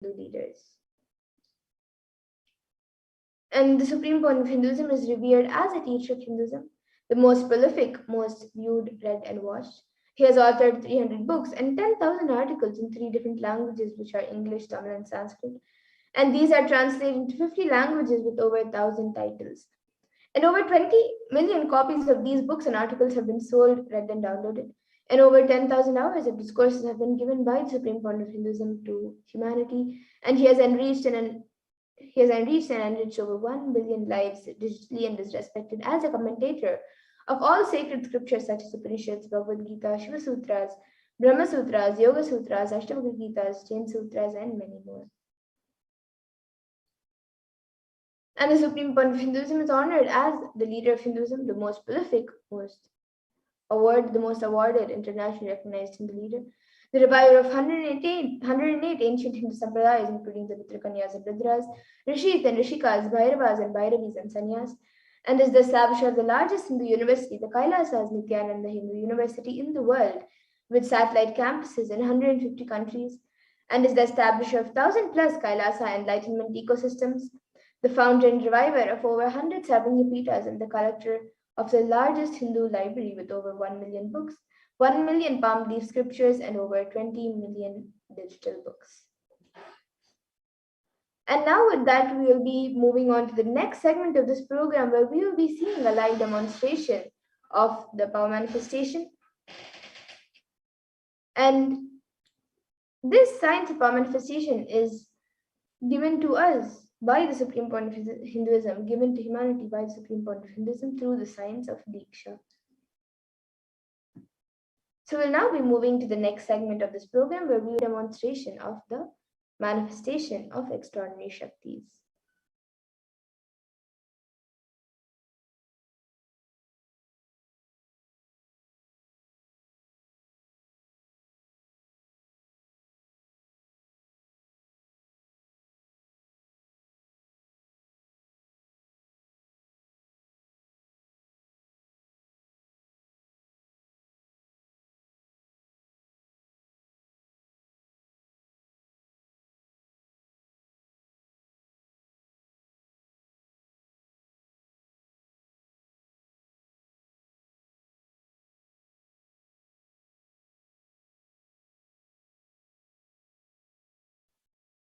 leaders. And the supreme point of Hinduism is revered as a teacher of Hinduism, the most prolific, most viewed, read, and watched. He has authored 300 books and 10,000 articles in 3 different languages, which are English, Tamil, and Sanskrit. And these are translated into 50 languages with over 1,000 titles. And over 20 million copies of these books and articles have been sold, read, and downloaded. And over 10,000 hours of discourses have been given by the Supreme Point of Hinduism to humanity. And he has enriched and enriched over 1 billion lives digitally and is respected as a commentator of all sacred scriptures such as Upanishads, Bhagavad Gita, Shiva Sutras, Brahma Sutras, Yoga Sutras, Ashtavakra Gitas, Jain Sutras, and many more. And the Supreme Point of Hinduism is honored as the leader of Hinduism, the most prolific, the most awarded, internationally recognized Hindu leader, the reviver of 108 ancient Hindu sampradayas, including the Rudrakanyas and Rudras, Rishis and Rishikas, Bhairavas and Bhairavis, and Sannyas, and is the establisher of the largest Hindu university, the HDH Nithyananda Hindu University in the world, with satellite campuses in 150 countries, and is the establisher of 1,000 plus Kailasa enlightenment ecosystems, the founder and reviver of over 100 Sarvanya and the collector of the largest Hindu library with over 1 million books, 1 million palm leaf scriptures, and over 20 million digital books. And now with that, we will be moving on to the next segment of this program, where we will be seeing a live demonstration of the power manifestation. And this science of power manifestation is given to us by the Supreme Point of Hinduism, given to humanity by the Supreme Point of Hinduism through the science of Diksha. So we'll now be moving to the next segment of this program, where we will demonstration of the manifestation of extraordinary Shaktis.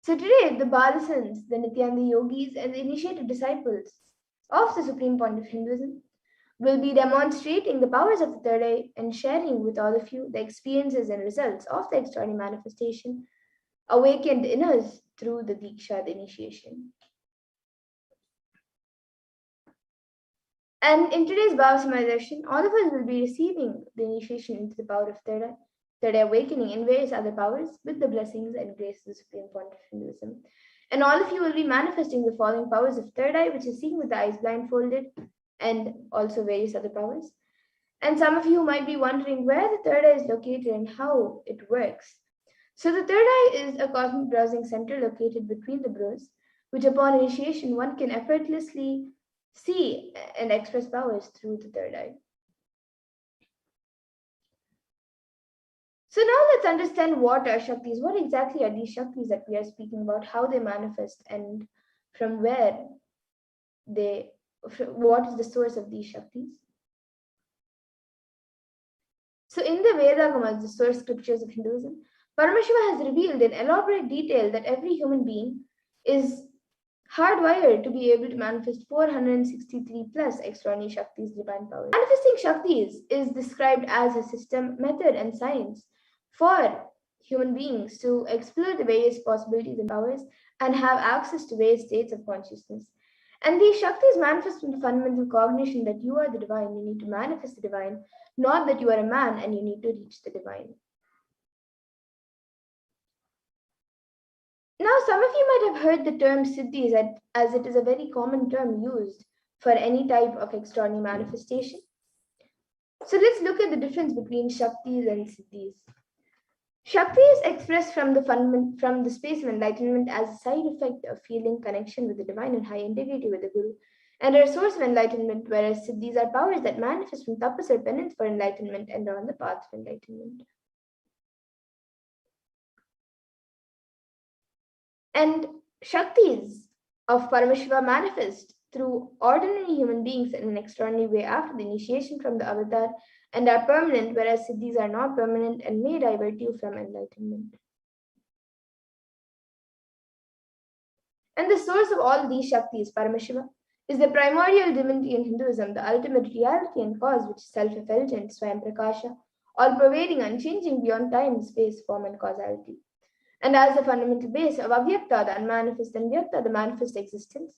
So today, the Badasans, the Nityananda yogis, and the initiated disciples of the Supreme Point of Hinduism will be demonstrating the powers of the third eye and sharing with all of you the experiences and results of the extraordinary manifestation awakened in us through the Diksha, the initiation. And in today's Bhava Samadhi, all of us will be receiving the initiation into the power of third eye awakening, and various other powers with the blessings and grace of the Supreme Point of Hinduism. And all of you will be manifesting the following powers of third eye, which is seeing with the eyes blindfolded, and also various other powers. And some of you might be wondering where the third eye is located and how it works. So the third eye is a cosmic browsing center located between the brows, which upon initiation one can effortlessly see and express powers through the third eye. So now let's understand what are Shaktis. What exactly are these Shaktis that we are speaking about, how they manifest, and from where what is the source of these Shaktis? So in the Vedagamas, the source scriptures of Hinduism, Paramashiva has revealed in elaborate detail that every human being is hardwired to be able to manifest 463 plus extraordinary Shaktis, divine powers. Manifesting Shaktis is described as a system, method, and science for human beings to explore the various possibilities and powers and have access to various states of consciousness. And these Shaktis manifest from the fundamental cognition that you are the divine, you need to manifest the divine, not that you are a man and you need to reach the divine. Now, some of you might have heard the term Siddhis, as it is a very common term used for any type of extraordinary manifestation. So let's look at the difference between Shaktis and Siddhis. Shakti is expressed from the space of enlightenment as a side effect of feeling connection with the divine and high integrity with the Guru, and are a source of enlightenment, whereas Siddhis are powers that manifest from tapas or penance for enlightenment and are on the path of enlightenment. And Shaktis of Paramashiva manifest through ordinary human beings in an extraordinary way after the initiation from the avatar and are permanent, whereas siddhis are not permanent and may divert you from enlightenment. And the source of all these Shaktis, Paramashiva, is the primordial divinity in Hinduism, the ultimate reality and cause which is self-effulgent, Swayam Prakasha, all-pervading, unchanging beyond time, space, form, and causality. And as the fundamental base of Avyakta, the unmanifest, and Vyakta, the manifest existence,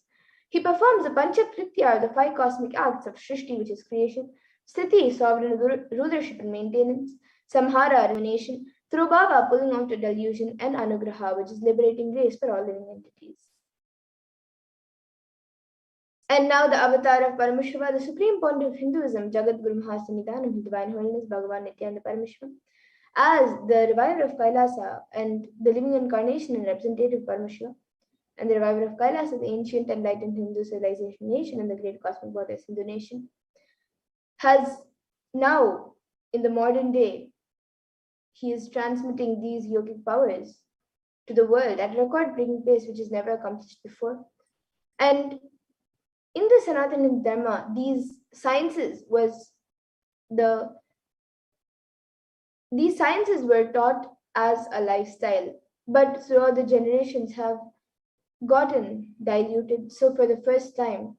he performs the Panchakritya, the five cosmic acts of Shrishti, which is creation, Sthiti, sovereign rulership and maintenance, Samhara, elimination, through Bhava, pulling out to delusion, and Anugraha, which is liberating grace for all living entities. And now the avatar of Paramashiva, the supreme point of Hinduism, Jagat Guru Mahasanidanam, His Divine Holiness, Bhagavan Nithyananda Paramashivam, as the reviver of Kailasa and the living incarnation and representative of Paramashiva, and the reviver of Kailasa, the ancient enlightened Hindu civilization nation and the great cosmic goddess Hindu nation, has now, in the modern day, he is transmitting these yogic powers to the world at a record-breaking pace which is never accomplished before. And in the Sanatana Dharma, these sciences were taught as a lifestyle, but throughout the generations have gotten diluted. So for the first time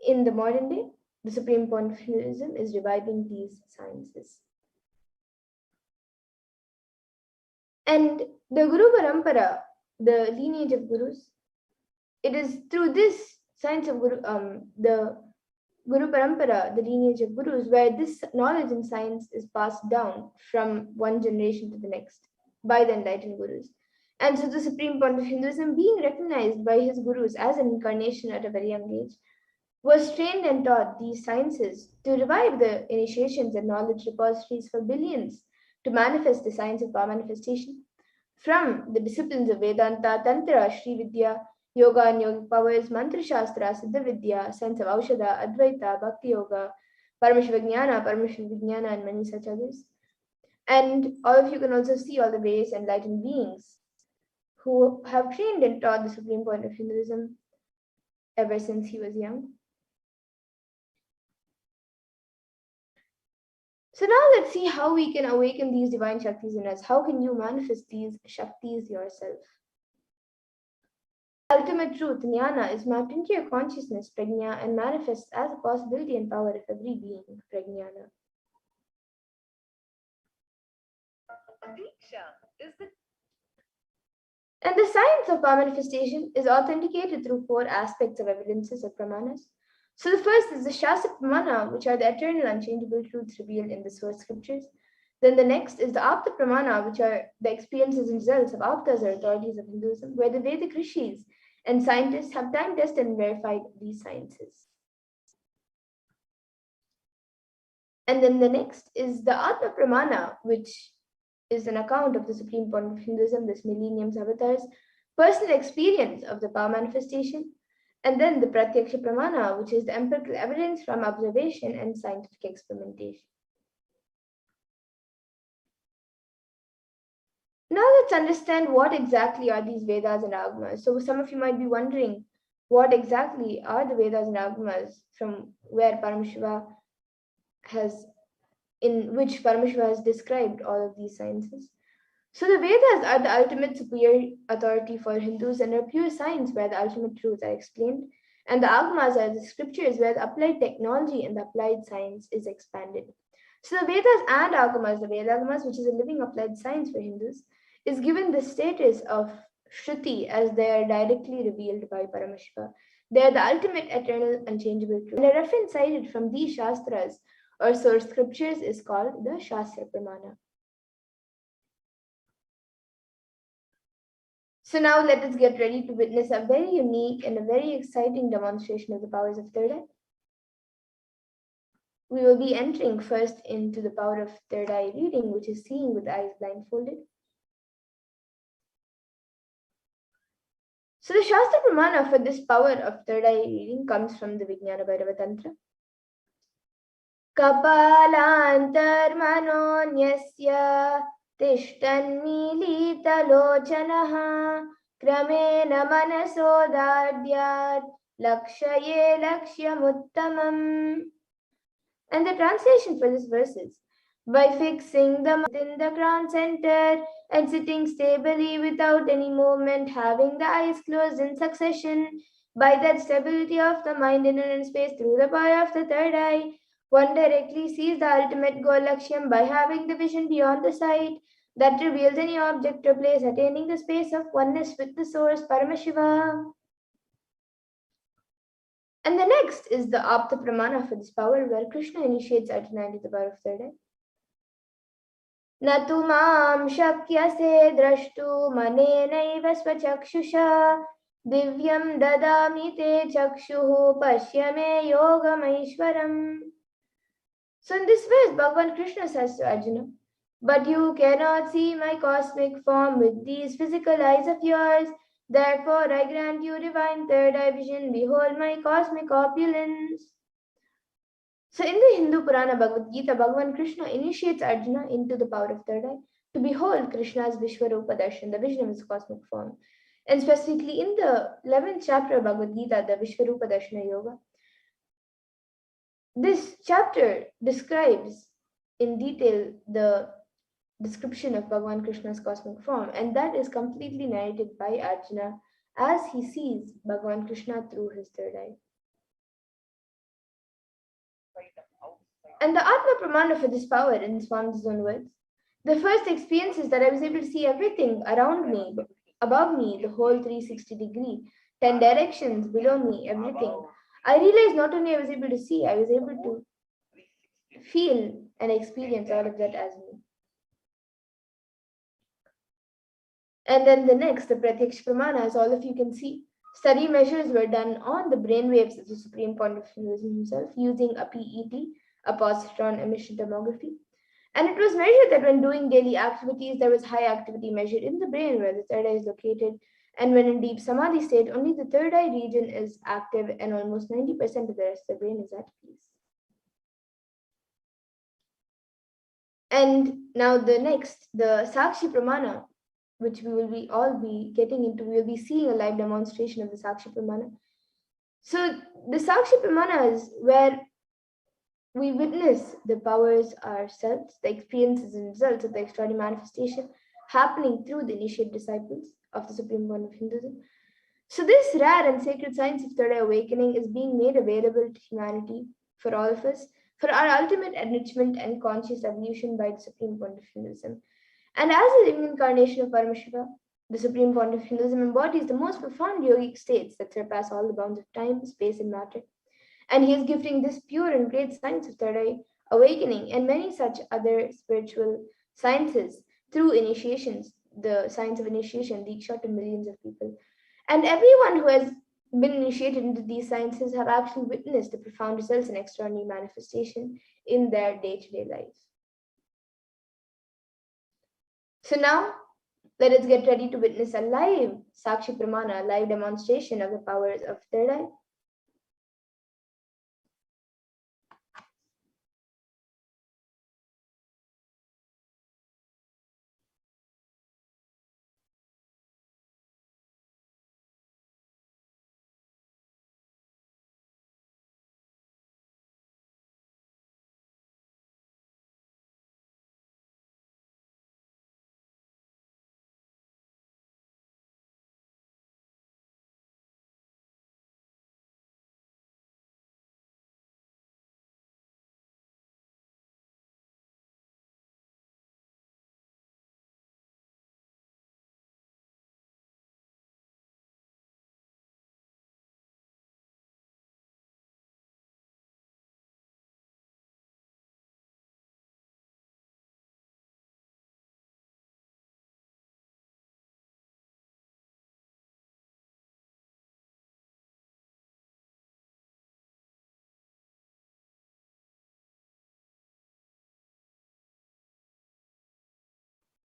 in the modern day, the supreme point of Hinduism is reviving these sciences. And the Guru Parampara, the lineage of gurus, it is through this science of the Guru Parampara, the lineage of gurus, where this knowledge and science is passed down from one generation to the next by the enlightened gurus. And so the supreme point of Hinduism, being recognized by his gurus as an incarnation at a very young age, was trained and taught these sciences to revive the initiations and knowledge repositories for billions to manifest the science of power manifestation from the disciplines of Vedanta, Tantra, Sri Vidya, Yoga and Yogic powers, Mantra Shastra, Siddha Vidya, science of Aushadha, Advaita, Bhakti Yoga, Paramashiva and many such others. And all of you can also see all the various enlightened beings who have trained and taught the supreme point of Hinduism ever since he was young. So now let's see how we can awaken these divine Shaktis in us. How can you manifest these Shaktis yourself? Ultimate truth, jnana, is mapped into your consciousness, prajna, and manifests as a possibility and power of every being, prajnana. And the science of power manifestation is authenticated through four aspects of evidences or pramanas. So the first is the Shastra Pramana, which are the eternal unchangeable truths revealed in the source scriptures. Then the next is the Apta Pramana, which are the experiences and results of Aptas or authorities of Hinduism, where the Vedic rishis and scientists have time tested and verified these sciences. And then the next is the Atma Pramana, which is an account of the supreme point of Hinduism, this millennium's avatars, personal experience of the power manifestation. And then the Pratyaksha Pramana, which is the empirical evidence from observation and scientific experimentation. Now let's understand what exactly are these Vedas and Agamas. So some of you might be wondering, what exactly are the Vedas and Agamas from where Paramashiva has, in which Paramashiva has described all of these sciences. So the Vedas are the ultimate superior authority for Hindus and are pure science where the ultimate truths are explained. And the Agamas are the scriptures where the applied technology and the applied science is expanded. So the Vedas and Agamas, the Vedagamas, which is a living applied science for Hindus, is given the status of Shruti as they are directly revealed by Paramashiva. They are the ultimate, eternal, unchangeable truth. And a reference cited from these Shastras or source scriptures is called the Shastra Pramana. So now let us get ready to witness a very unique and a very exciting demonstration of the powers of third eye. We will be entering first into the power of third eye reading, which is seeing with eyes blindfolded. So the Shastra Pramana for this power of third eye reading comes from the Vijnana Bhairava Tantra. Kapalantarmanonyasya Tishtanmilitalochanaha Kramena manasodadyat lakshaye lakshyamuttamam. And the translation for this verse is, by fixing the mind in the crown center and sitting stably without any movement, having the eyes closed in succession, by that stability of the mind in an space through the power of the third eye, one directly sees the ultimate goal Lakshyam by having the vision beyond the sight that reveals any object or place, attaining the space of oneness with the source, Paramashivoham. And the next is the Apta Pramana for this power, where Krishna initiates Arjuna into the power of third eye. न तु मां शक्यसे द्रष्टुमनेनैव स्वचक्षुषा दिव्यं ददामि ते चक्षुः पश्य मे योगमैश्वरम्. So in this verse, Bhagavan Krishna says to Arjuna, but you cannot see my cosmic form with these physical eyes of yours. Therefore, I grant you divine third eye vision. Behold my cosmic opulence. So in the Hindu Purana Bhagavad Gita, Bhagavan Krishna initiates Arjuna into the power of third eye to behold Krishna's Vishwarupa Darshan, the vision of his cosmic form. And specifically in the 11th chapter of Bhagavad Gita, the Vishwarupa Darshana Yoga, this chapter describes in detail the description of Bhagavan Krishna's cosmic form, and that is completely narrated by Arjuna as he sees Bhagavan Krishna through his third eye. And the Atma Pramana for this power in Swami's own words. The first experience is that I was able to see everything around me, above me, the whole 360 degree, 10 directions below me, everything. I realized not only I was able to see, I was able to feel and experience all of that as me. And then the next, the Pratyaksh Pramana, as all of you can see, study measures were done on the brainwaves of the Supreme Pontiff himself using a PET, a positron emission tomography. And it was measured that when doing daily activities, there was high activity measured in the brain where the third eye is located. And when in deep samadhi state, only the third eye region is active and almost 90% of the rest of the brain is at peace. And now the next, the Sakshi Pramana, which we will all be getting into, we will be seeing a live demonstration of the Sakshi Pramana. So the Sakshi Pramana is where we witness the powers ourselves, the experiences and results of the extraordinary manifestation happening through the initiate disciples of the Supreme One of Hinduism. So this rare and sacred science of third eye awakening is being made available to humanity, for all of us, for our ultimate enrichment and conscious evolution by the Supreme One of Hinduism. And as a living incarnation of Paramashiva, the Supreme Point of Hinduism embodies the most profound yogic states that surpass all the bounds of time, space, and matter. And he is gifting this pure and great science of third eye awakening and many such other spiritual sciences through initiations, the science of initiation, Diksha to millions of people. And everyone who has been initiated into these sciences have actually witnessed the profound results and extraordinary manifestation in their day-to-day life. So now, let us get ready to witness a live Sakshi Pramana, a live demonstration of the powers of third eye.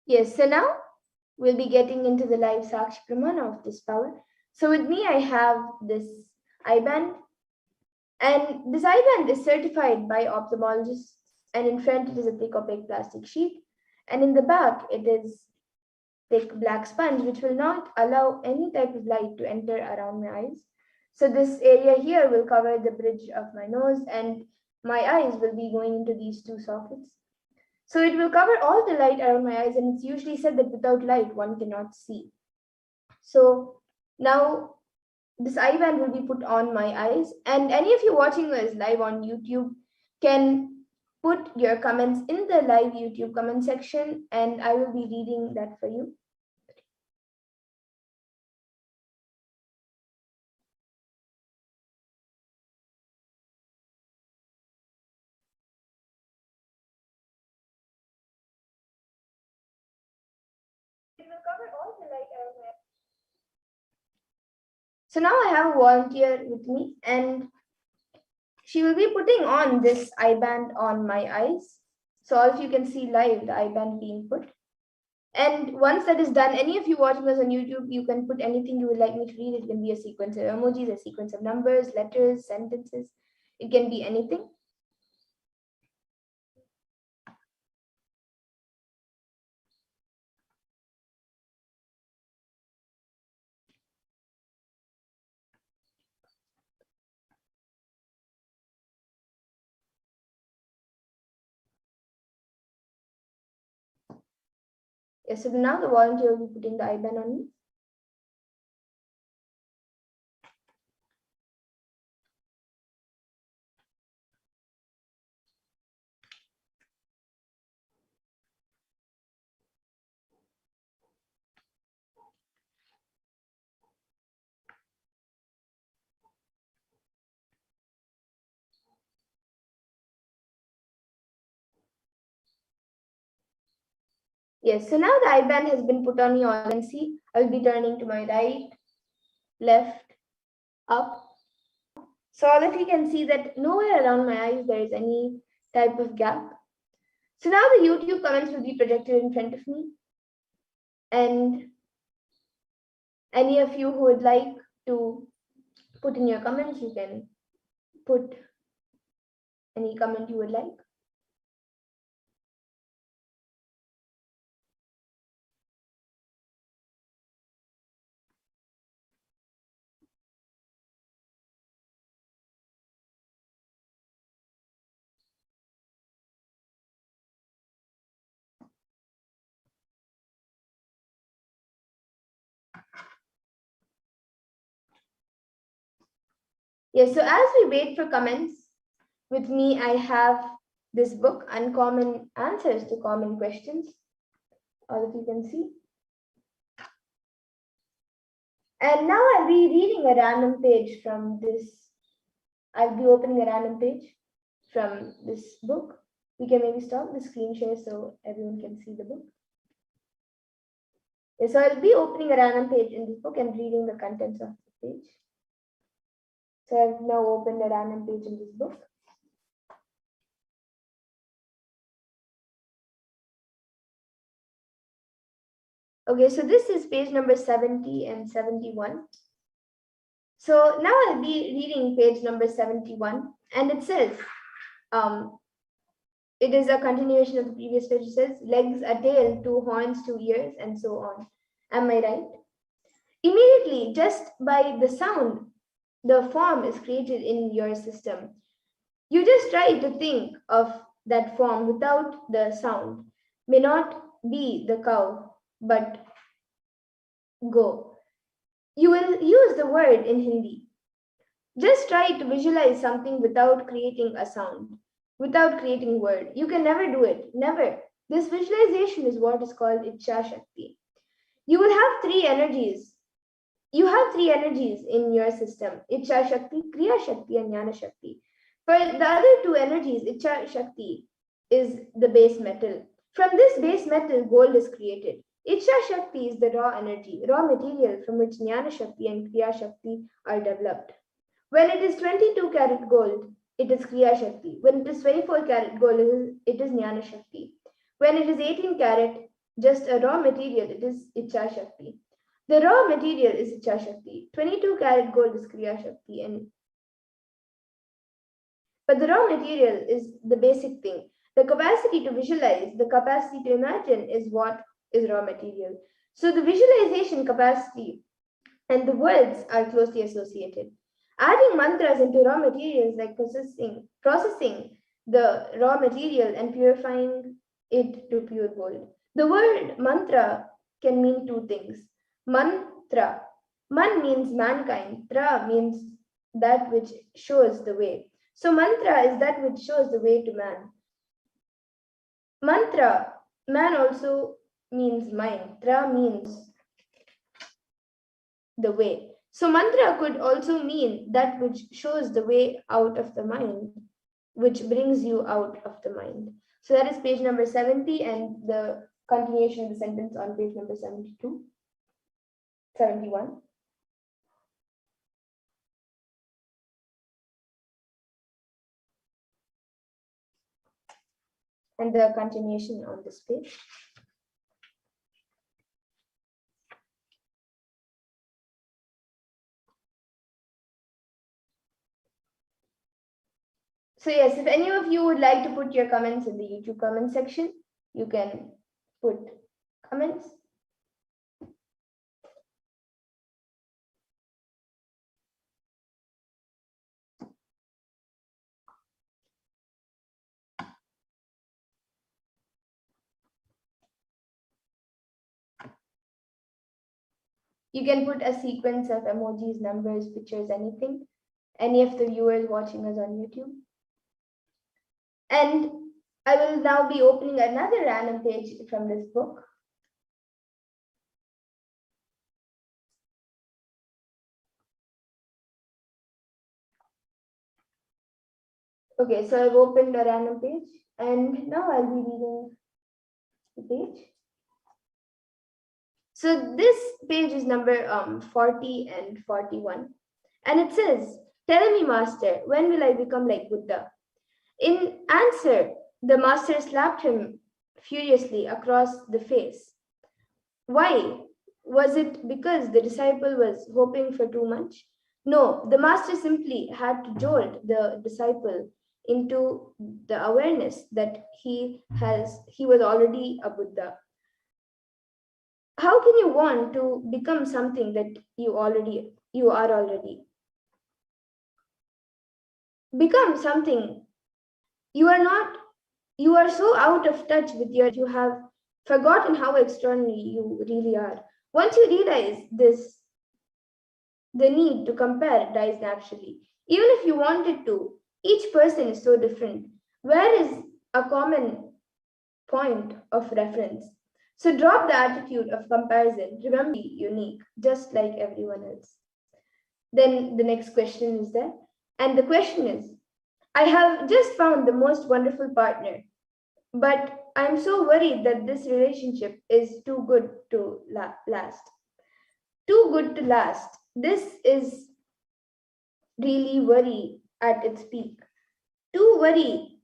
Yes, so now we'll be getting into the live Sakshi Pramana of this power. So with me, I have this I-band, and this I-band is certified by ophthalmologists, and in front it is a thick opaque plastic sheet, and in the back it is thick black sponge which will not allow any type of light to enter around my eyes. So this area here will cover the bridge of my nose, and my eyes will be going into these two sockets. So it will cover all the light around my eyes, and it's usually said that without light one cannot see. So now this eye band will be put on my eyes, and any of you watching us live on YouTube can put your comments in the live YouTube comment section, and I will be reading that for you. It will cover all the light around my eyes. So now I have a volunteer with me, and she will be putting on this eye band on my eyes. So all of you can see live the eye band being put. And once that is done, any of you watching us on YouTube, you can put anything you would like me to read. It can be a sequence of emojis, a sequence of numbers, letters, sentences. It can be anything. Yes, so now the volunteer will be putting the eye band on me. Yes, so now the eye band has been put on me. All you can see, I'll be turning to my right, left, up. So all of you can see that nowhere around my eyes there is any type of gap. So now the YouTube comments will be projected in front of me. And any of you who would like to put in your comments, you can put any comment you would like. Yes, so as we wait for comments, with me I have this book, Uncommon Answers to Common Questions. All of you can see. And now I'll be reading a random page from this. I'll be opening a random page from this book. We can maybe stop the screen share so everyone can see the book. Yes, so I'll be opening a random page in this book and reading the contents of the page. So I've now opened a random page in this book. Okay, so this is page number 70 and 71. So now I'll be reading page number 71, and it says, it is a continuation of the previous page. It says, legs, a tail, two horns, two ears, and so on. Am I right? Immediately, just by the sound, the form is created in your system. You just try to think of that form without the sound. May not be the cow, but go. You will use the word in Hindi. Just try to visualize something without creating a sound, without creating word. You can never do it. Never. This visualization is what is called Ichcha Shakti. You will have three energies. You have three energies in your system: Ichcha Shakti, Kriya Shakti, and Jnana Shakti. For the other two energies, Ichcha Shakti is the base metal. From this base metal, gold is created. Ichcha Shakti is the raw energy, raw material from which Jnana Shakti and Kriya Shakti are developed. When it is 22 karat gold, it is Kriya Shakti. When it is 24 karat gold, it is Jnana Shakti. When it is 18 karat, just a raw material, it is Ichcha Shakti. The raw material is Ichcha Shakti. 22 karat gold is Kriya Shakti. But the raw material is the basic thing. The capacity to visualize, the capacity to imagine is what is raw material. So the visualization capacity and the words are closely associated. Adding mantras into raw materials like processing the raw material and purifying it to pure gold. The word mantra can mean two things. Mantra. Man means mankind. Tra means that which shows the way. So mantra is that which shows the way to man. Mantra, man also means mind. Tra means the way. So mantra could also mean that which shows the way out of the mind, which brings you out of the mind. So that is page number 70 and the continuation of the sentence on page number 72, 71. And the continuation on this page. So yes, if any of you would like to put your comments in the YouTube comment section, you can put comments. You can put a sequence of emojis, numbers, pictures, anything. Any of the viewers watching us on YouTube. And I will now be opening another random page from this book. Okay, so I've opened a random page and now I'll be reading the page. So this page is number 40 and 41. And it says, "Tell me, Master, when will I become like Buddha?" In answer, the master slapped him furiously across the face. Why? Was it because the disciple was hoping for too much? No, the master simply had to jolt the disciple into the awareness that he was already a Buddha. How can you want to become something that you are already? Become something you are not. You are so out of touch with you have forgotten how extraordinary you really are. Once you realize this, the need to compare dies naturally. Even if you wanted to, each person is so different. Where is a common point of reference? So drop the attitude of comparison. Remember, be unique, just like everyone else. Then the next question is there. And the question is, I have just found the most wonderful partner, but I'm so worried that this relationship is too good to last. Too good to last. This is really worry at its peak. To worry,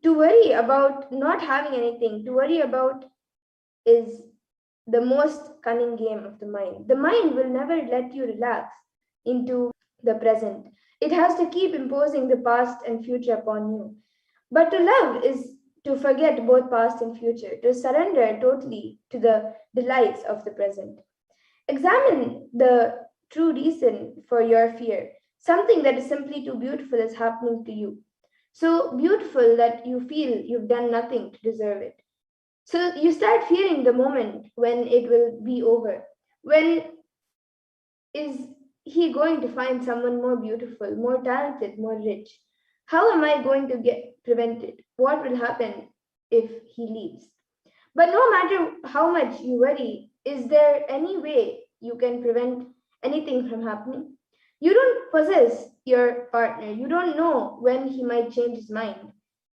to worry about not having anything, to worry about is the most cunning game of the mind. The mind will never let you relax into the present. It has to keep imposing the past and future upon you. But to love is to forget both past and future, to surrender totally to the delights of the present. Examine the true reason for your fear. Something that is simply too beautiful is happening to you. So beautiful that you feel you've done nothing to deserve it. So you start fearing the moment when it will be over. When is he going to find someone more beautiful, more talented, more rich? How am I going to get prevented? What will happen if he leaves? But no matter how much you worry, is there any way you can prevent anything from happening? You don't possess your partner. You don't know when he might change his mind.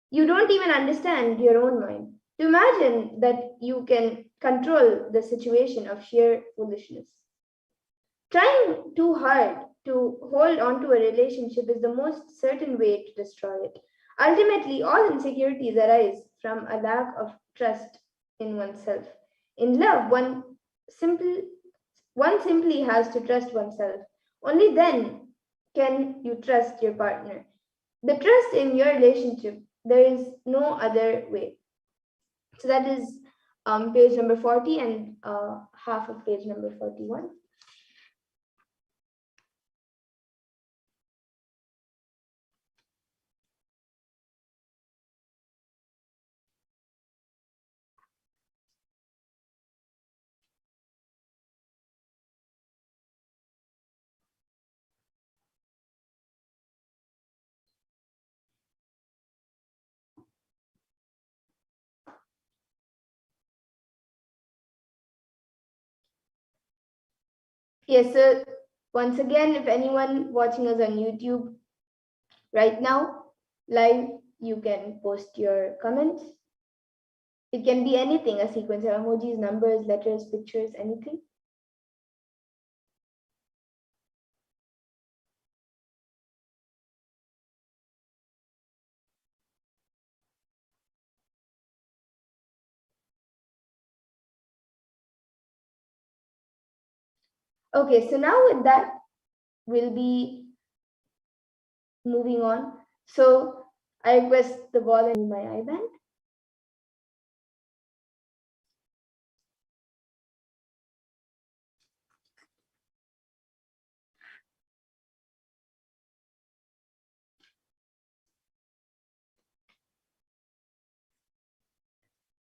You don't even understand your own mind. To imagine that you can control the situation of sheer foolishness. Trying too hard to hold on to a relationship is the most certain way to destroy it. Ultimately, all insecurities arise from a lack of trust in oneself. In love, one simply has to trust oneself. Only then can you trust your partner. The trust in your relationship, there is no other way. So that is page number 40 and half of page number 41. Yes, so once again, if anyone watching us on YouTube right now, live, you can post your comments. It can be anything, a sequence of emojis, numbers, letters, pictures, anything. Okay, so now with that, we'll be moving on. So I request the ball and my eye band.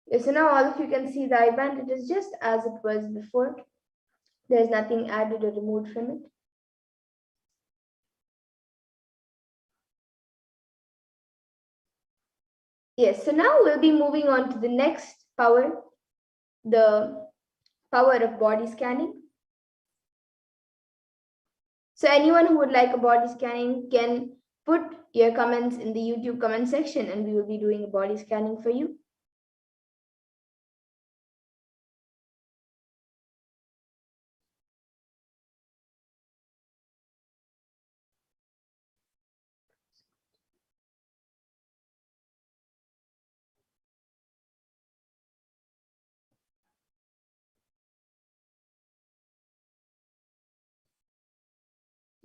Yes, so now all of you can see the eye band. It is just as it was before. There's nothing added or removed from it. Yes, so now we'll be moving on to the next power, the power of body scanning. So anyone who would like a body scanning can put your comments in the YouTube comment section and we will be doing a body scanning for you.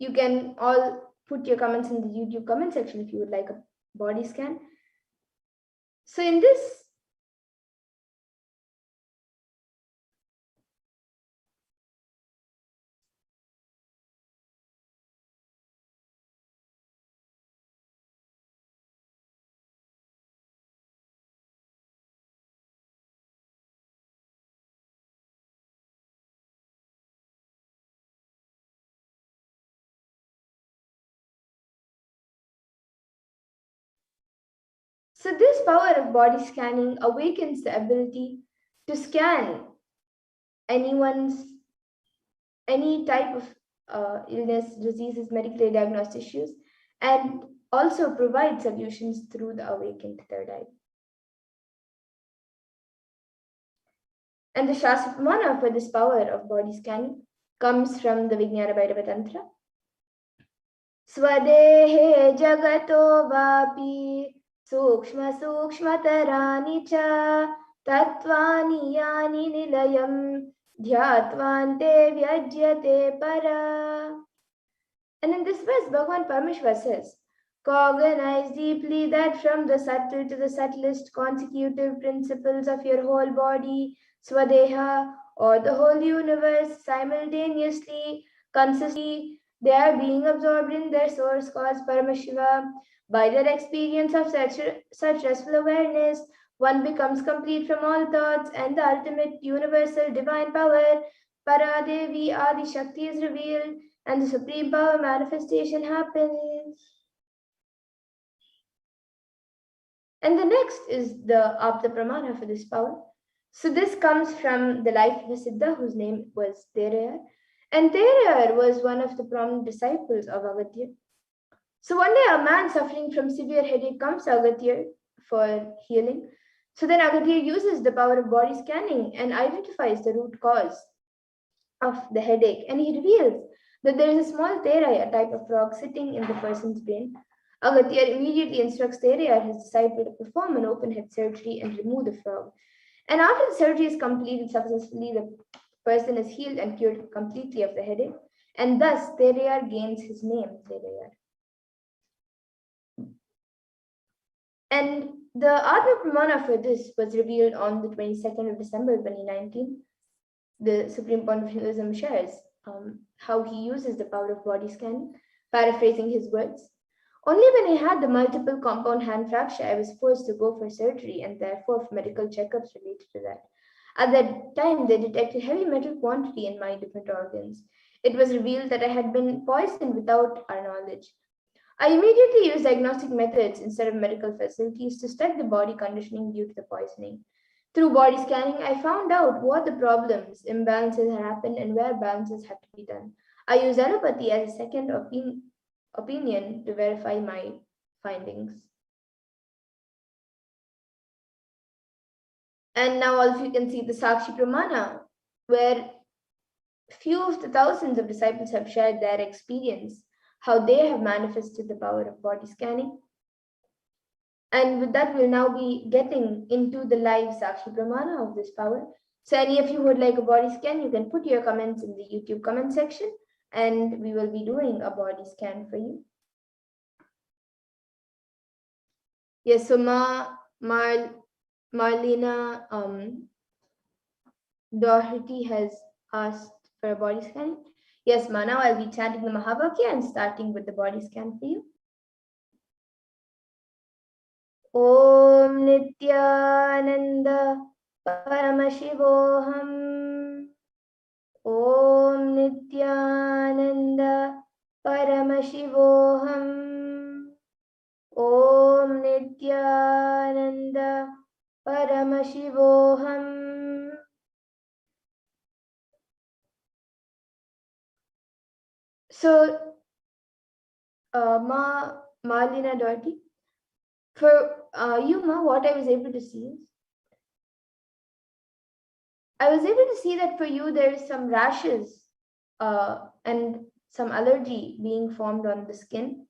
You can all put your comments in the YouTube comment section if you would like a body scan. So in this, so this power of body scanning awakens the ability to scan any type of illness, diseases, medically diagnosed issues, and also provide solutions through the awakened third eye. And the Shastra Pramana for this power of body scanning comes from the Vijnana Bhairava Tantra. Swadehe jagato vapi sukshma sukshmatarani cha tattvani yani nilayam dhyatvante vyajyate para. And in this verse, Bhagavan Parmeshwar says, cognize deeply that from the subtle to the subtlest consecutive principles of your whole body, Swadeha, or the whole universe, simultaneously, consistently, they are being absorbed in their source cause Paramashiva. By their experience of such restful awareness, one becomes complete from all thoughts, and the ultimate universal divine power, Paradevi Adi Shakti, is revealed, and the supreme power manifestation happens. And the next is the Apta Pramana for this power. So this comes from the life of a Siddha whose name was Terayar. And Terayar was one of the prominent disciples of Agatya. So one day a man suffering from severe headache comes to Agatya for healing. So then Agatya uses the power of body scanning and identifies the root cause of the headache. And he reveals that there is a small Terai, a type of frog, sitting in the person's brain. Agatya immediately instructs Terayar, his disciple, to perform an open head surgery and remove the frog. And after the surgery is completed successfully, the person is healed and cured completely of the headache. And thus, Terayar gains his name, Terayar. And the Atma Pramana for this was revealed on the 22nd of December 2019. The Supreme Point of Hinduism shares how he uses the power of body scanning, paraphrasing his words. Only when I had the multiple compound hand fracture, I was forced to go for surgery and therefore for medical checkups related to that. At that time, they detected heavy metal quantity in my different organs. It was revealed that I had been poisoned without our knowledge. I immediately used diagnostic methods instead of medical facilities to study the body conditioning due to the poisoning. Through body scanning, I found out what the problems, imbalances had happened, and where balances had to be done. I used allopathy as a second opinion to verify my findings. And now all of you can see the Sakshi Pramana, where few of the thousands of disciples have shared their experience, how they have manifested the power of body scanning. And with that, we'll now be getting into the live Sakshi Pramana of this power. So any of you who would like a body scan, you can put your comments in the YouTube comment section and we will be doing a body scan for you. Yes, so Marlena Doherty has asked for a body scan. Yes, Ma, now I'll be chanting the Mahavakya and starting with the body scan for you. Om Nithyananda Paramashivoham. Om Nithyananda Paramashivoham. Om Nithyananda Paramashivoham. So, Marlena Doherty, for you, Ma, what I was able to see is, I was able to see that for you there is some rashes and some allergy being formed on the skin.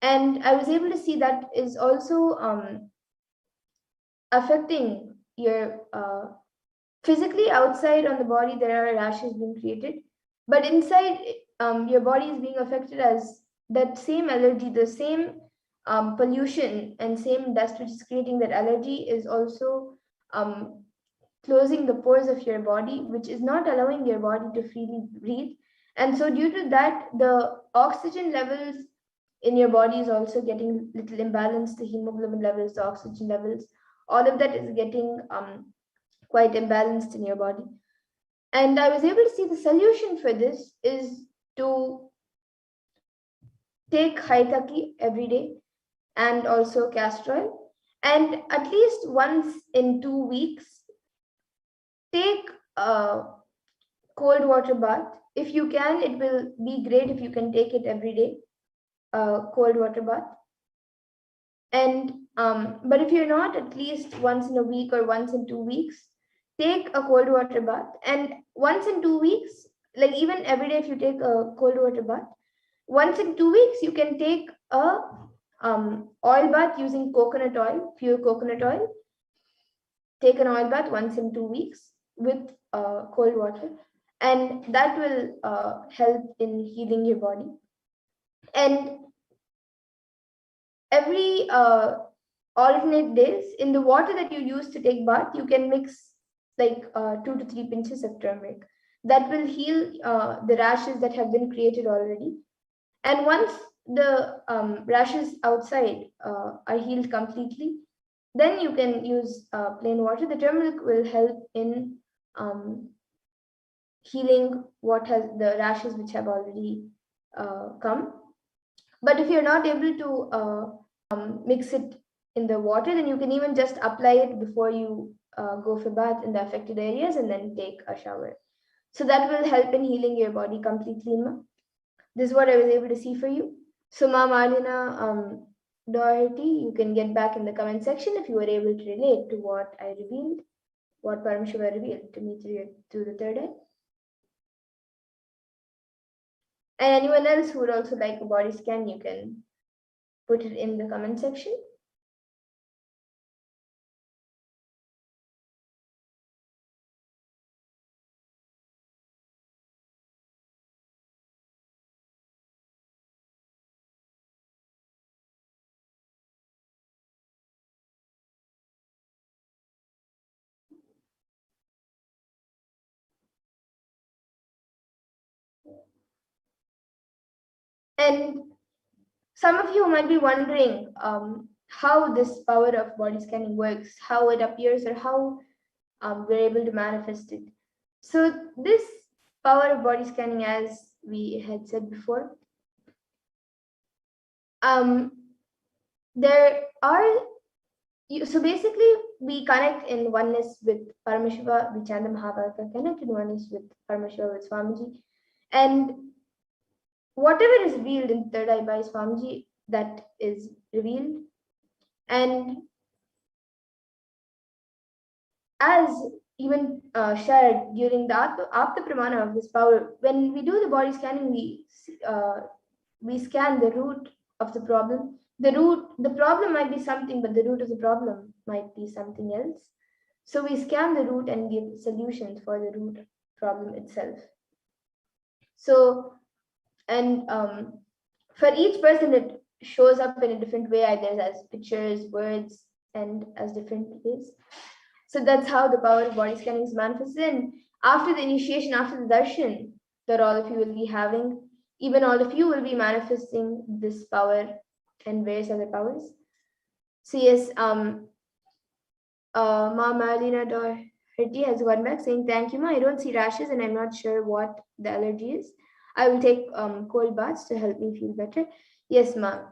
And I was able to see that is also affecting your physically outside on the body, there are rashes being created. But inside, your body is being affected as that same allergy, the same pollution and same dust which is creating that allergy is also closing the pores of your body, which is not allowing your body to freely breathe. And so, due to that, the oxygen levels in your body is also getting little imbalanced. The hemoglobin levels, the oxygen levels, all of that is getting quite imbalanced in your body. And I was able to see the solution for this is to take Haitaki every day and also castor oil. And at least once in 2 weeks, take a cold water bath. If you can, it will be great if you can take it every day, cold water bath. And but if you're not, at least once in a week or once in 2 weeks, take a cold water bath. And once in 2 weeks, like even every day, if you take a cold water bath, once in 2 weeks, you can take a oil bath using coconut oil, pure coconut oil. Take an oil bath once in 2 weeks with cold water, and that will help in healing your body. And every alternate days, in the water that you use to take bath, you can mix like 2 to 3 pinches of turmeric. That will heal the rashes that have been created already. And once the rashes outside are healed completely, then you can use plain water. The turmeric will help in healing what has the rashes which have already come. But if you're not able to mix it in the water, then you can even just apply it before you go for bath in the affected areas and then take a shower. So that will help in healing your body completely. Ma. This is what I was able to see for you. So, Ma Marlena Doherty, you can get back in the comment section if you were able to relate to what I revealed, what Paramashiva revealed to me through the third eye. And anyone else who would also like a body scan, you can put it in the comment section. And some of you might be wondering how this power of body scanning works, how it appears, or how we're able to manifest it. So this power of body scanning, as we had said before, there are so basically we connect in oneness with Paramashiva, we chant the Mahabharata, connect in oneness with Paramashiva, with Swamiji, and whatever is revealed in third eye by Swamiji, that is revealed. And as even shared during the Apta Pramana of this power, when we do the body scanning, we scan the root of the problem. The problem might be something, but the root of the problem might be something else. So we scan the root and give solutions for the root problem itself. So, and for each person, it shows up in a different way, either as pictures, words, and as different ways. So that's how the power of body scanning is manifested. And after the initiation, after the darshan that all of you will be having, even all of you will be manifesting this power and various other powers. So yes, Ma Marlena Doherty has gone back saying, thank you, Ma. I don't see rashes and I'm not sure what the allergy is. I will take cold baths to help me feel better. Yes, Ma.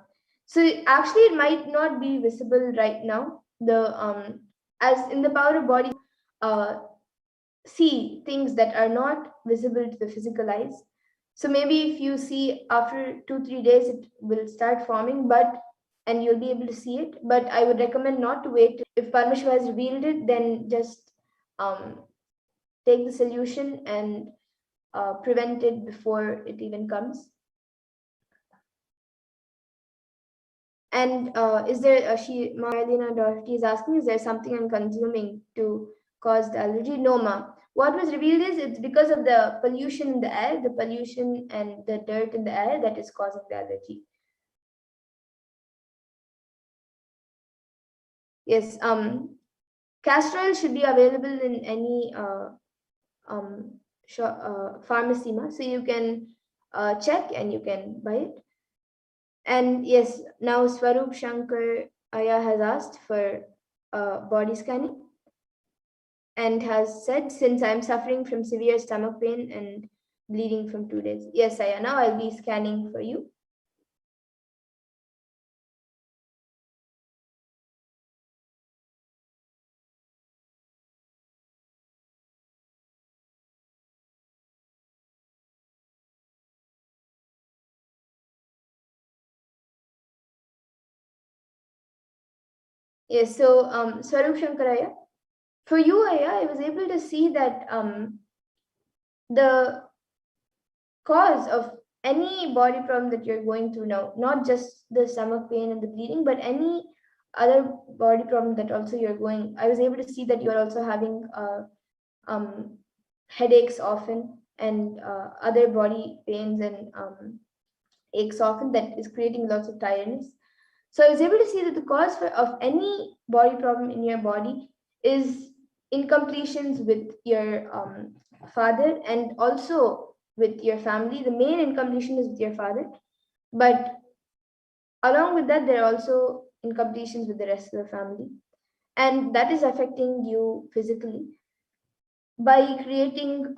So actually, it might not be visible right now. The as in the power of body, see things that are not visible to the physical eyes. So maybe if you see after 2-3 days, it will start forming, and you'll be able to see it. But I would recommend not to wait. If Paramashiva has revealed it, then just take the solution and prevent it before it even comes. And is there, Marlena Doherty is asking, is there something I'm consuming to cause the allergy? No, ma. What was revealed is it's because of the pollution in the air, the pollution and the dirt in the air that is causing the allergy. Yes, castor oil should be available in any pharmacy, ma. So you can check and you can buy it. And yes, now Swarup Shankar Aya has asked for body scanning and has said, since I'm suffering from severe stomach pain and bleeding from 2 days. Yes, Aya, now I'll be scanning for you. Yes, so Swarup Shankaraya, for you, Aya, I was able to see that the cause of any body problem that you're going through now, not just the stomach pain and the bleeding, but any other body problem that also you're going, I was able to see that you're also having headaches often and other body pains and aches often that is creating lots of tiredness. So I was able to see that the cause of any body problem in your body is incompletions with your father and also with your family. The main incompletion is with your father, but along with that, there are also incompletions with the rest of the family. And that is affecting you physically by creating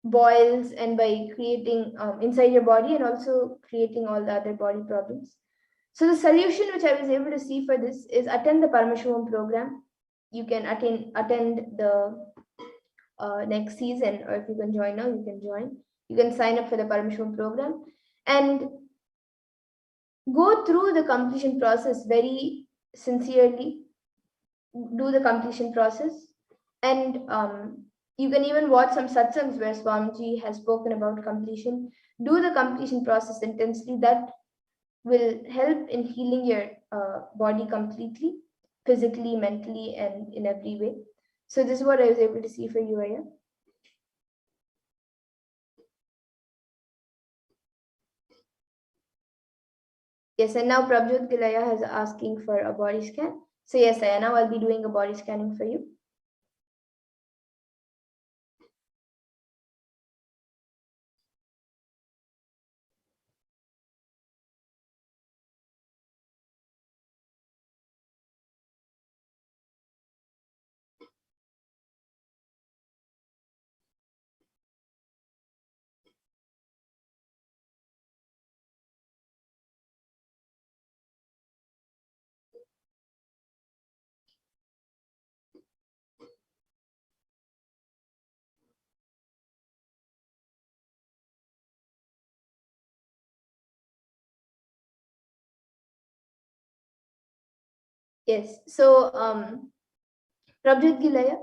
boils and by creating inside your body and also creating all the other body problems. So the solution which I was able to see for this is attend the Paramashivoham program. You can attend the next season, or if you can join now, you can join. You can sign up for the Paramashivoham program and go through the completion process very sincerely. Do the completion process, and you can even watch some satsangs where Swamiji has spoken about completion. Do the completion process intensely. That will help in healing your body completely, physically, mentally, and in every way. So this is what I was able to see for you, Aya. Yes, and now Prabjot Gilaya is asking for a body scan. So yes, Aya, now I'll be doing a body scanning for you. Yes. So, Prabjot Gilaya,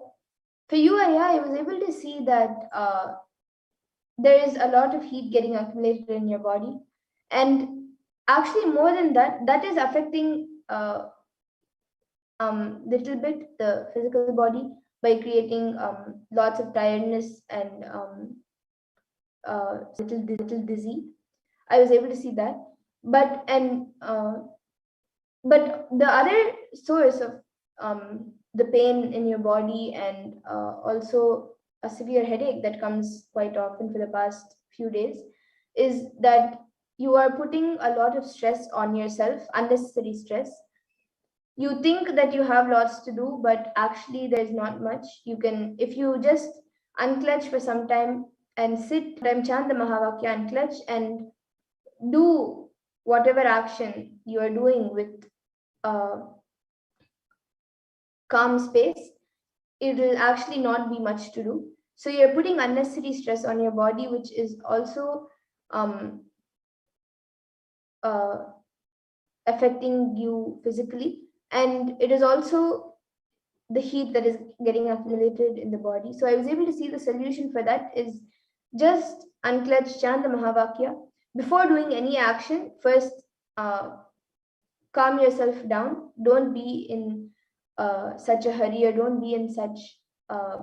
for you, Aya, I was able to see that there is a lot of heat getting accumulated in your body, and actually more than that, that is affecting little bit the physical body by creating lots of tiredness and little dizzy. I was able to see that, but but the other source of the pain in your body and also a severe headache that comes quite often for the past few days is that you are putting a lot of stress on yourself, unnecessary stress. You think that you have lots to do, but actually there's not much. You can, if you just unclench for some time and sit, chant the Mahavakya, unclench and do whatever action you are doing with calm space, it will actually not be much to do. So you're putting unnecessary stress on your body, which is also um, uh, affecting you physically. And it is also the heat that is getting accumulated in the body. So I was able to see the solution for that is just unclench, chant the Mahavakya. Before doing any action, first calm yourself down. Don't be in such a hurry, or uh,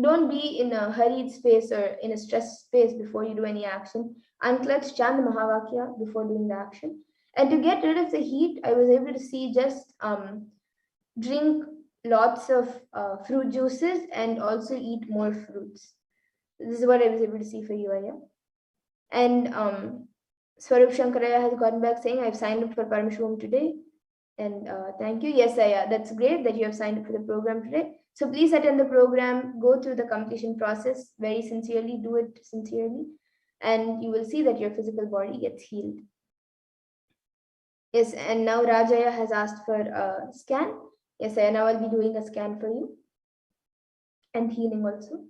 don't be in a hurried space or in a stressed space before you do any action. Unclench, chant the Mahavakya before doing the action. And to get rid of the heat, I was able to see just drink lots of fruit juices and also eat more fruits. This is what I was able to see for you, Aya. And Swarup Shankaraya has gotten back saying, I've signed up for Paramashivoham today. And thank you. Yes, Aya, that's great that you have signed up for the program today. So please attend the program, go through the completion process very sincerely, do it sincerely, and you will see that your physical body gets healed. Yes, and now Rajaya has asked for a scan. Yes, Aya, now I'll be doing a scan for you and healing also.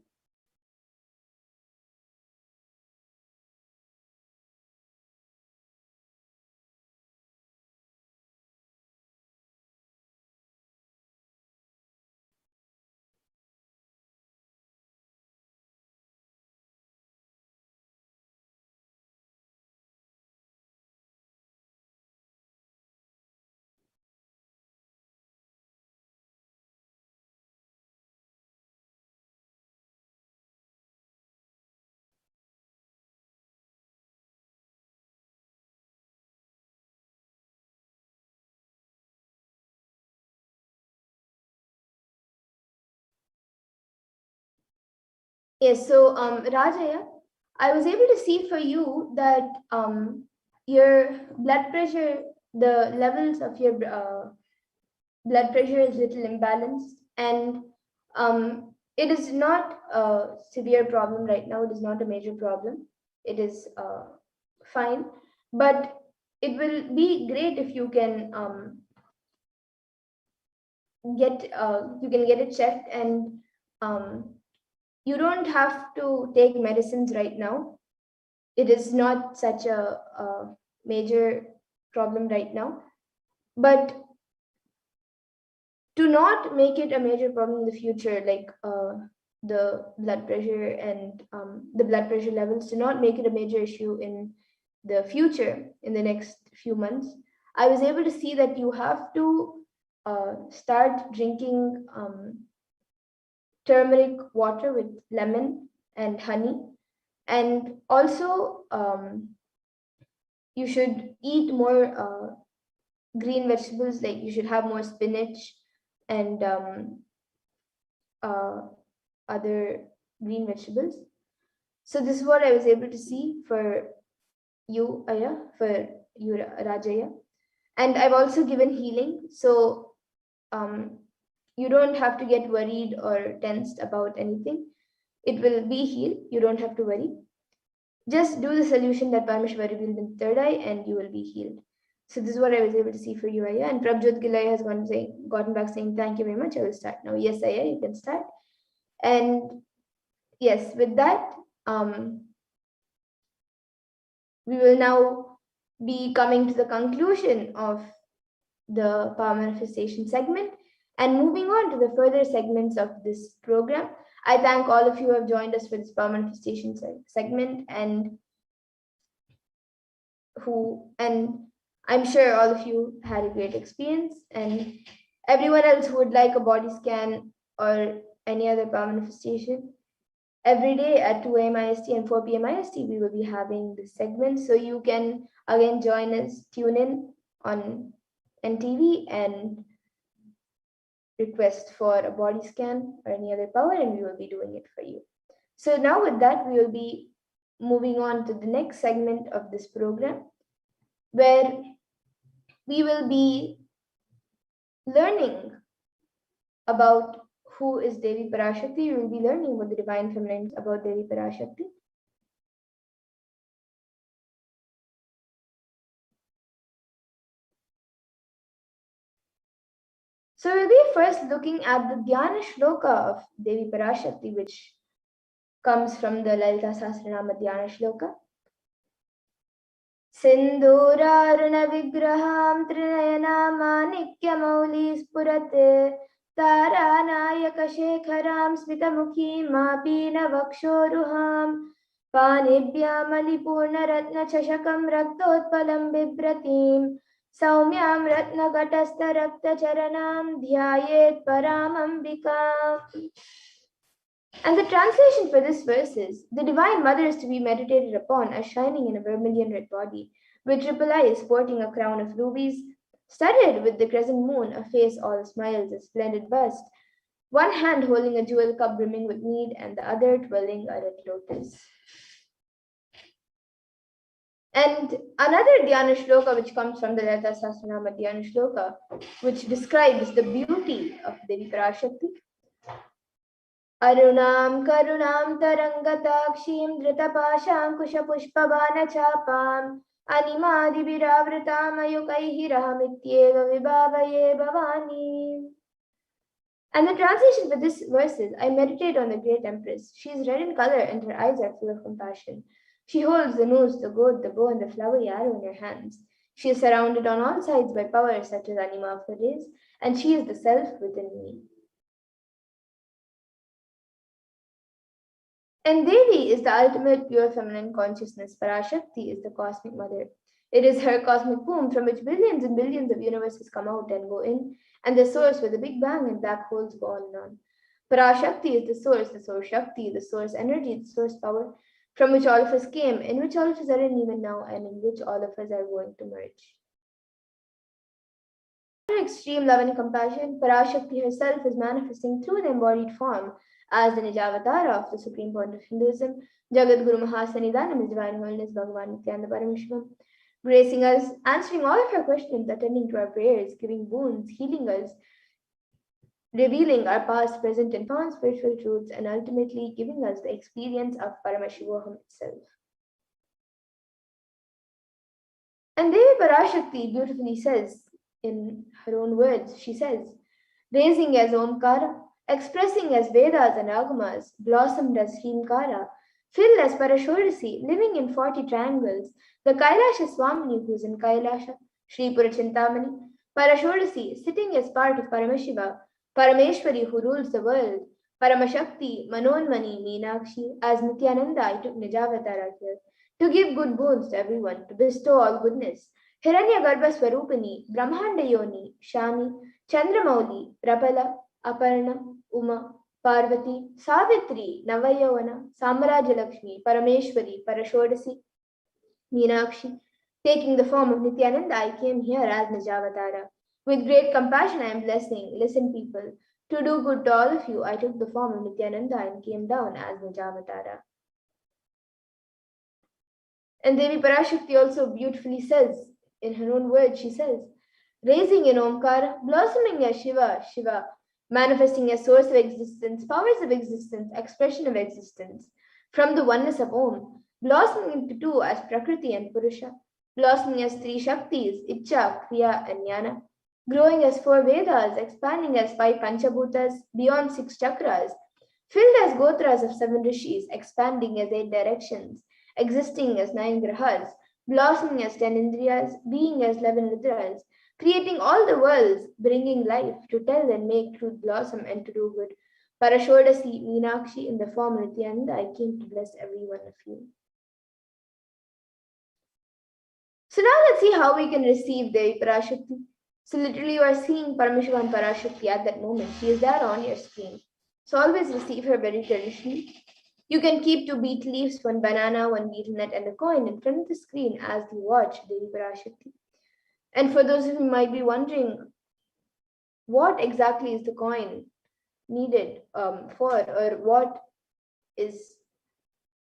Yes, so Rajaya, I was able to see for you that your blood pressure, the levels of your blood pressure is little imbalanced, and it is not a severe problem right now. It is not a major problem. It is fine, but it will be great if you can get it checked, and um, you don't have to take medicines right now. It is not such a major problem right now, but to not make it a major problem in the future, like the blood pressure and the blood pressure levels, to not make it a major issue in the future, in the next few months, I was able to see that you have to start drinking turmeric water with lemon and honey. And also, you should eat more green vegetables, like you should have more spinach and uh, other green vegetables. So this is what I was able to see for you, Aya, for you, Rajaya. And I've also given healing. So you don't have to get worried or tensed about anything. It will be healed. You don't have to worry. Just do the solution that Parmeshwar revealed in the third eye and you will be healed. So this is what I was able to see for you, Aya. And Prabjot Gilai has gotten back saying, thank you very much. I will start now. Yes, Aya, you can start. And yes, with that, we will now be coming to the conclusion of the power manifestation segment. And moving on to the further segments of this program, I thank all of you who have joined us for this power manifestation segment, and I'm sure all of you had a great experience. And everyone else who would like a body scan or any other power manifestation, every day at 2 a.m. IST and 4 p.m. IST, we will be having this segment. So you can again join us, tune in on NTV and request for a body scan or any other power, and we will be doing it for you. So now with that, we will be moving on to the next segment of this program, where we will be learning about who is Devi Parashakti. We will be learning about the divine feminine, about Devi Parashakti. So we'll be first looking at the Dhyana Shloka of Devi Parashakti, which comes from the Lalita Sahasranama Dhyana Shloka. Sindhuraruna vigraham trinayana spurate taranayaka shekharam smitamukhim mapina vakshoruham panibhyam alipurna ratna chashakam raktotpalam bibratim saumyam ratna gatastha rakta charanam dhyayet paramambika. And the translation for this verse is, the Divine Mother is to be meditated upon as shining in a vermilion red body, with triple eyes sporting a crown of rubies, studded with the crescent moon, a face all smiles, a splendid bust, one hand holding a jewel cup brimming with mead, and the other twirling a red lotus. And another Dhyana Shloka, which comes from the Lalita Sahasranama Dhyana Shloka, which describes the beauty of Devi Parashakti. Arunam karunam tarangatakshim dhritapaşankuşapuşpavanachapam animadibhiravritam ayukaihi rahamityeva vibhavaye bhavani. And the translation for this verse is, I meditate on the great empress. She is red in color and her eyes are full of compassion. She holds the noose, the goad, the bow, and the flowery arrow in her hands. She is surrounded on all sides by powers such as Anima of the rays, and she is the self within me. And Devi is the ultimate pure feminine consciousness. Parashakti is the cosmic mother. It is her cosmic womb from which billions and billions of universes come out and go in, and the source where the Big Bang and black holes go on and on. Parashakti is the source Shakti, the source energy, the source power, from which all of us came, in which all of us are in even now, and in which all of us are going to merge. Her extreme love and compassion, Parashakti herself is manifesting through the embodied form as the Nijavatara of the supreme point of Hinduism, Jagat Guru Mahasanidanam, His Divine Holiness Bhagavan Nithyananda Paramashivam, gracing us, answering all of our questions, attending to our prayers, giving boons, healing us, revealing our past, present, and found spiritual truths, and ultimately giving us the experience of Paramashivoham itself. And Devi Parashakti beautifully says, in her own words, she says, raising as Omkara, expressing as Vedas and Agamas, blossomed as Himkara, filled as Parashodasi, living in 40 triangles, the Kailasha Swamini who is in Kailasha, Sri Purachintamani, Parashodasi, sitting as part of Paramashiva, Parameshwari who rules the world, Paramashakti, Manonmani, Meenakshi, as Nithyananda I took Nijavatara here, to give good boons to everyone, to bestow all goodness, Hiranyagarbha Swarupini, Brahmanda Yoni, Shami, Chandramauli, Rapala, Aparna, Uma, Parvati, Savitri, Navayavana, Samarajalakshmi, Parameshwari, Parashodasi, Meenakshi. Taking the form of Nithyananda, I came here as Nijavatara. With great compassion, I am blessing. Listen, people. To do good to all of you, I took the form of Nithyananda and came down as Nijavatara. And Devi Parashakti also beautifully says, in her own words, she says, raising in Omkara, blossoming as Shiva, Shiva, manifesting as source of existence, powers of existence, expression of existence, from the oneness of Om, blossoming into two as Prakriti and Purusha, blossoming as three Shaktis, Icha, Kriya, and Jnana, growing as 4 Vedas, expanding as 5 Panchabhutas, beyond 6 chakras, filled as Gotras of 7 Rishis, expanding as 8 directions, existing as 9 Grahas, blossoming as 10 Indriyas, being as 11 Nidras, creating all the worlds, bringing life to tell and make truth blossom and to do good. Parashodasi Meenakshi in the form Nithyananda, I came to bless every one of you. So now let's see how we can receive Devi Parashakti. So literally you are seeing Paramashivoham Parashakti at that moment. She is there on your screen. So always receive her very traditionally. You can keep 2 betel leaves, 1 banana, 1 betel nut, and a coin in front of the screen as you watch Devi Parashakti. And for those of you who might be wondering, what exactly is the coin needed for, or is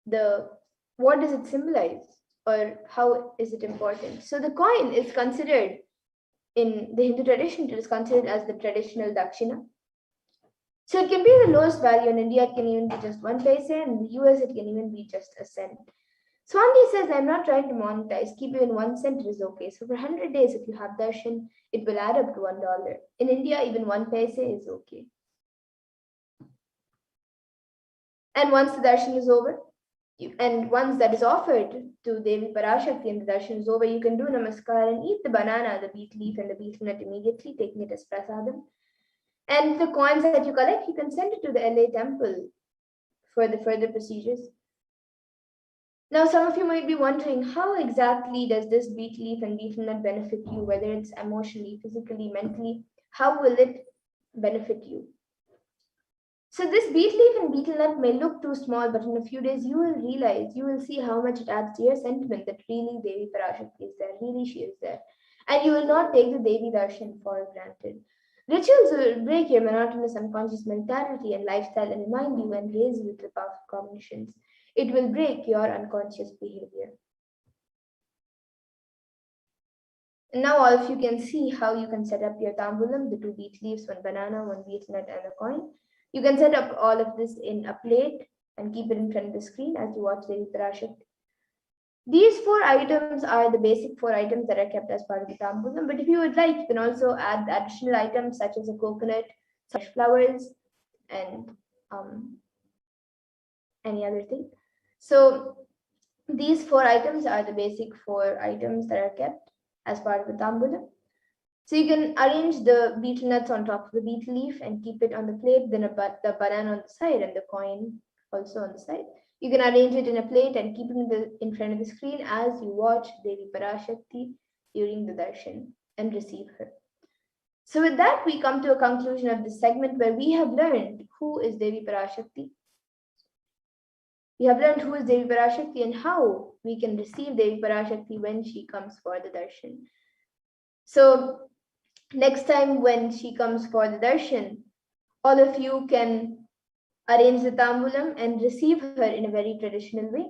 the what does it symbolize, or how is it important? So the coin is considered in the Hindu tradition. It is considered as the traditional dakshina. So it can be the lowest value. In India, it can even be just 1 paise. In the US, it can even be just a cent. Swami says, I'm not trying to monetize. Keep even 1 cent is okay. So for 100 days, if you have darshan, it will add up to $1. In India, even 1 paise is okay. And once the darshan is over, and once that is offered to Devi Parashakti and the darshan is over, you can do namaskar and eat the banana, the beet leaf, and the betel nut immediately, taking it as prasadam. And the coins that you collect, you can send it to the LA temple for the further procedures. Now, some of you might be wondering, how exactly does this beet leaf and betel nut benefit you, whether it's emotionally, physically, mentally? How will it benefit you? So this beet leaf and betel nut may look too small, but in a few days you will realize, you will see how much it adds to your sentiment that really Devi Parashakti is there, really she is there. And you will not take the Devi Darshan for granted. Rituals will break your monotonous unconscious mentality and lifestyle and remind you and raise you to powerful cognitions. It will break your unconscious behavior. And now all of you can see how you can set up your tambulam, the 2 beet leaves, 1 banana, 1 betel nut, and a coin. You can set up all of this in a plate and keep it in front of the screen as you watch Devi Parashakti. These 4 items are the basic 4 items that are kept as part of the tambulam. But if you would like, you can also add additional items such as a coconut, fresh flowers, and any other thing. So these 4 items are the basic 4 items that are kept as part of the tambulam. So you can arrange the betel nuts on top of the betel leaf and keep it on the plate, then the banana on the side and the coin also on the side. You can arrange it in a plate and keep it in front of the screen as you watch Devi Parashakti during the darshan and receive her. So with that, we come to a conclusion of this segment where we have learned who is Devi Parashakti. We have learned who is Devi Parashakti and how we can receive Devi Parashakti when she comes for the darshan. So next time when she comes for the darshan, all of you can arrange the tambulam and receive her in a very traditional way.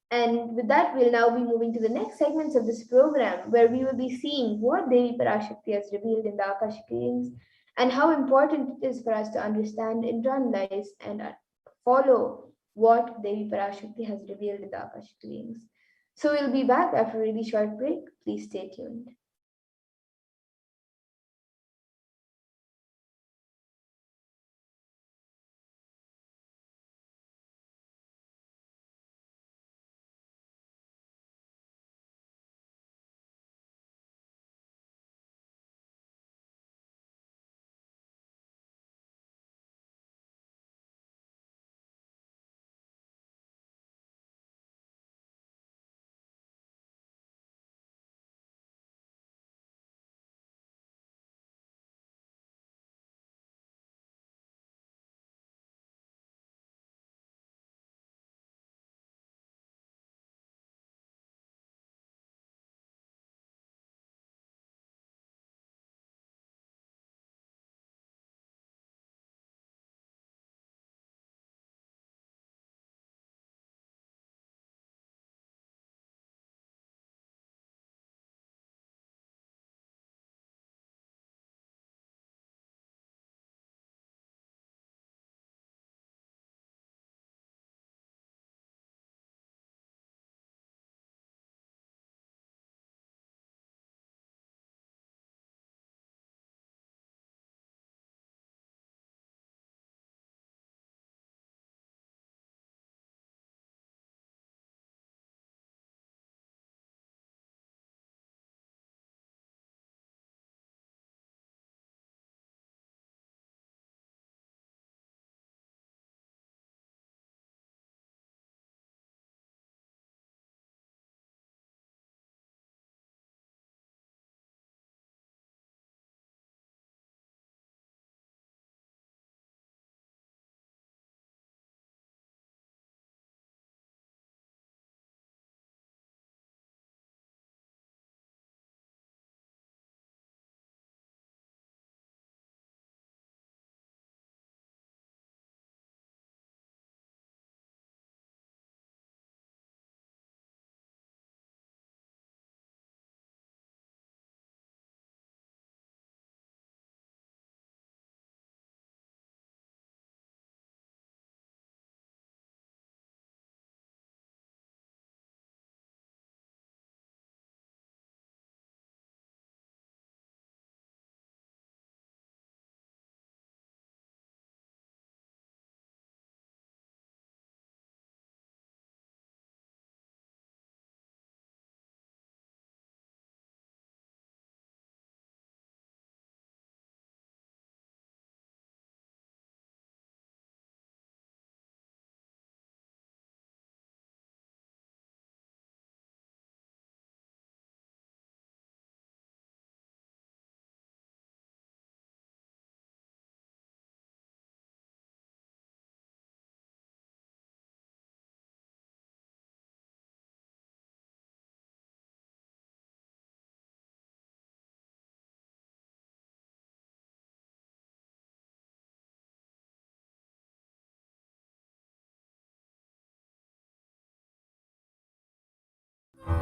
And with that, we'll now be moving to the next segments of this program, where we will be seeing what Devi Parashakti has revealed in the Akashic readings and how important it is for us to understand, internalize, and follow what Devi Parashakti has revealed in the Akashic readings. So we'll be back after a really short break. Please stay tuned.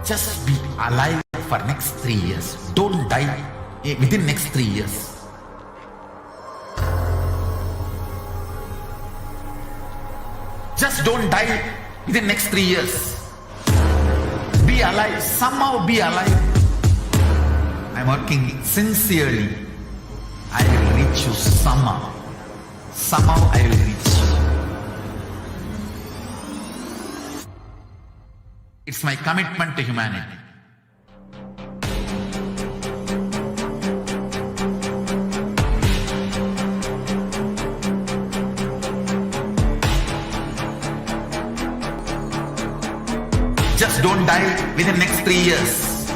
Just be alive for next 3 years. Don't die within next 3 years. Just don't die within next 3 years. Be alive. Somehow be alive. I'm working sincerely. I will reach you somehow. Somehow I will reach you. It's my commitment to humanity. Just don't die within the next 3 years.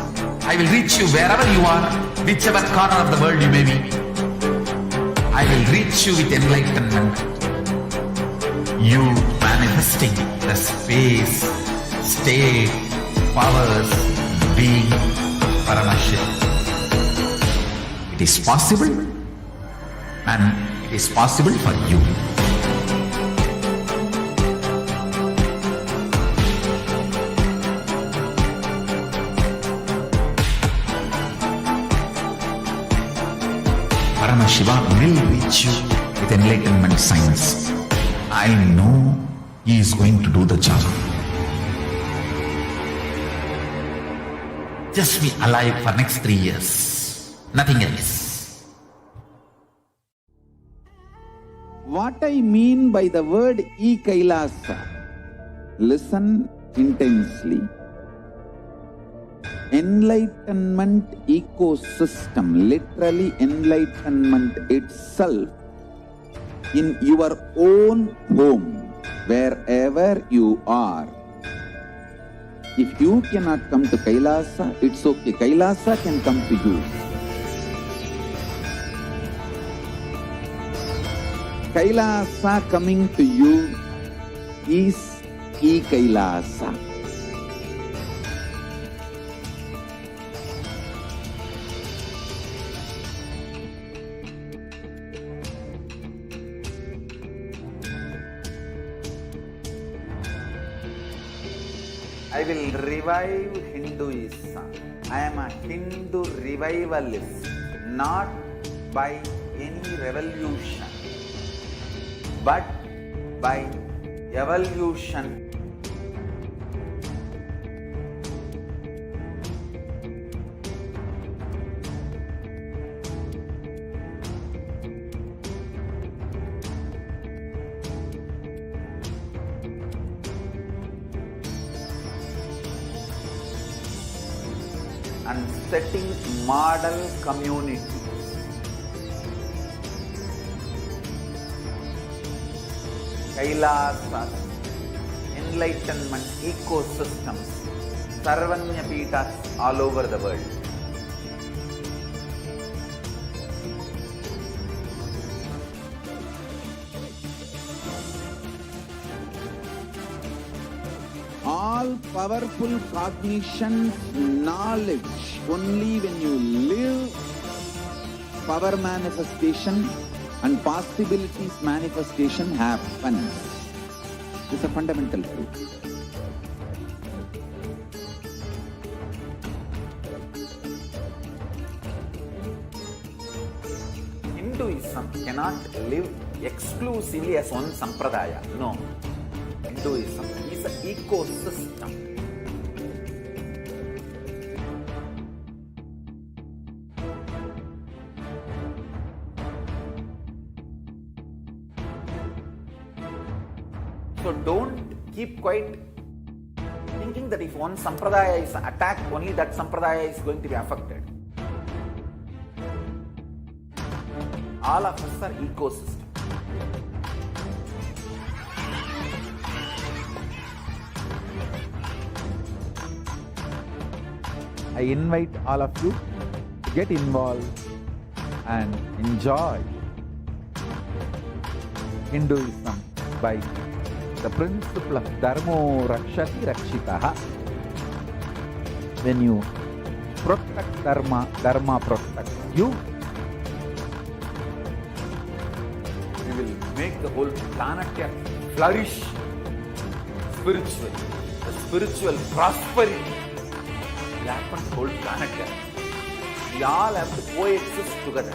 I will reach you wherever you are, whichever corner of the world you may be. I will reach you with enlightenment. You manifesting the space, state, powers, being Paramashivoham. It is possible, and it is possible for you. Paramashivoham will reach you with enlightenment science. I know he is going to do the job. Just be alive for next 3 years. Nothing else. What I mean by the word e-Kailasa, listen intensely. Enlightenment ecosystem, literally enlightenment itself, in your own home, wherever you are. If you cannot come to Kailasa, it's okay. Kailasa can come to you. Kailasa coming to you is e-Kailasa. I will revive Hinduism. I am a Hindu revivalist, not by any revolution, but by evolution. And setting model communities. Kailasas, enlightenment ecosystems, Sarvanya Peethas all over the world. All powerful cognition, knowledge, only when you live, power manifestation and possibilities manifestation happens. This is a fundamental truth. Hinduism cannot live exclusively as one sampradaya. No. Hinduism is an ecosystem. So don't keep quiet thinking that if one sampradaya is attacked, only that sampradaya is going to be affected. All of us are ecosystem. I invite all of you to get involved and enjoy Hinduism by the principle of Dharmo Rakshati Rakshitaha. When you protect Dharma, Dharma protects you. You will make the whole planet flourish spiritually. The spiritual prosperity It happens whole planet here. We all have to coexist together.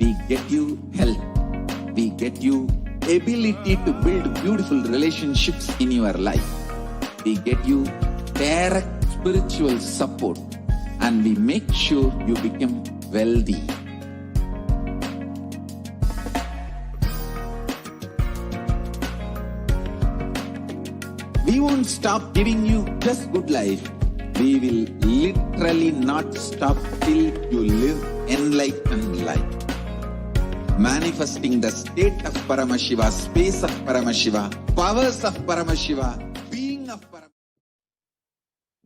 We get you health. We get you ability to build beautiful relationships in your life. We get you direct spiritual support, and we make sure you become wealthy. We won't stop giving you just good life. We will literally not stop till you live enlightened life. Manifesting the state of Paramashiva, space of Paramashiva, powers of Paramashiva, being of Paramashiva.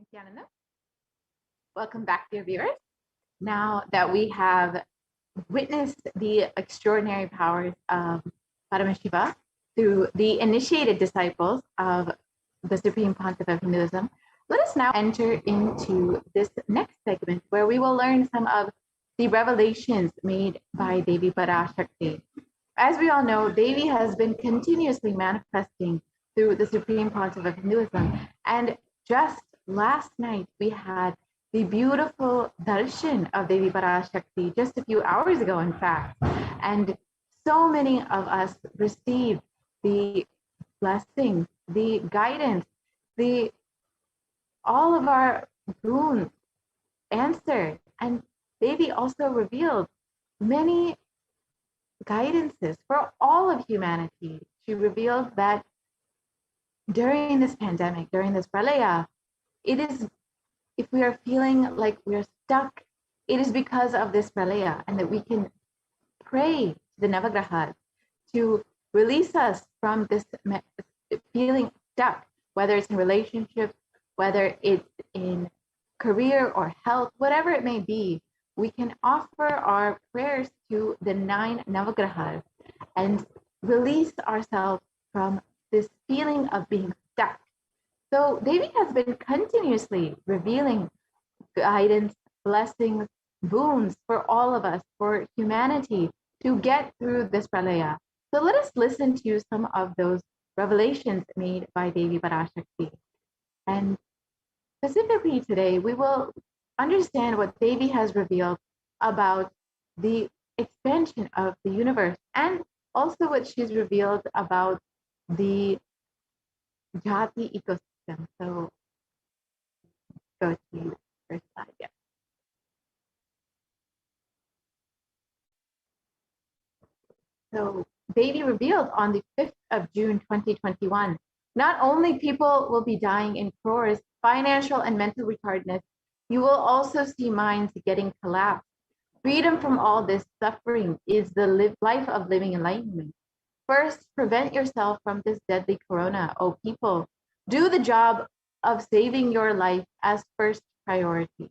Nithyananda, welcome back, dear viewers. Now that we have witnessed the extraordinary powers of Paramashiva through the initiated disciples of the Supreme Pontiff of Hinduism, let us now enter into this next segment where we will learn some of the revelations made by Devi Parashakti. As we all know, Devi has been continuously manifesting through the Supreme Pontiff of Hinduism. And just last night, we had the beautiful darshan of Devi Parashakti, just a few hours ago, in fact. And so many of us received the blessings, the guidance, all of our boons answered. And Devi also revealed many guidances for all of humanity. She revealed that during this pandemic, during this pralaya, it is, if we are feeling like we're stuck, it is because of this pralaya, and that we can pray to the Navagrahas to release us from this feeling stuck, whether it's in relationships, whether it's in career or health, whatever it may be. We can offer our prayers to the 9 Navagrahas and release ourselves from this feeling of being stuck. So Devi has been continuously revealing guidance, blessings, boons for all of us, for humanity, to get through this pralaya. So let us listen to some of those revelations made by Devi Parashakti. And specifically today, we will understand what Devi has revealed about the expansion of the universe, and also what she's revealed about the Jati ecosystem. So go to the first slide. Yeah. So Devi revealed on the 5th of June 2021, not only people will be dying in crores, financial and mental retardedness, you will also see minds getting collapsed. Freedom from all this suffering is the life of living enlightenment. First, prevent yourself from this deadly corona, O people. Do the job of saving your life as first priority.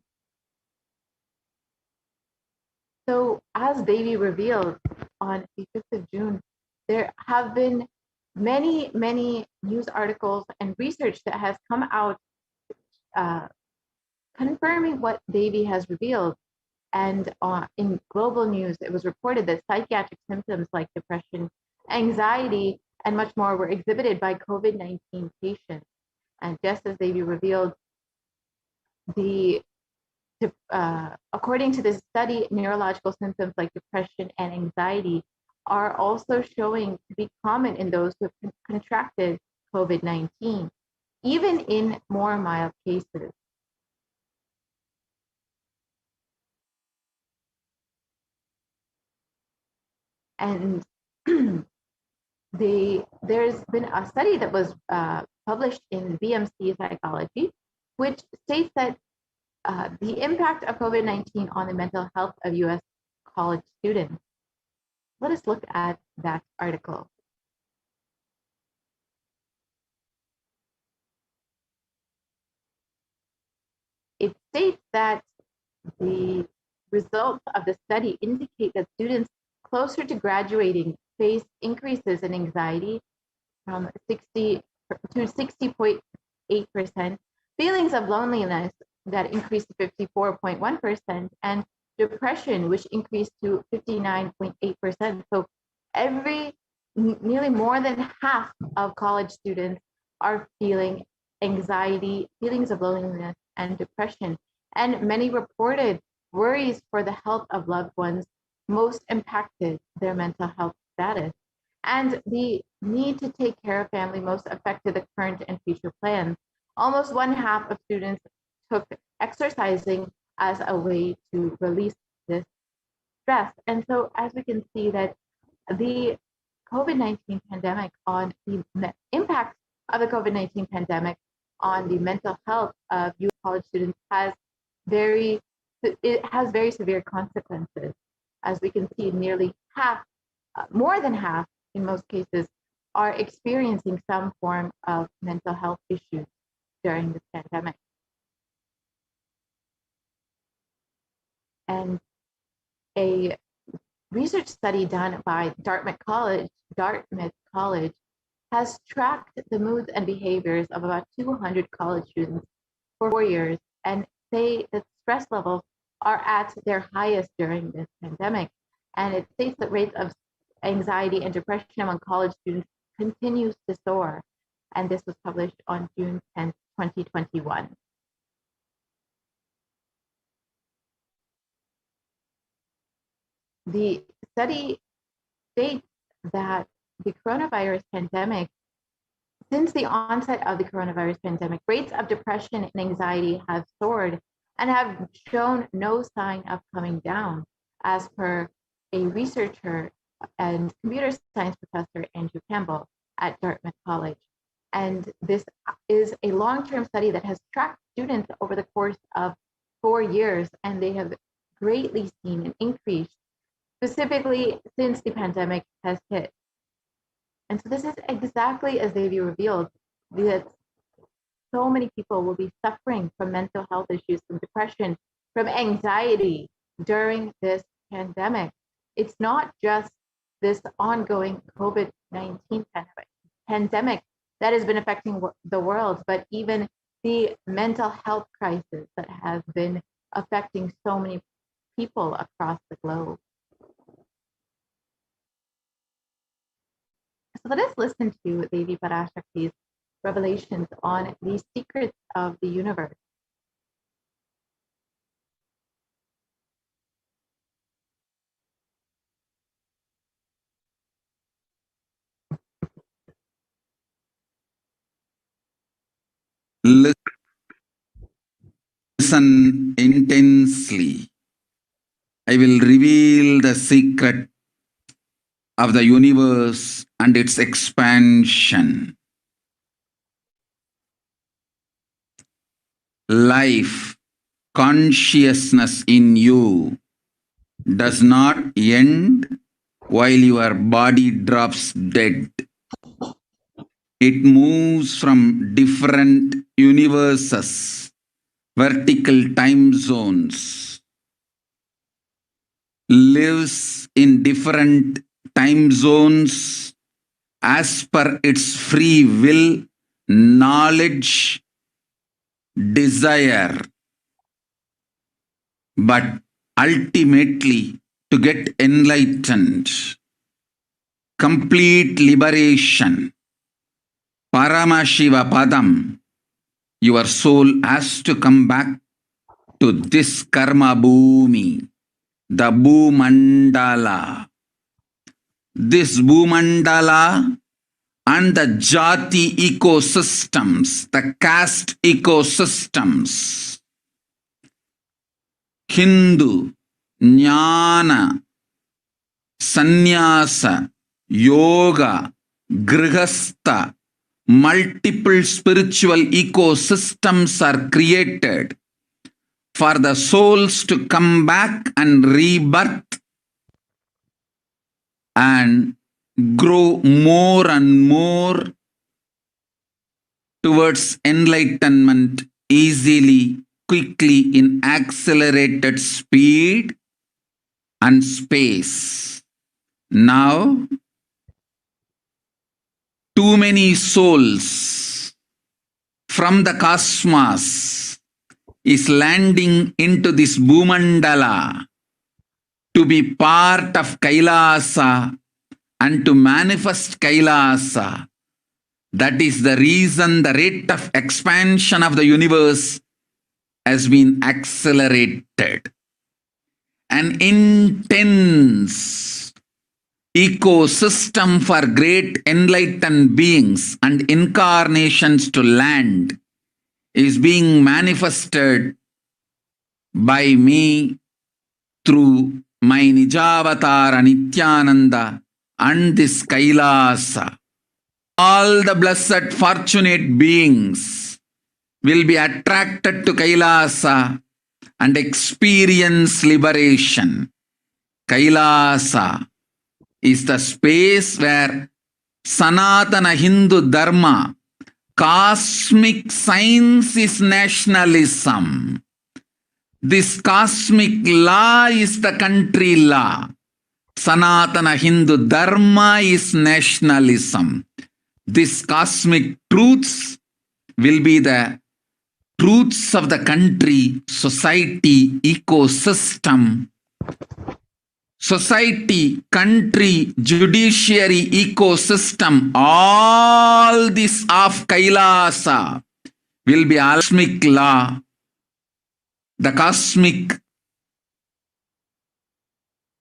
So as Devi revealed on the 5th of June, there have been many, many news articles and research that has come out confirming what Devi has revealed. And in global news, it was reported that psychiatric symptoms like depression, anxiety, and much more were exhibited by COVID-19 patients. And just as Devi revealed, according to this study, neurological symptoms like depression and anxiety are also showing to be common in those who have contracted COVID-19, even in more mild cases. And there's been a study that was published in BMC Psychology, which states that the impact of COVID-19 on the mental health of US college students. Let us look at that article. It states that the results of the study indicate that students closer to graduating face increases in anxiety from 60 to 60.8%, feelings of loneliness that increased to 54.1%, and depression, which increased to 59.8%. So nearly more than half of college students are feeling anxiety, feelings of loneliness, and depression. And many reported worries for the health of loved ones most impacted their mental health status. And the need to take care of family most affected the current and future plans. Almost one half of students took exercising as a way to release this stress. And so as we can see that the COVID-19 pandemic on the impact of the COVID-19 pandemic on the mental health of youth college students has very severe consequences. As we can see, nearly half, more than half in most cases, are experiencing some form of mental health issues during this pandemic. And a research study done by Dartmouth College has tracked the moods and behaviors of about 200 college students for 4 years and say that stress levels are at their highest during this pandemic. And it states that rates of anxiety and depression among college students continues to soar. And this was published on June 10th, 2021. The study states that the coronavirus pandemic, since the onset of the coronavirus pandemic, rates of depression and anxiety have soared and have shown no sign of coming down, as per a researcher and computer science professor, Andrew Campbell, at Dartmouth College. And this is a long-term study that has tracked students over the course of 4 years, and they have greatly seen an increase, specifically since the pandemic has hit. And so this is exactly as Devi revealed, that so many people will be suffering from mental health issues, from depression, from anxiety during this pandemic. It's not just this ongoing COVID-19 pandemic that has been affecting the world, but even the mental health crisis that has been affecting so many people across the globe. So let us listen to Devi Parashakti's revelations on the secrets of the universe. Listen intensely. I will reveal the secret of the universe and its expansion. Life, consciousness in you does not end while your body drops dead. It moves from different universes, vertical time zones, lives in different time zones as per its free will, knowledge, desire. But ultimately, to get enlightened, complete liberation, Paramashivoham, your soul has to come back to this karma bhumi, the Bhumandala. This Bhumandala and the Jati ecosystems, the caste ecosystems, Hindu, Jnana, Sannyasa, Yoga, Grihastha, multiple spiritual ecosystems are created for the souls to come back and rebirth and grow more and more towards enlightenment easily, quickly, in accelerated speed and space. Now, too many souls from the cosmos is landing into this Bhumandala to be part of Kailasa and to manifest Kailasa. That is the reason the rate of expansion of the universe has been accelerated. An intense ecosystem for great enlightened beings and incarnations to land is being manifested by me through my Nijavatara Nithyananda and this Kailasa. All the blessed fortunate beings will be attracted to Kailasa and experience liberation. Kailasa is the space where Sanatana Hindu Dharma, cosmic science is nationalism. This cosmic law is the country law. Sanatana Hindu Dharma is nationalism. These cosmic truths will be the truths of the country, society, ecosystem. Society, country, judiciary, ecosystem, all this of Kailasa will be cosmic law, the cosmic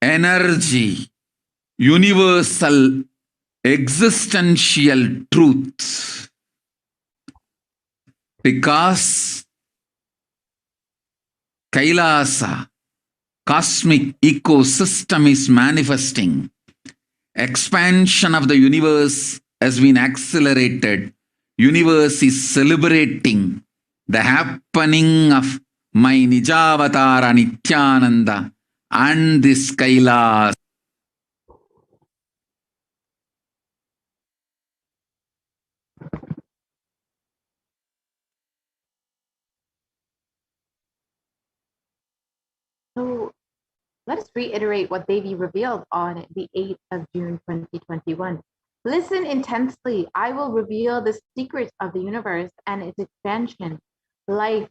energy, universal existential truth. Because Kailasa, cosmic ecosystem is manifesting. Expansion of the universe has been accelerated. Universe is celebrating the happening of my Nijavatara Nithyananda and this Kailasa. So let us reiterate what Devi revealed on the 8th of June 2021. Listen intensely. I will reveal the secrets of the universe and its expansion. Life,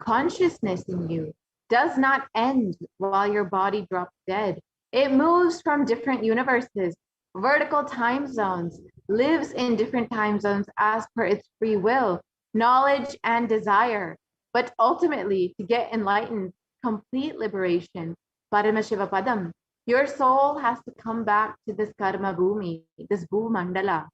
consciousness in you does not end while your body drops dead. It moves from different universes, vertical time zones, lives in different time zones as per its free will, knowledge, and desire. But ultimately, to get enlightened, complete liberation, Paramashivoham, your soul has to come back to this karma bhumi, this bhumandala.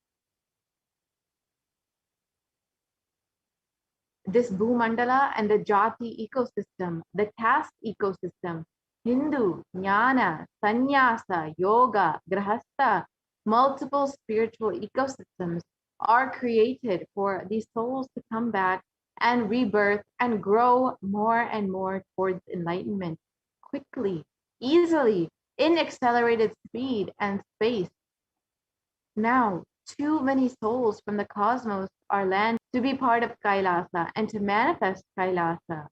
This bhumandala and the jati ecosystem, the caste ecosystem, Hindu, jnana, sannyasa, yoga, grahastha, multiple spiritual ecosystems are created for these souls to come back and rebirth and grow more and more towards enlightenment quickly, easily, in accelerated speed and space. Now, too many souls from the cosmos are landed to be part of Kailasa and to manifest Kailasa.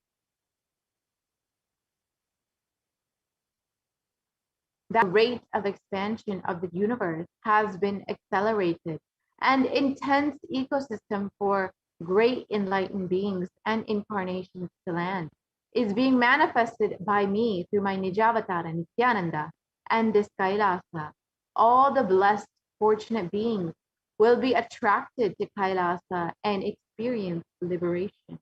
The rate of expansion of the universe has been accelerated, and intense ecosystem for great enlightened beings and incarnations to land is being manifested by me through my Nijavatara Nithyananda and this Kailasa. All the blessed, fortunate beings will be attracted to Kailasa and experience liberation.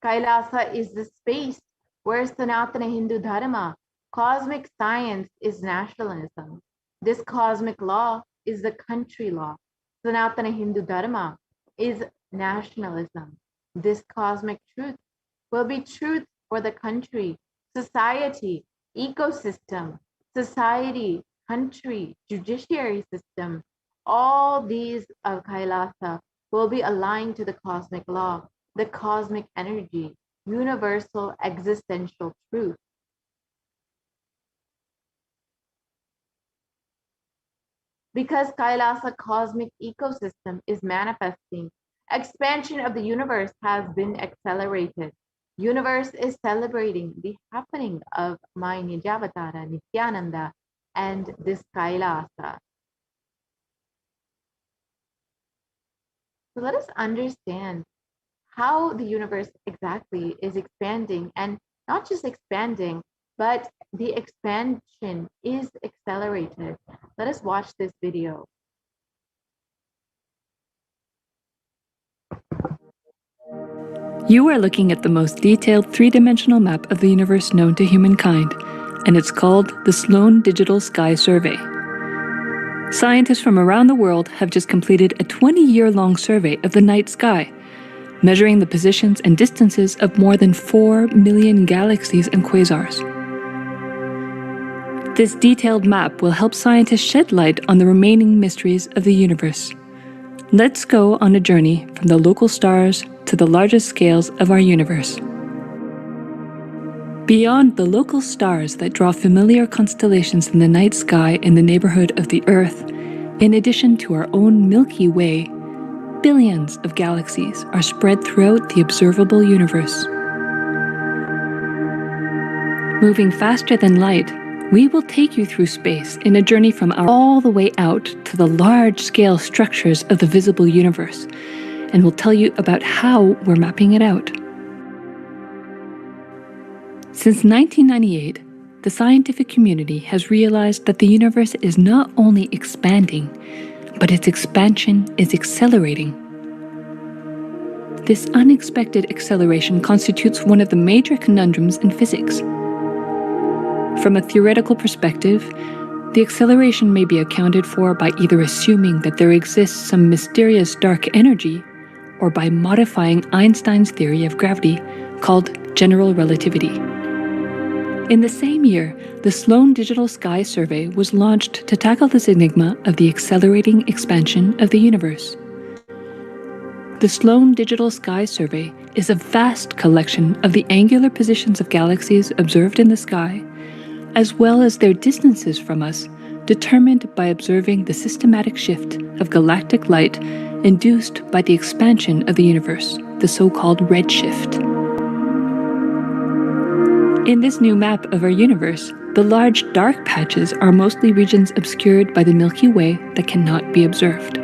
Kailasa is the space where Sanatana Hindu Dharma, cosmic science, is nationalism. This cosmic law is the country law. Sanatana Hindu Dharma is nationalism. This cosmic truth will be truth for the country, society, ecosystem, society, country, judiciary system. All these of Kailasa will be aligned to the cosmic law, the cosmic energy, universal existential truth. Because Kailasa cosmic ecosystem is manifesting, expansion of the universe has been accelerated. Universe is celebrating the happening of my Nijavatara Nithyananda and this Kailasa. So let us understand how the universe exactly is expanding and not just expanding, but the expansion is accelerated. Let us watch this video. You are looking at the most detailed three-dimensional map of the universe known to humankind, and it's called the Sloan Digital Sky Survey. Scientists from around the world have just completed a 20-year-long survey of the night sky, measuring the positions and distances of more than 4 million galaxies and quasars. This detailed map will help scientists shed light on the remaining mysteries of the universe. Let's go on a journey from the local stars to the largest scales of our universe. Beyond the local stars that draw familiar constellations in the night sky in the neighborhood of the Earth, in addition to our own Milky Way, billions of galaxies are spread throughout the observable universe. Moving faster than light, we will take you through space in a journey from all the way out to the large-scale structures of the visible universe, and we'll tell you about how we're mapping it out. Since 1998, the scientific community has realized that the universe is not only expanding, but its expansion is accelerating. This unexpected acceleration constitutes one of the major conundrums in physics. From a theoretical perspective, the acceleration may be accounted for by either assuming that there exists some mysterious dark energy, or by modifying Einstein's theory of gravity, called general relativity. In the same year, the Sloan Digital Sky Survey was launched to tackle this enigma of the accelerating expansion of the universe. The Sloan Digital Sky Survey is a vast collection of the angular positions of galaxies observed in the sky, as well as their distances from us, determined by observing the systematic shift of galactic light induced by the expansion of the universe, the so-called redshift. In this new map of our universe, the large dark patches are mostly regions obscured by the Milky Way that cannot be observed.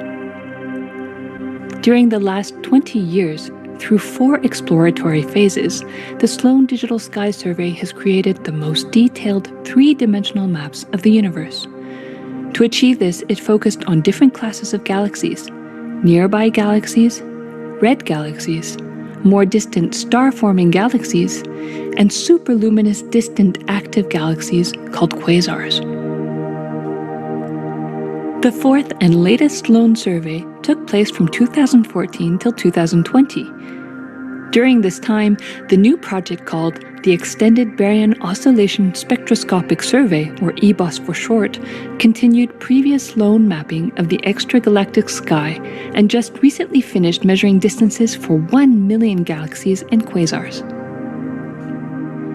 During the last 20 years, through 4 exploratory phases, the Sloan Digital Sky Survey has created the most detailed 3-dimensional maps of the universe. To achieve this, it focused on different classes of galaxies: nearby galaxies, red galaxies, more distant star-forming galaxies, and superluminous distant active galaxies called quasars. The 4th and latest Sloan survey took place from 2014 till 2020. During this time, the new project called the Extended Baryon Oscillation Spectroscopic Survey, or EBOS for short, continued previous Sloan mapping of the extragalactic sky and just recently finished measuring distances for 1 million galaxies and quasars.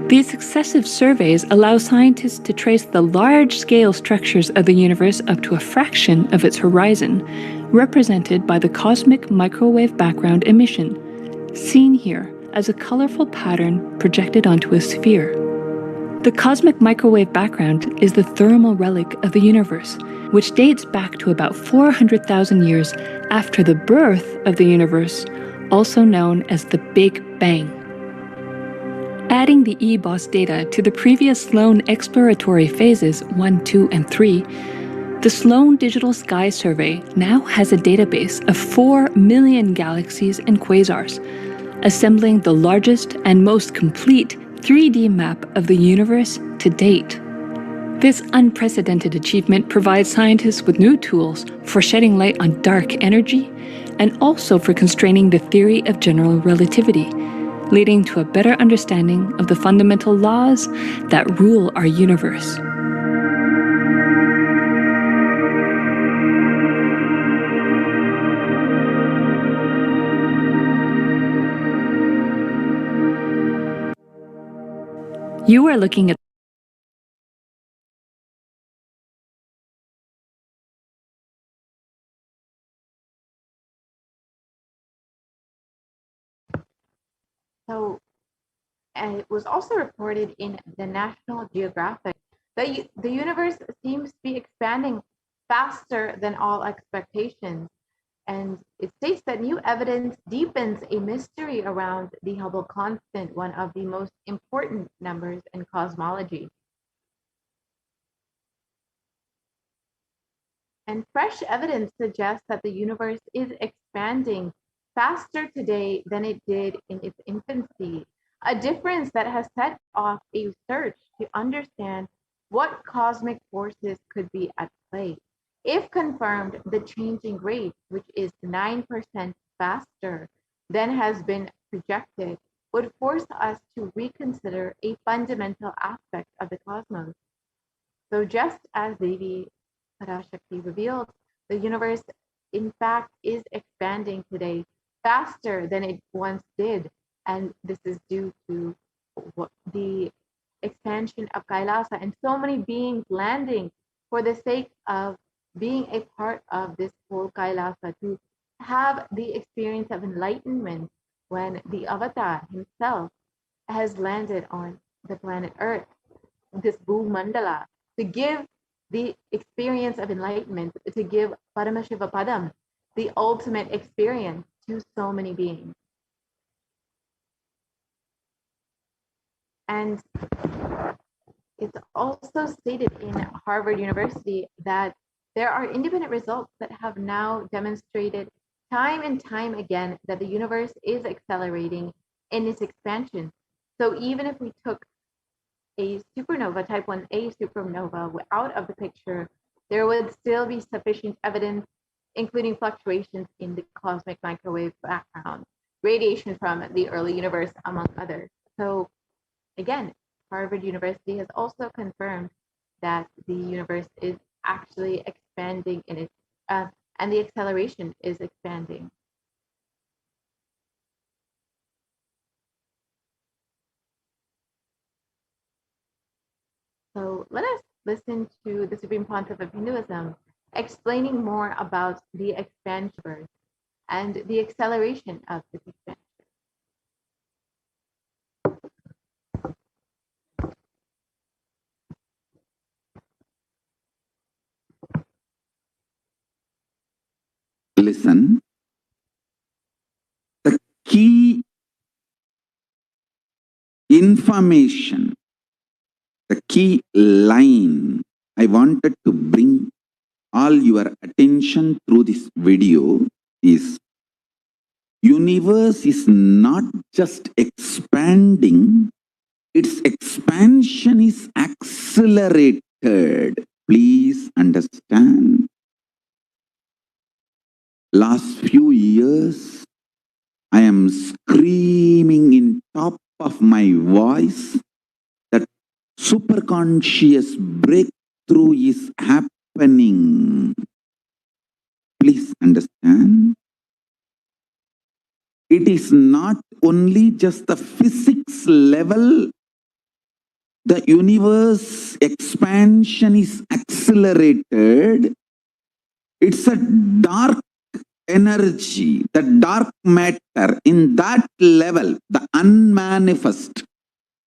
These successive surveys allow scientists to trace the large-scale structures of the universe up to a fraction of its horizon, represented by the cosmic microwave background emission, seen here as a colorful pattern projected onto a sphere. The cosmic microwave background is the thermal relic of the universe, which dates back to about 400,000 years after the birth of the universe, also known as the Big Bang. Adding the EBOS data to the previous Sloan exploratory phases 1, 2, and 3, the Sloan Digital Sky Survey now has a database of 4 million galaxies and quasars, assembling the largest and most complete 3D map of the universe to date. This unprecedented achievement provides scientists with new tools for shedding light on dark energy and also for constraining the theory of general relativity, leading to a better understanding of the fundamental laws that rule our universe. You are looking at So, and it was also reported in the National Geographic that the universe seems to be expanding faster than all expectations. And it states that new evidence deepens a mystery around the Hubble constant, one of the most important numbers in cosmology. And fresh evidence suggests that the universe is expanding faster today than it did in its infancy, a difference that has set off a search to understand what cosmic forces could be at play. If confirmed, the changing rate, which is 9% faster than has been projected, would force us to reconsider a fundamental aspect of the cosmos. So just as Devi Parashakti revealed, the universe in fact is expanding today faster than it once did. And this is due to the expansion of Kailasa and so many beings landing for the sake of being a part of this whole Kailasa, to have the experience of enlightenment when the avatar himself has landed on the planet Earth, this Bhumandala, to give the experience of enlightenment, to give Paramashiva Padam, the ultimate experience to so many beings. And it's also stated in Harvard University that there are independent results that have now demonstrated time and time again that the universe is accelerating in its expansion. So even if we took a supernova, type 1a supernova, out of the picture, there would still be sufficient evidence, including fluctuations in the cosmic microwave background, radiation from the early universe, among others. So again, Harvard University has also confirmed that the universe is actually expanding in its, and the acceleration is expanding. So let us listen to the Supreme Pontiff of Hinduism explaining more about the expansion and the acceleration of this expansion. Listen, the key information, the key line I wanted to bring all your attention through this video is: universe is not just expanding, its expansion is accelerated. Please understand. Last few years, I am screaming in top of my voice that superconscious breakthrough is happening. Please understand. It is not only just the physics level. The universe expansion is accelerated. It's a dark energy, the dark matter in that level, the unmanifest,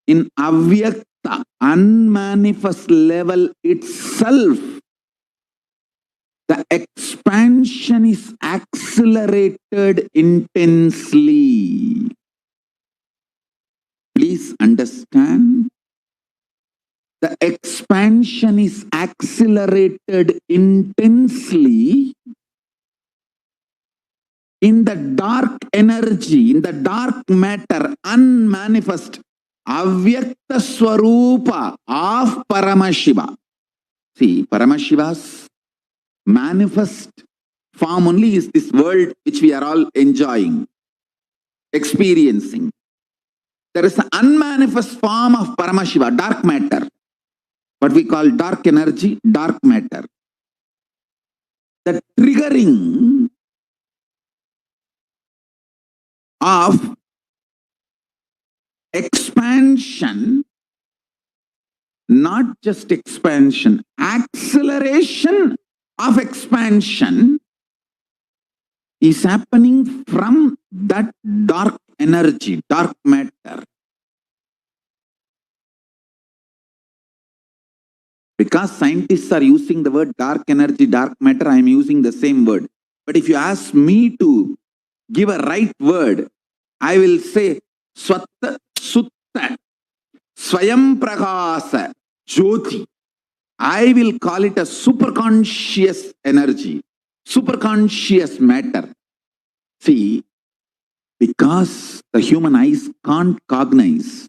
in avyakta, unmanifest level itself, the expansion is accelerated intensely. Please understand. The expansion is accelerated intensely in the dark energy, in the dark matter, unmanifest, avyakta swarupa of Paramashiva. See, Paramashiva's manifest form only is this world which we are all enjoying, experiencing. There is an unmanifest form of Paramashiva, dark matter, what we call dark energy, dark matter. The triggering of expansion, not just expansion, acceleration of expansion is happening from that dark energy, dark matter. Because scientists are using the word dark energy, dark matter, I am using the same word. But if you ask me to give a right word, I will say Swatta Sutta Swayam Prakasa Jyoti. I will call it a superconscious energy, superconscious matter. See, because the human eyes can't cognize,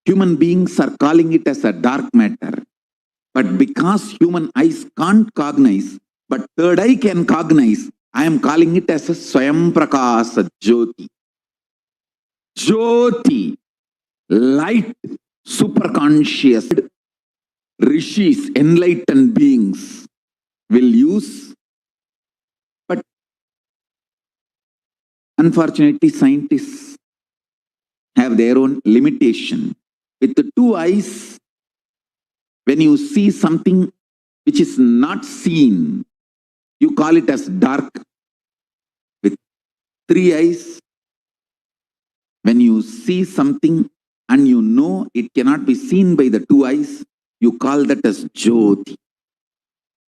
human beings are calling it as a dark matter. But because human eyes can't cognize, but third eye can cognize, I am calling it as a Swayam Prakasa Jyoti. Jyoti, light, superconscious. Rishis, enlightened beings will use, but unfortunately scientists have their own limitation. With the two eyes, when you see something which is not seen, you call it as dark. With three eyes, when you see something and you know it cannot be seen by the two eyes, you call that as Jyoti.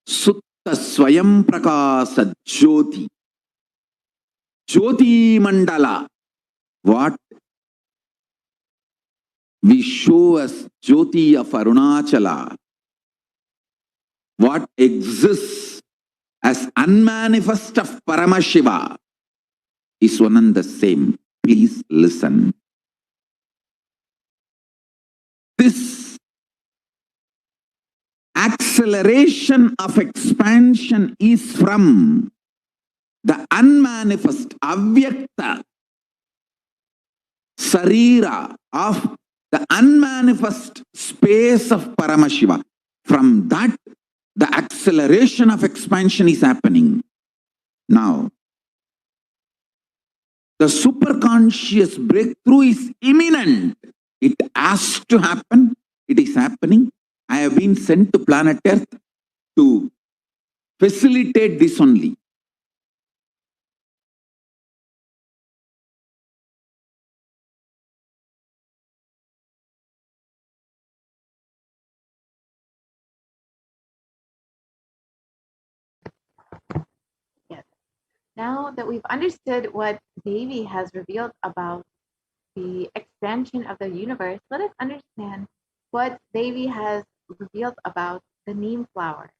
Sutta Swayam Prakasa Jyoti. Jyoti Mandala. What we show as Jyoti of Arunachala, what exists as unmanifest of Paramashiva is one and the same. Please listen. This acceleration of expansion is from the unmanifest, avyakta, sarira of the unmanifest space of Paramashiva. From that, the acceleration of expansion is happening. Now, the superconscious breakthrough is imminent. It has to happen. It is happening. I have been sent to planet Earth to facilitate this only. Yes. Now that we've understood what Devi has revealed about the expansion of the universe, let us understand what Devi has revealed about the neem flower.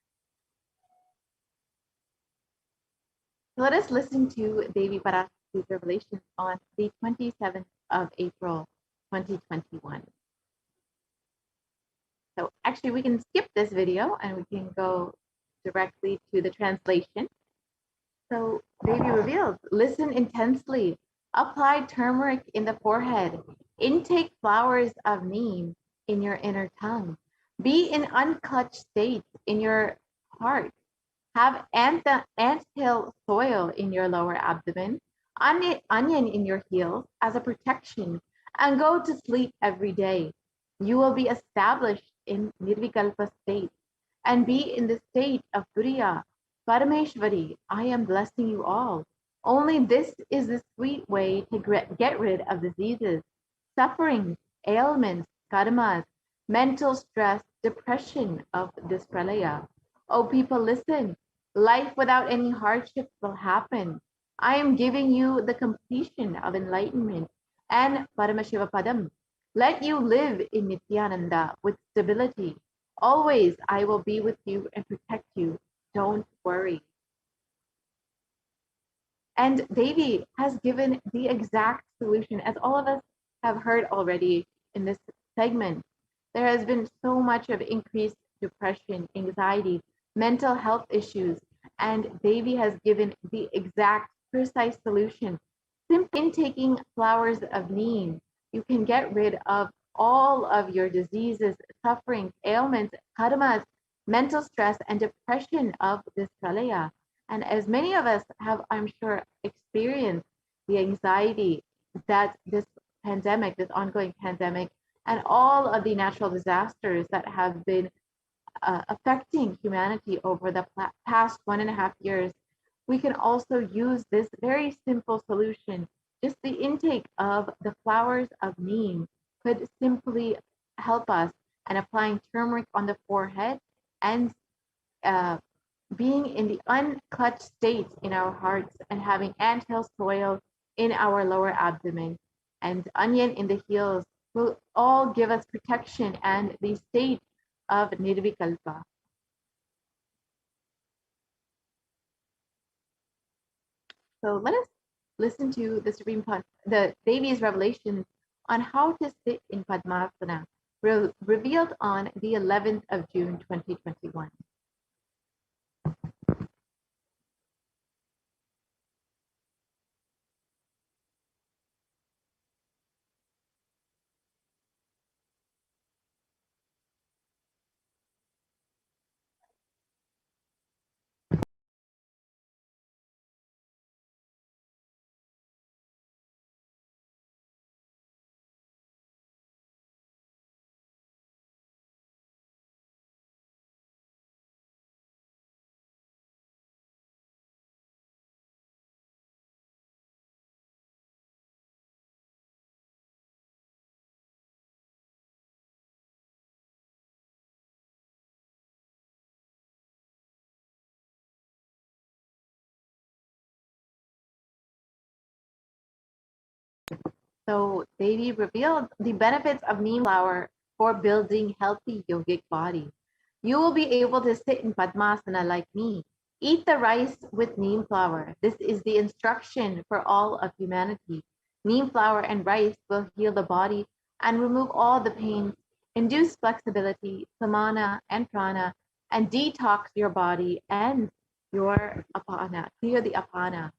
So let us listen to Devi Parashakti's revelation on the 27th of April, 2021. So actually we can skip this video and we can go directly to the translation. So Devi reveals, listen intensely, apply turmeric in the forehead, intake flowers of neem in your inner tongue, be in unclutched state in your heart, have anthill soil in your lower abdomen, onion in your heels as a protection, and go to sleep every day. You will be established in Nirvikalpa state and be in the state of Turiya. Parameshwari, I am blessing you all. Only this is the sweet way to get rid of diseases, sufferings, ailments, karmas, mental stress, depression of this pralaya. Oh, people, listen. Life without any hardships will happen. I am giving you the completion of enlightenment and Paramashiva Padam. Let you live in Nithyananda with stability. Always I will be with you and protect you. Don't worry. And Devi has given the exact solution, as all of us have heard already in this segment. There has been so much of increased depression, anxiety, mental health issues, and Devi has given the exact precise solution. Simply intaking flowers of neem, you can get rid of all of your diseases, sufferings, ailments, karmas, mental stress, and depression of this pralaya. And as many of us have, I'm sure, experienced the anxiety that this pandemic, this ongoing pandemic, and all of the natural disasters that have been affecting humanity over the past 1.5 years, we can also use this very simple solution. Just the intake of the flowers of neem could simply help us, and applying turmeric on the forehead and being in the unclutched state in our hearts and having anthill soil in our lower abdomen and onion in the heels will all give us protection and the state of nirvikalpa. So let us listen to the Devi's revelations on how to sit in Padmasana, revealed on the 11th of June, 2021. So Devi revealed the benefits of neem flower for building healthy yogic body. You will be able to sit in Padmasana like me. Eat the rice with neem flower. This is the instruction for all of humanity. Neem flower and rice will heal the body and remove all the pains, induce flexibility, samana and prana, and detox your body and your apana, clear the apana.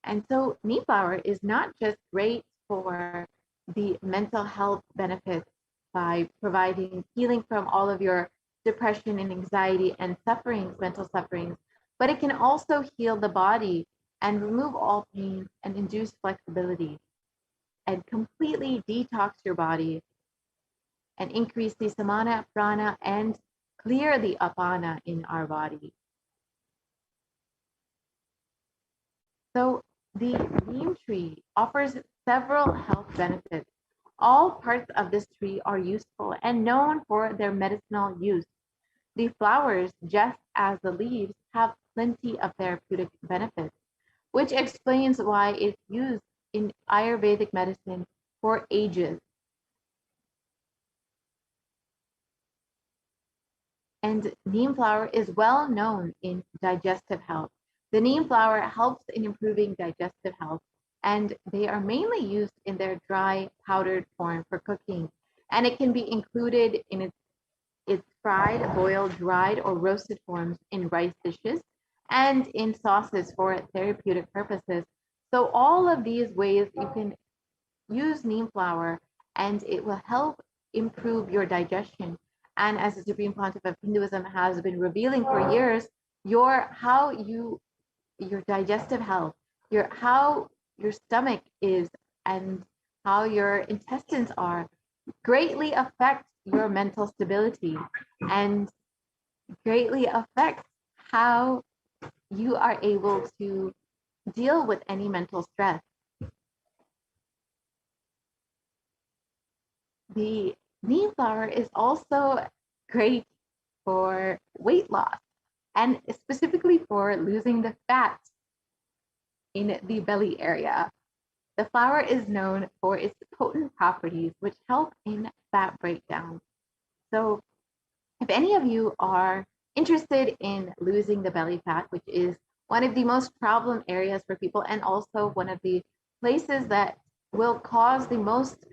And so neem flower is not just great for the mental health benefits by providing healing from all of your depression and anxiety and sufferings, mental sufferings, but it can also heal the body and remove all pain and induce flexibility and completely detox your body and increase the samana, prana, and clear the apana in our body. So the neem tree offers several health benefits. All parts of this tree are useful and known for their medicinal use. The flowers, just as the leaves, have plenty of therapeutic benefits, which explains why it's used in Ayurvedic medicine for ages. And neem flower is well known in digestive health. The neem flower helps in improving digestive health, and they are mainly used in their dry powdered form for cooking. And it can be included in its fried, boiled, dried, or roasted forms in rice dishes and in sauces for therapeutic purposes. So all of these ways you can use neem flower and it will help improve your digestion. And as the Supreme Pontiff of Hinduism has been revealing for years, your digestive health, your how your stomach is and how your intestines are greatly affects your mental stability and greatly affects how you are able to deal with any mental stress. The neem flower is also great for weight loss and specifically for losing the fat in the belly area. The flower is known for its potent properties, which help in fat breakdown. So, if any of you are interested in losing the belly fat, which is one of the most problem areas for people and also one of the places that will cause the most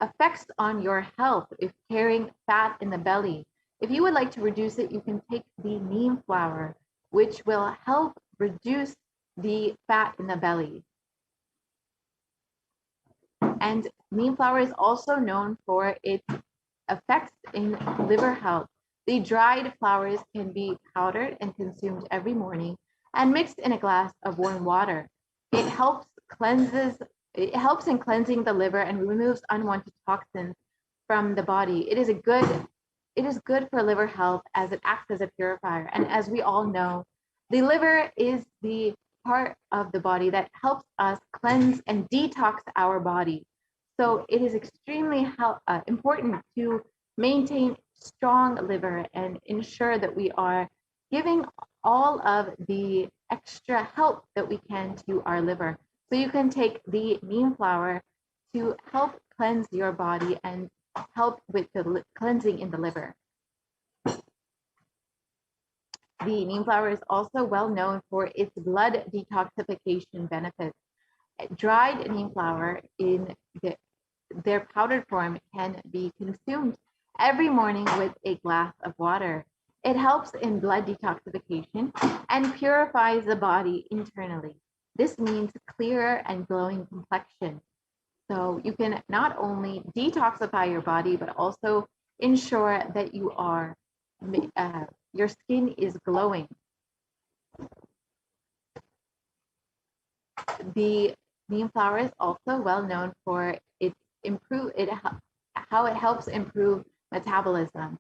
effects on your health if carrying fat in the belly. If you would like to reduce it, you can take the neem flower, which will help reduce the fat in the belly. And neem flower is also known for its effects in liver health. The dried flowers can be powdered and consumed every morning and mixed in a glass of warm water. It helps in cleansing the liver and removes unwanted toxins from the body. It is good for liver health as it acts as a purifier. And as we all know, the liver is the part of the body that helps us cleanse and detox our body. So it is extremely important to maintain strong liver and ensure that we are giving all of the extra help that we can to our liver. So you can take the neem flower to help cleanse your body and help with the cleansing in the liver. The neem flower is also well known for its blood detoxification benefits. Dried neem flower in their powdered form can be consumed every morning with a glass of water. It helps in blood detoxification and purifies the body internally. This means clearer and glowing complexion. So you can not only detoxify your body, but also ensure that your skin is glowing. The neem flower is also well known for how it helps improve metabolism.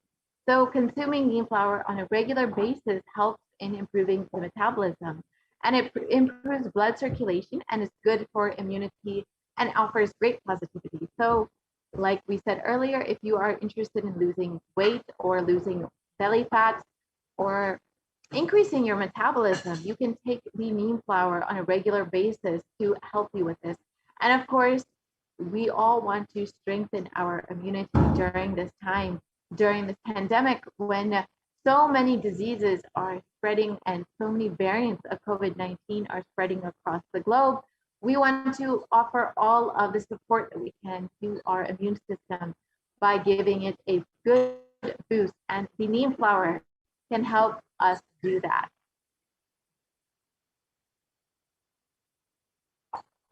So consuming neem flower on a regular basis helps in improving the metabolism, and it improves blood circulation and is good for immunity and offers great positivity. So like we said earlier, if you are interested in losing weight or losing belly fat or increasing your metabolism, you can take the neem flower on a regular basis to help you with this. And of course, we all want to strengthen our immunity during this time, during this pandemic, when so many diseases are spreading and so many variants of COVID-19 are spreading across the globe. We want to offer all of the support that we can to our immune system by giving it a good boost, and the neem flower can help us do that.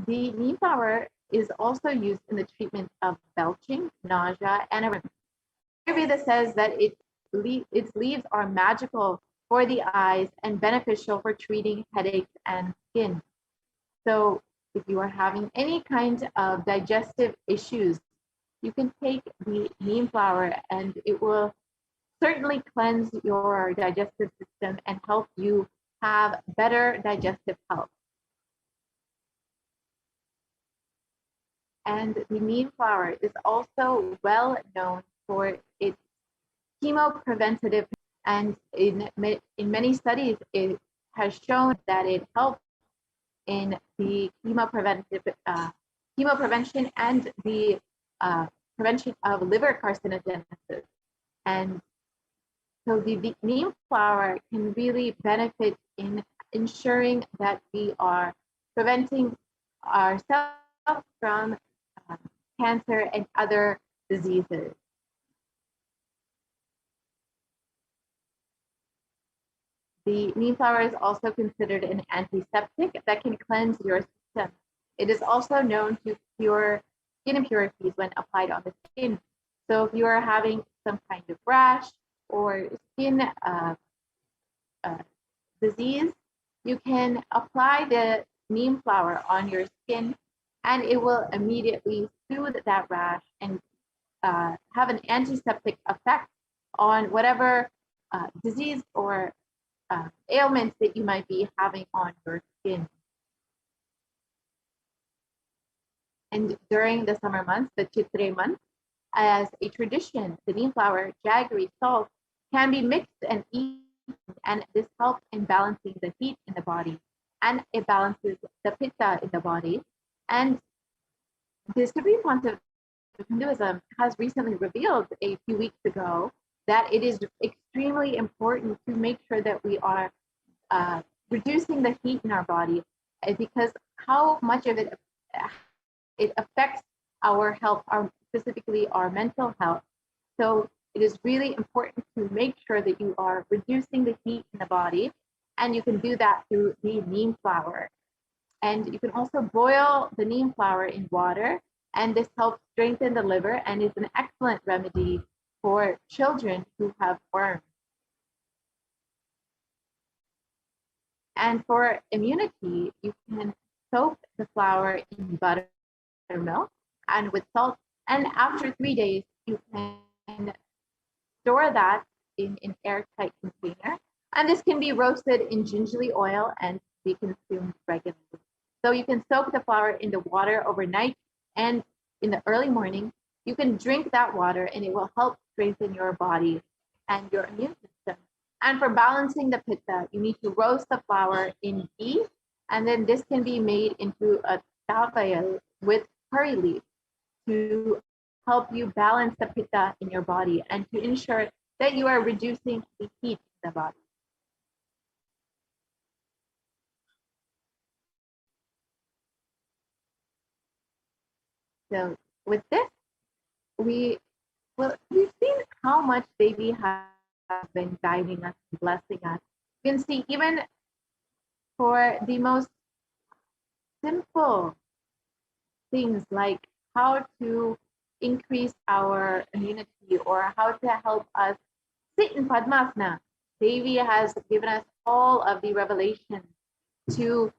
The neem flower is also used in the treatment of belching, nausea, and a Ayurveda says that its leaves are magical for the eyes and beneficial for treating headaches and skin. So if you are having any kind of digestive issues, you can take the neem flower and it will certainly cleanse your digestive system and help you have better digestive health. And the neem flower is also well known for its chemopreventative, and in many studies, it has shown that it helps in the chemoprevention and the prevention of liver carcinogenesis. And so the neem flower can really benefit in ensuring that we are preventing ourselves from cancer and other diseases. The neem flower is also considered an antiseptic that can cleanse your system. It is also known to cure skin impurities when applied on the skin. So if you are having some kind of rash or skin disease, you can apply the neem flower on your skin and it will immediately soothe that rash and have an antiseptic effect on whatever disease or ailments that you might be having on your skin. And during the summer months, the Chitre month, as a tradition, the neem flower, jaggery, salt can be mixed and eaten, and this helps in balancing the heat in the body, and it balances the pitta in the body. And the Supreme Pontiff of Hinduism has recently revealed a few weeks ago that it is extremely important to make sure that we are reducing the heat in our body, because how much of it affects our health, specifically our mental health. So it is really important to make sure that you are reducing the heat in the body, and you can do that through the neem flower. And you can also boil the neem flower in water, and this helps strengthen the liver and is an excellent remedy for children who have worms. And for immunity, you can soak the flower in buttermilk and with salt, and after 3 days, you can store that in an airtight container. And this can be roasted in gingerly oil and be consumed regularly. So you can soak the flower in the water overnight, and in the early morning, you can drink that water and it will help strengthen your body and your immune system. And for balancing the pitta, you need to roast the flour in ghee, and then this can be made into a tavail with curry leaf to help you balance the pitta in your body and to ensure that you are reducing the heat in the body. So with this, we've seen how much Devi has been guiding us, blessing us. You can see even for the most simple things like how to increase our immunity or how to help us sit in Padmasana. Devi has given us all of the revelation to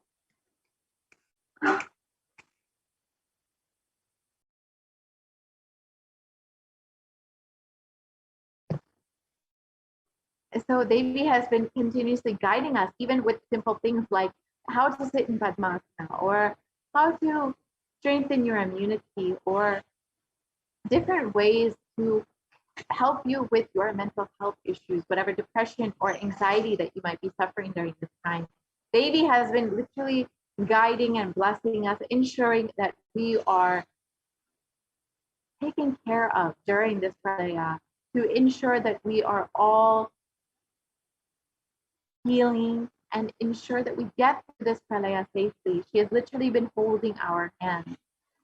so Devi has been continuously guiding us, even with simple things like how to sit in Padmasana or how to strengthen your immunity or different ways to help you with your mental health issues, whatever depression or anxiety that you might be suffering during this time. Devi has been literally guiding and blessing us, ensuring that we are taken care of during this pralaya, to ensure that we are all healing and ensure that we get through this pralaya safely. She has literally been holding our hands.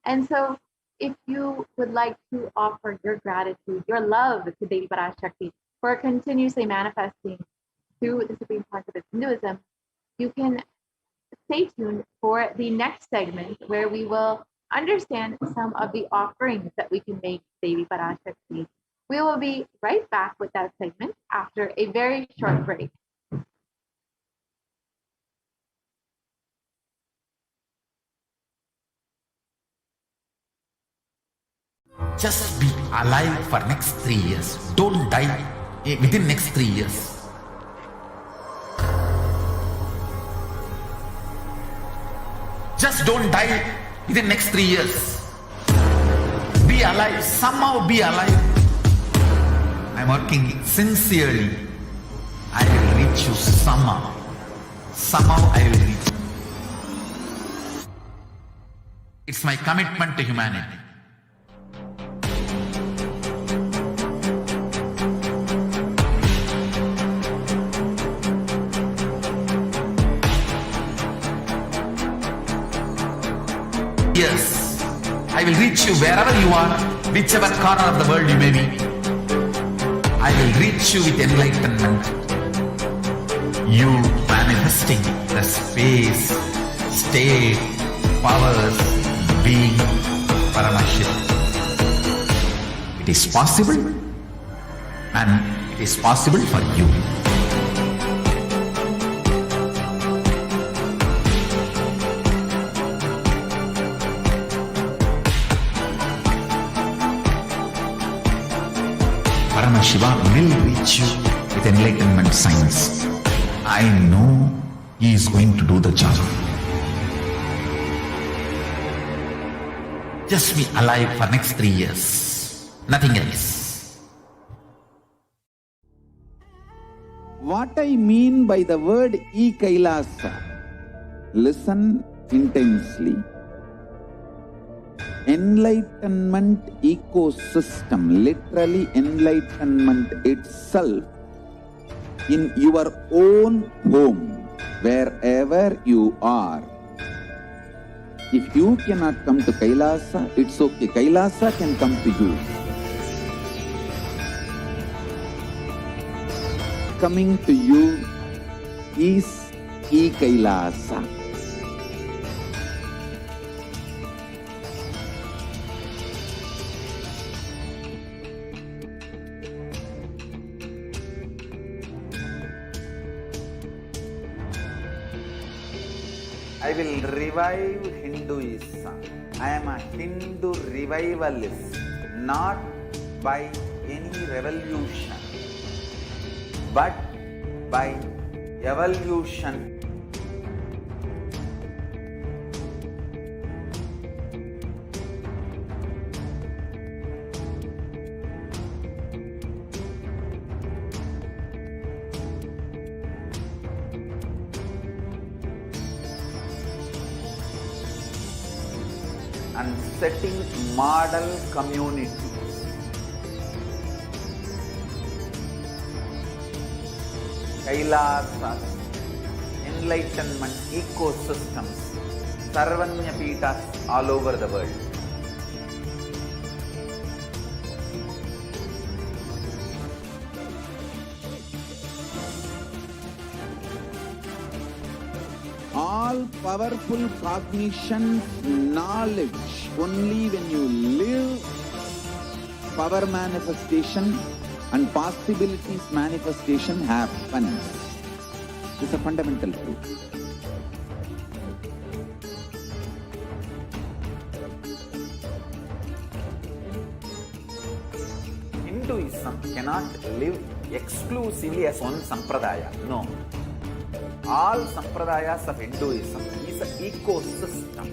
And so if you would like to offer your gratitude, your love to Devi Parashakti for continuously manifesting through the Supreme Concept of Hinduism, you can stay tuned for the next segment where we will understand some of the offerings that we can make to Devi Parashakti. We will be right back with that segment after a very short break. Just be alive for next 3 years. Don't die within next 3 years. Just don't die within next 3 years. Be alive. Somehow be alive. I'm working sincerely. I will reach you somehow. Somehow I will reach you. It's my commitment to humanity. Yes, I will reach you wherever you are, whichever corner of the world you may be. I will reach you with enlightenment. You manifesting the space, state, powers, being Paramashivoham. It is possible, and it is possible for you. Paramashivoham will reach you with enlightenment science. I know he is going to do the job. Just be alive for next 3 years. Nothing else. What I mean by the word e-Kailasa, listen intensely. Enlightenment ecosystem, literally enlightenment itself, in your own home, wherever you are. If you cannot come to Kailasa, it's okay. Kailasa can come to you. Coming to you is e-Kailasa. I will revive Hinduism. I am a Hindu revivalist, not by any revolution, but by evolution. and setting model communities. Kailasas, enlightenment ecosystems, Sarvanya Pitas all over the world. All powerful cognition, knowledge, only when you live, power manifestation and possibilities manifestation happens. It's a fundamental truth. Hinduism cannot live exclusively as one sampradaya. No. All sampradayas of Hinduism is an ecosystem.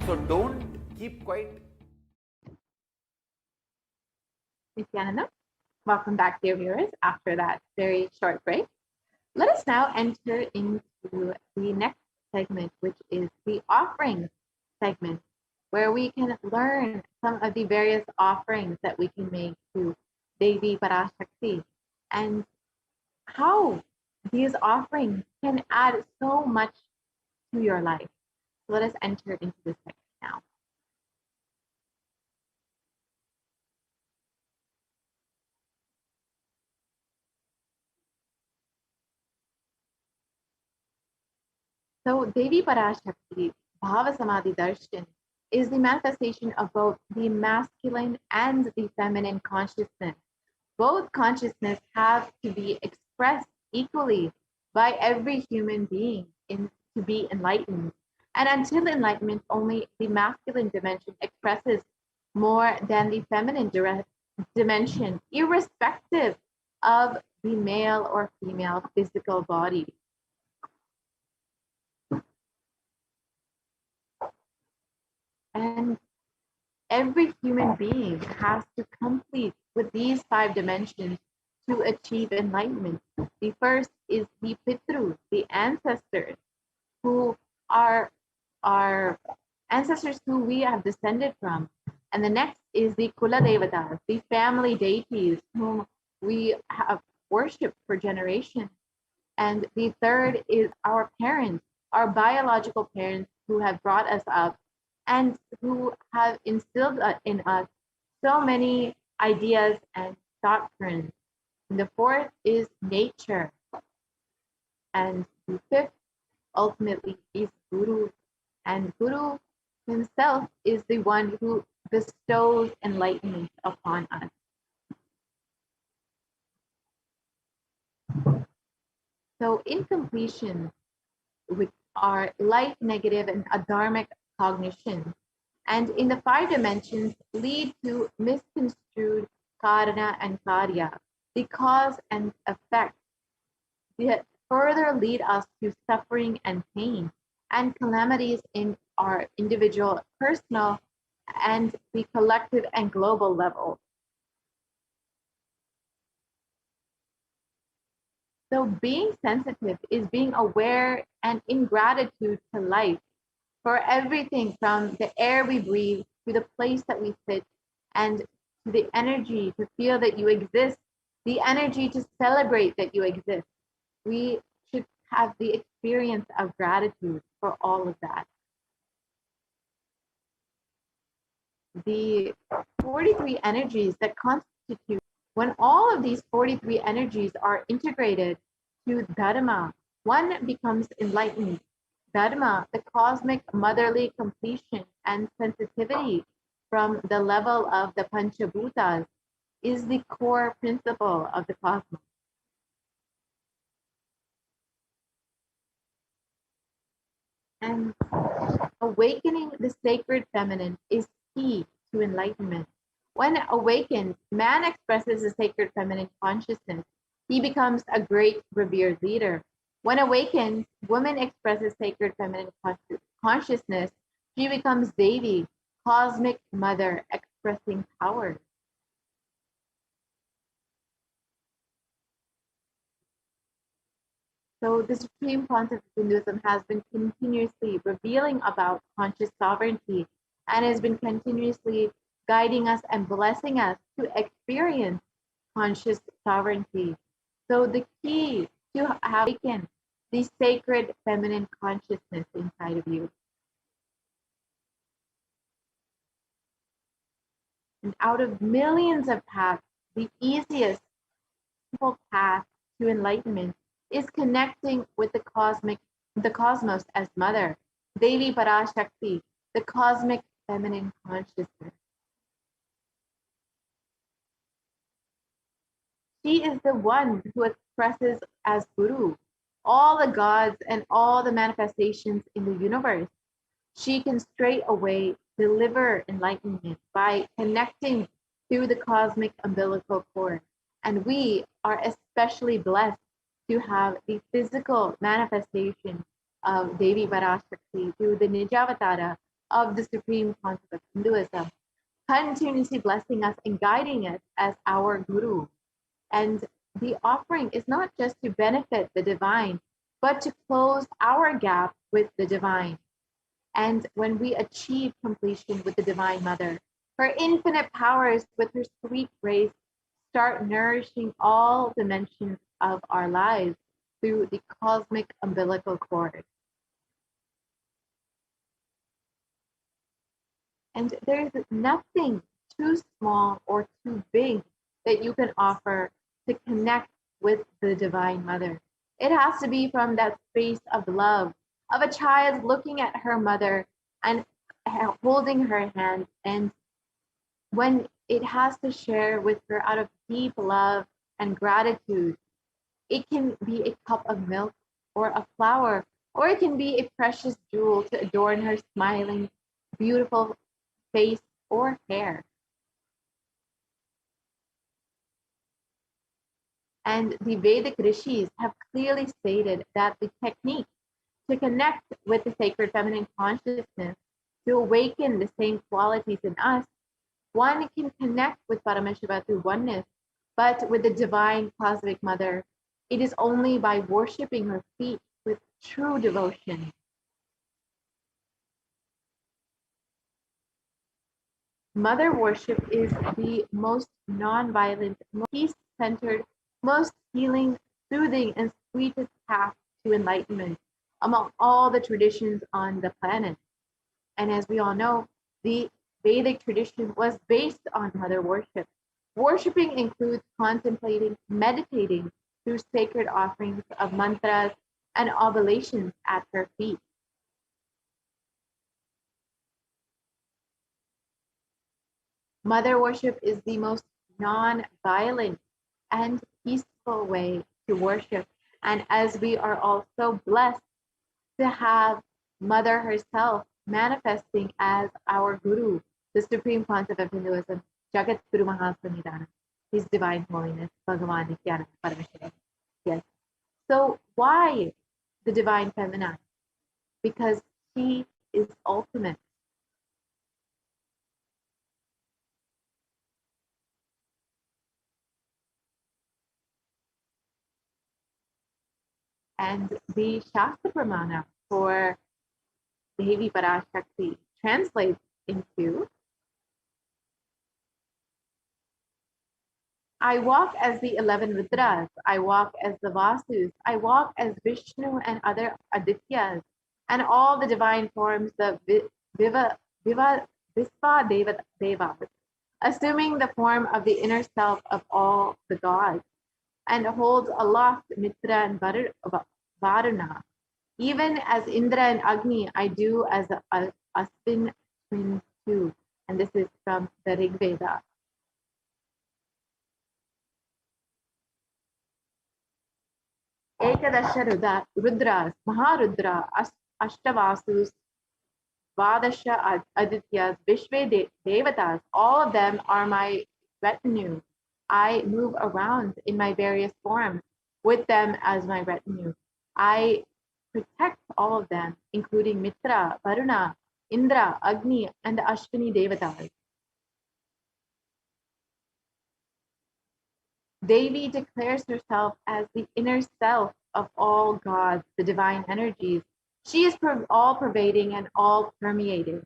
So don't keep quiet. Nithyananda, welcome back, dear viewers, after that very short break. Let us now enter into the next segment, which is the offerings segment, where we can learn some of the various offerings that we can make to Devi Parashakti and how these offerings can add so much to your life. So let us enter into this segment now. So Devi Parashakti, Bhava Samadhi Darshan, is the manifestation of both the masculine and the feminine consciousness. Both consciousness have to be expressed equally by every human being to be enlightened. And until enlightenment, only the masculine dimension expresses more than the feminine dimension, irrespective of the male or female physical body. And every human being has to complete with these 5 dimensions to achieve enlightenment. The first is the Pitru, the ancestors, who are our ancestors who we have descended from. And the next is the Kula Devatas, the family deities whom we have worshipped for generations. And the third is our parents, our biological parents who have brought us up and who have instilled in us so many ideas and doctrines. And the fourth is nature. And the fifth, ultimately, is Guru. And Guru himself is the one who bestows enlightenment upon us. So in completion with our light, negative, and adharmic cognition, and in the 5 dimensions lead to misconstrued karana and karya, the cause and effect, that further lead us to suffering and pain and calamities in our individual, personal, and the collective and global level. So being sensitive is being aware and in gratitude to life for everything from the air we breathe to the place that we sit and to the energy to feel that you exist, the energy to celebrate that you exist. We should have the experience of gratitude for all of that. The 43 energies that constitute, when all of these 43 energies are integrated to Dharma, one becomes enlightened. Dharma, the cosmic motherly completion and sensitivity from the level of the Panchabhutas, is the core principle of the cosmos. And awakening the sacred feminine is key to enlightenment. When awakened, man expresses the sacred feminine consciousness. He becomes a great revered leader. When awakened, woman expresses sacred feminine consciousness. She becomes Devi, cosmic mother expressing power. So the Supreme Concept of Hinduism has been continuously revealing about conscious sovereignty and has been continuously guiding us and blessing us to experience conscious sovereignty. So the key to have awakened the sacred feminine consciousness inside of you. And out of millions of paths, the easiest simple path to enlightenment is connecting with the cosmos as mother, Devi Parashakti, the cosmic feminine consciousness. She is the one who expresses as Guru all the gods and all the manifestations in the universe. She can straight away deliver enlightenment by connecting through the cosmic umbilical cord. And we are especially blessed to have the physical manifestation of Devi Parashakti through the Nijavatara of the Supreme Concept of Hinduism, continuously blessing us and guiding us as our Guru. And the offering is not just to benefit the divine, but to close our gap with the divine. And when we achieve completion with the Divine Mother, her infinite powers with her sweet grace start nourishing all dimensions of our lives through the cosmic umbilical cord. And there's nothing too small or too big that you can offer to connect with the Divine Mother. It has to be from that space of love, of a child looking at her mother and holding her hand. And when it has to share with her out of deep love and gratitude, it can be a cup of milk or a flower, or it can be a precious jewel to adorn her smiling, beautiful face or hair. And the Vedic rishis have clearly stated that the technique to connect with the sacred feminine consciousness, to awaken the same qualities in us, one can connect with Paramashiva through oneness, but with the divine cosmic mother, it is only by worshiping her feet with true devotion. Mother worship is the most non-violent, most peace-centered, most healing, soothing, and sweetest path to enlightenment among all the traditions on the planet. And as we all know, the Vedic tradition was based on mother worship. Worshipping includes contemplating, meditating through sacred offerings of mantras and oblations at her feet. Mother worship is the most non-violent and peaceful way to worship. And as we are also blessed to have Mother herself manifesting as our Guru, the Supreme Concept of Hinduism, Jagat Guru Mahasannidhanam, His Divine Holiness, Bhagavan Nithyananda Paramashivam. Yes. So why the Divine Feminine? Because she is ultimate. And the Shastra Pramana for Devi Parashakti translates into, I walk as the 11 Rudras, I walk as the Vasus, I walk as Vishnu and other Adityas, and all the divine forms of Visva Devas, assuming the form of the inner self of all the gods, and holds aloft Mitra and Varuna. Even as Indra and Agni, I do as Asvin twins too. And this is from the Rig Veda. Ekadasha Rudras, Maharudra, Ashtavasus, Vadasha Adityas, Vishve Devatas, all of them are my retinue. I move around in my various forms with them as my retinue. I protect all of them, including Mitra, Varuna, Indra, Agni, and the Ashwini Devatas. Devi declares herself as the inner self of all gods, the divine energies. She is all pervading and all permeating.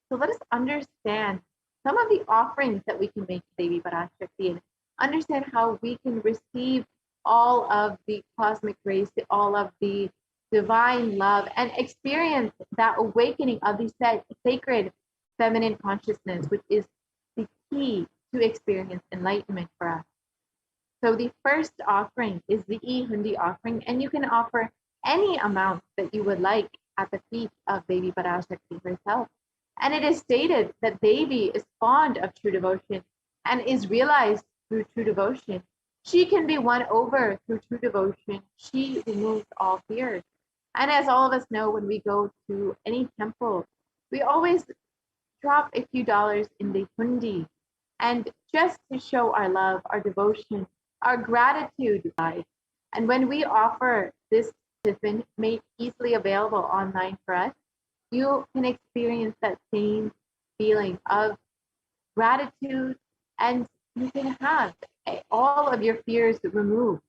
So let us understand some of the offerings that we can make to Devi Parashakti and understand how we can receive all of the cosmic grace, all of the divine love, and experience that awakening of the sacred feminine consciousness, which is the key to experience enlightenment for us. So the first offering is the e-hundi offering, and you can offer any amount that you would like at the feet of Devi Parashakti herself. And it is stated that Devi is fond of true devotion and is realized through true devotion. She can be won over through true devotion. She removes all fears. And as all of us know, when we go to any temple, we always drop a few dollars in the hundi. And just to show our love, our devotion, our gratitude. And when we offer this tiffin made easily available online for us, you can experience that same feeling of gratitude, and you can have all of your fears removed.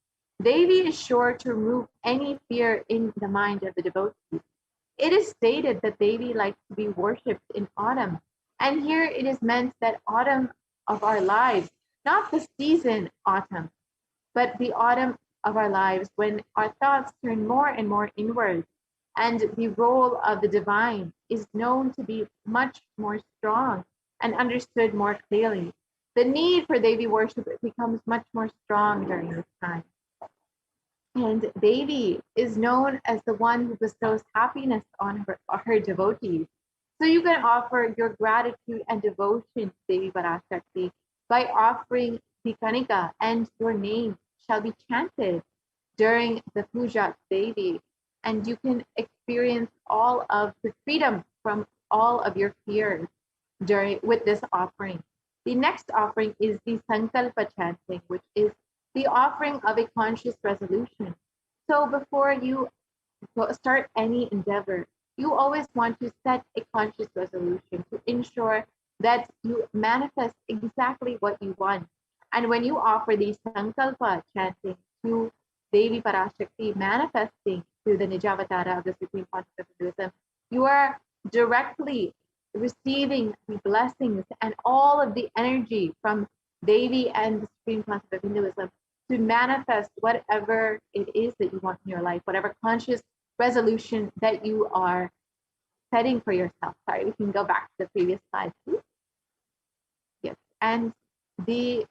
Devi is sure to remove any fear in the mind of the devotee. It is stated that Devi likes to be worshipped in autumn. And here it is meant that autumn of our lives, not the season autumn, but the autumn of our lives when our thoughts turn more and more inward. And the role of the divine is known to be much more strong and understood more clearly. The need for Devi worship becomes much more strong during this time. And Devi is known as the one who bestows happiness on her devotees. So you can offer your gratitude and devotion to Devi Parashakti by offering the Kanika, and your name shall be chanted during the puja to Devi. And you can experience all of the freedom from all of your fears with this offering. The next offering is the Sankalpa chanting, which is the offering of a conscious resolution. So before you start any endeavor, you always want to set a conscious resolution to ensure that you manifest exactly what you want. And when you offer the Sankalpa chanting to Devi Parashakti, manifesting through the Nijavatara of the Supreme Consciousness of Hinduism, you are directly receiving the blessings and all of the energy from Devi and the Supreme Consciousness of Hinduism to manifest whatever it is that you want in your life, whatever conscious resolution that you are setting for yourself. Sorry, we can go back to the previous slide, please. Yes, and the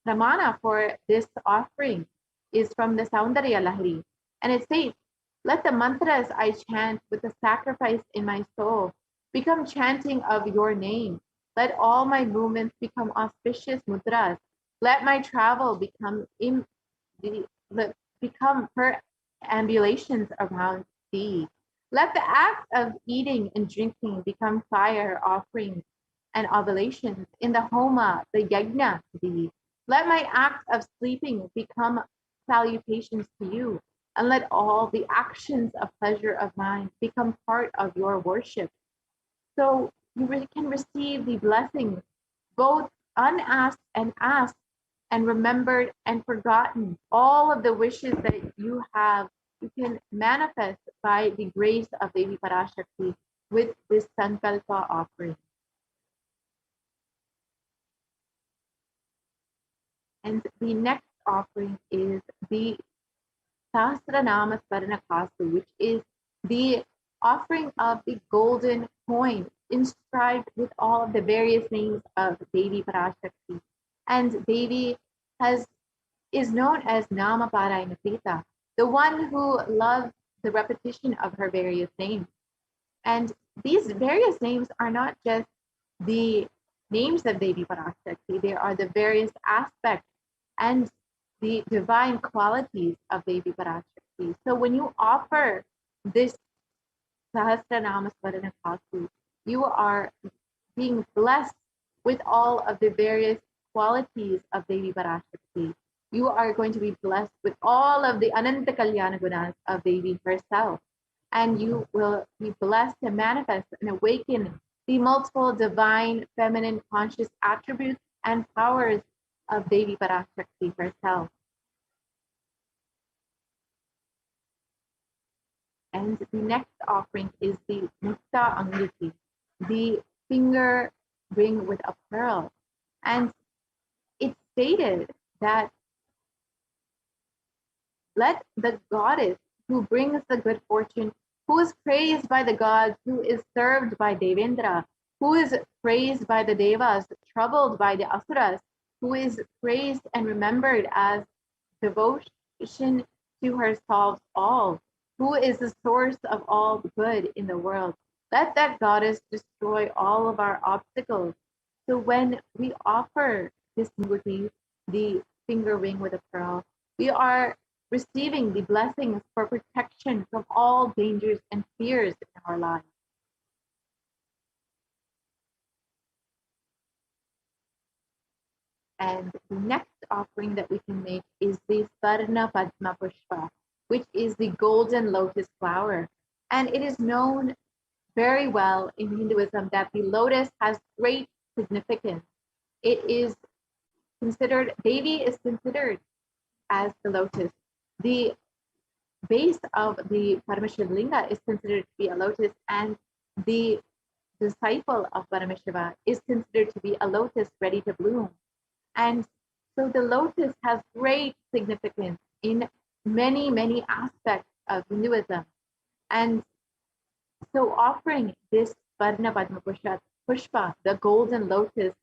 pramana for this offering is from the Saundarya Lahari, and it states, "Let the mantras I chant with the sacrifice in my soul become chanting of your name. Let all my movements become auspicious mudras. Let my travel become perambulations around thee. Let the act of eating and drinking become fire offerings and oblations in the homa, the yajna to thee. Let my act of sleeping become salutations to you, and let all the actions of pleasure of mine become part of your worship." So you can receive the blessings, both unasked and asked, and remembered and forgotten. All of the wishes that you have, you can manifest by the grace of Devi Parashakti with this Sankalpa offering. And the next offering is the Sahasranama Smarana Kasu, which is the offering of the golden coin inscribed with all of the various names of Devi Parashakti. And Devi is known as Namaparayana Prita, the one who loves the repetition of her various names. And these various names are not just the names of Devi Parashakti, they are the various aspects and the divine qualities of Devi Parashakti. So when you offer this Sahasranama Smarana Kasu, you are being blessed with all of the various qualities of Devi Parashakti. You are going to be blessed with all of the Ananta Kalyana Gunas of Devi herself. And you will be blessed to manifest and awaken the multiple divine feminine conscious attributes and powers of Devi Parashakti herself. And the next offering is the Mukta Anguti, the finger ring with a pearl. And it's stated that let the goddess who brings the good fortune, who is praised by the gods, who is served by Devendra, who is praised by the Devas, troubled by the Asuras, who is praised and remembered as devotion to her solves all, who is the source of all good in the world. Let that goddess destroy all of our obstacles. So when we offer this murti, the finger ring with a pearl, we are receiving the blessings for protection from all dangers and fears in our lives. And the next offering that we can make is the Sarna Padma Pushpa, which is the golden lotus flower. And it is known very well in Hinduism that the lotus has great significance. It is considered, Devi is considered as the lotus. The base of the Paramashiva Linga is considered to be a lotus, and the disciple of Paramashiva is considered to be a lotus ready to bloom. And so the lotus has great significance in many, many aspects of Hinduism. And so offering this Varna Padma Pushpa, the golden lotus,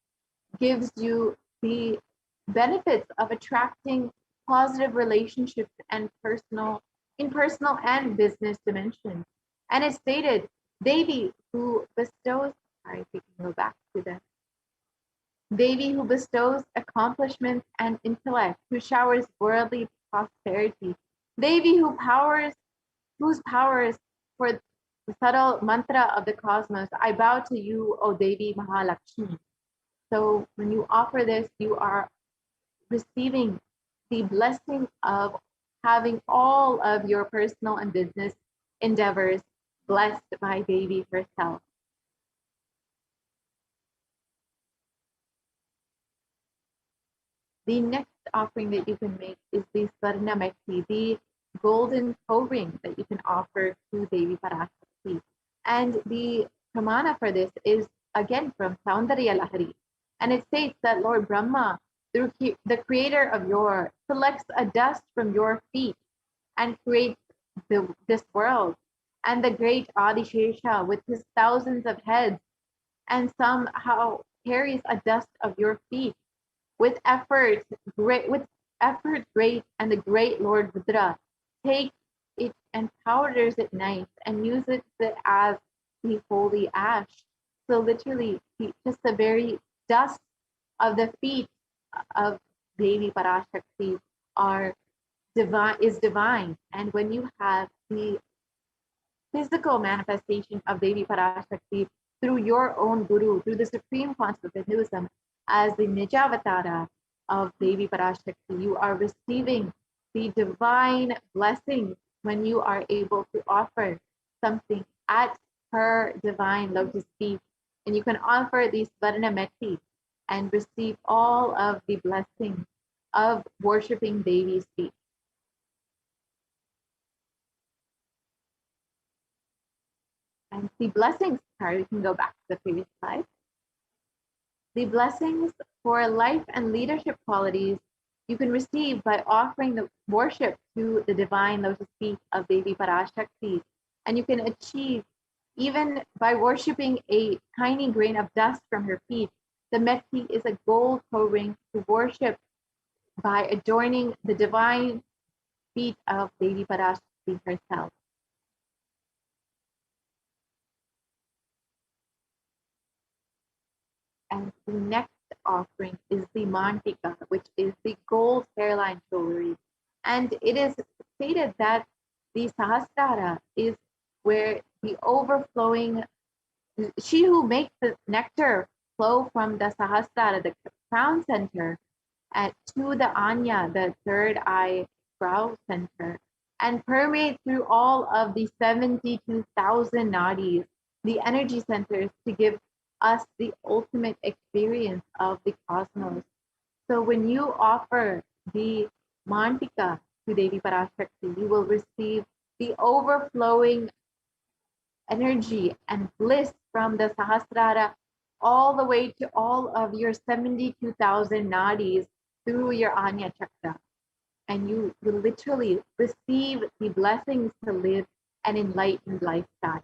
gives you the benefits of attracting positive relationships and personal and business dimensions. And it's stated, Devi who bestows, sorry, if we can go back to this. Devi who bestows accomplishments and intellect, who showers worldly prosperity. Devi whose power is for the subtle mantra of the cosmos. I bow to you, O Devi Mahalakshmi. So when you offer this, you are receiving the blessing of having all of your personal and business endeavors blessed by Devi herself. The next offering that you can make is the Swarna Mekhi, the golden toe ring that you can offer to Devi Parashakti. And the pramana for this is again from Saundarya Lahari. And it states that Lord Brahma, the creator of your, selects a dust from your feet and creates this world. And the great Adishesha with his thousands of heads and somehow carries a dust of your feet with effort great, and the great Lord Rudra takes it and powders it nice and uses it as the holy ash. So literally, just the very dust of the feet of Devi Parashakti is divine. And when you have the physical manifestation of Devi Parashakti through your own guru, through the supreme concept of Hinduism, as the Nijavatara of Devi Parashakti, you are receiving the divine blessings when you are able to offer something at her divine lotus feet. And you can offer these Varna Mekhi and receive all of the blessings of worshiping Devi's feet. And the blessings, sorry, we can go back to the previous slide. The blessings for life and leadership qualities you can receive by offering the worship to the divine lotus feet of Devi Parashakti. And you can achieve, even by worshiping a tiny grain of dust from her feet, the Mekhi is a gold toe ring to worship by adorning the divine feet of Devi Parashakti herself. And the next offering is the Mantika, which is the gold hairline jewelry. And it is stated that the Sahasrara is where the overflowing, she who makes the nectar flow from the Sahasrara, the crown center, to the Anya, the third eye brow center, and permeate through all of the 72,000 nadis, the energy centers, to give us the ultimate experience of the cosmos. So when you offer the mantika to Devi Parashakti, you will receive the overflowing energy and bliss from the Sahasrara all the way to all of your 72,000 nadis through your Anya Chakra. And you will literally receive the blessings to live an enlightened lifestyle.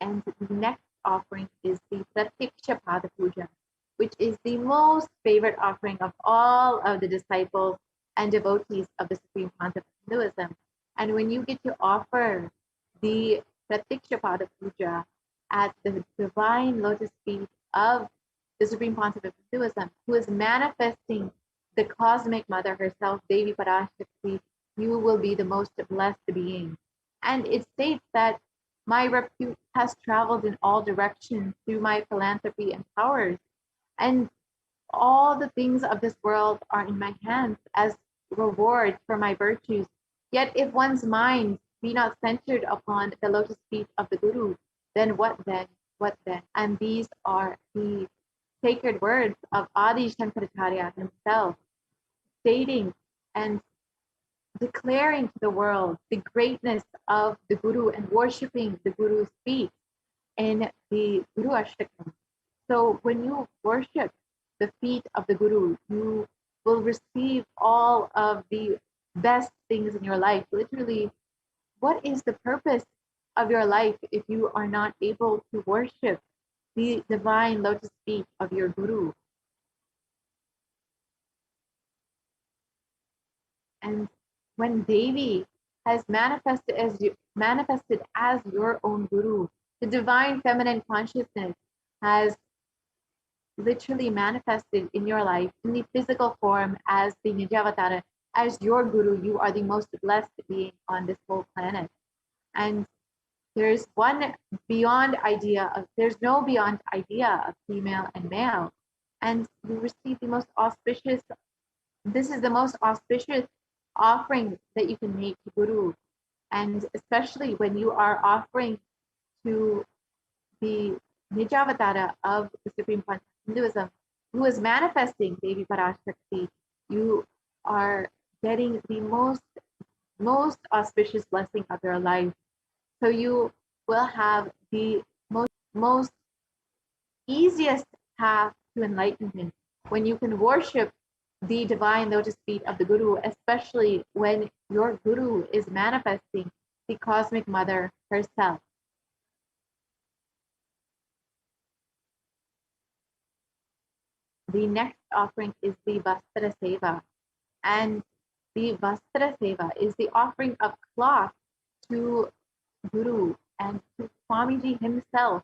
And the next offering is the Pratiksha Pada Puja, which is the most favorite offering of all of the disciples and devotees of the Supreme Concept of Hinduism. And when you get to offer the Pratiksha Pada Puja at the divine lotus feet of the Supreme Concept of Hinduism, who is manifesting the cosmic mother herself, Devi Parashakti, you will be the most blessed being. And it states that my repute has traveled in all directions through my philanthropy and powers, and all the things of this world are in my hands as reward for my virtues. Yet if one's mind be not centered upon the lotus feet of the Guru, then what then? What then? And these are the sacred words of Adi Shankaracharya himself, stating and declaring to the world the greatness of the Guru and worshipping the Guru's feet in the Guru Ashtakam. So when you worship the feet of the Guru, you will receive all of the best things in your life. Literally, what is the purpose of your life if you are not able to worship the divine lotus feet of your Guru? And when Devi has manifested as your own Guru, the divine feminine consciousness has literally manifested in your life in the physical form as the Nijavatara, as your Guru. You are the most blessed being on this whole planet. And there's no beyond idea of female and male. And you receive the most auspicious, this is the most auspicious offering that you can make to Guru. And especially when you are offering to the Nijavatara of the Supreme Concept of Hinduism, who is manifesting Devi Parashakti, you are getting the most auspicious blessing of your life. So you will have the most easiest path to enlightenment when you can worship the divine lotus feet of the Guru, especially when your Guru is manifesting the cosmic mother herself. The next offering is the Vastra Seva. And the Vastra Seva is the offering of cloth to Guru and to Swamiji himself,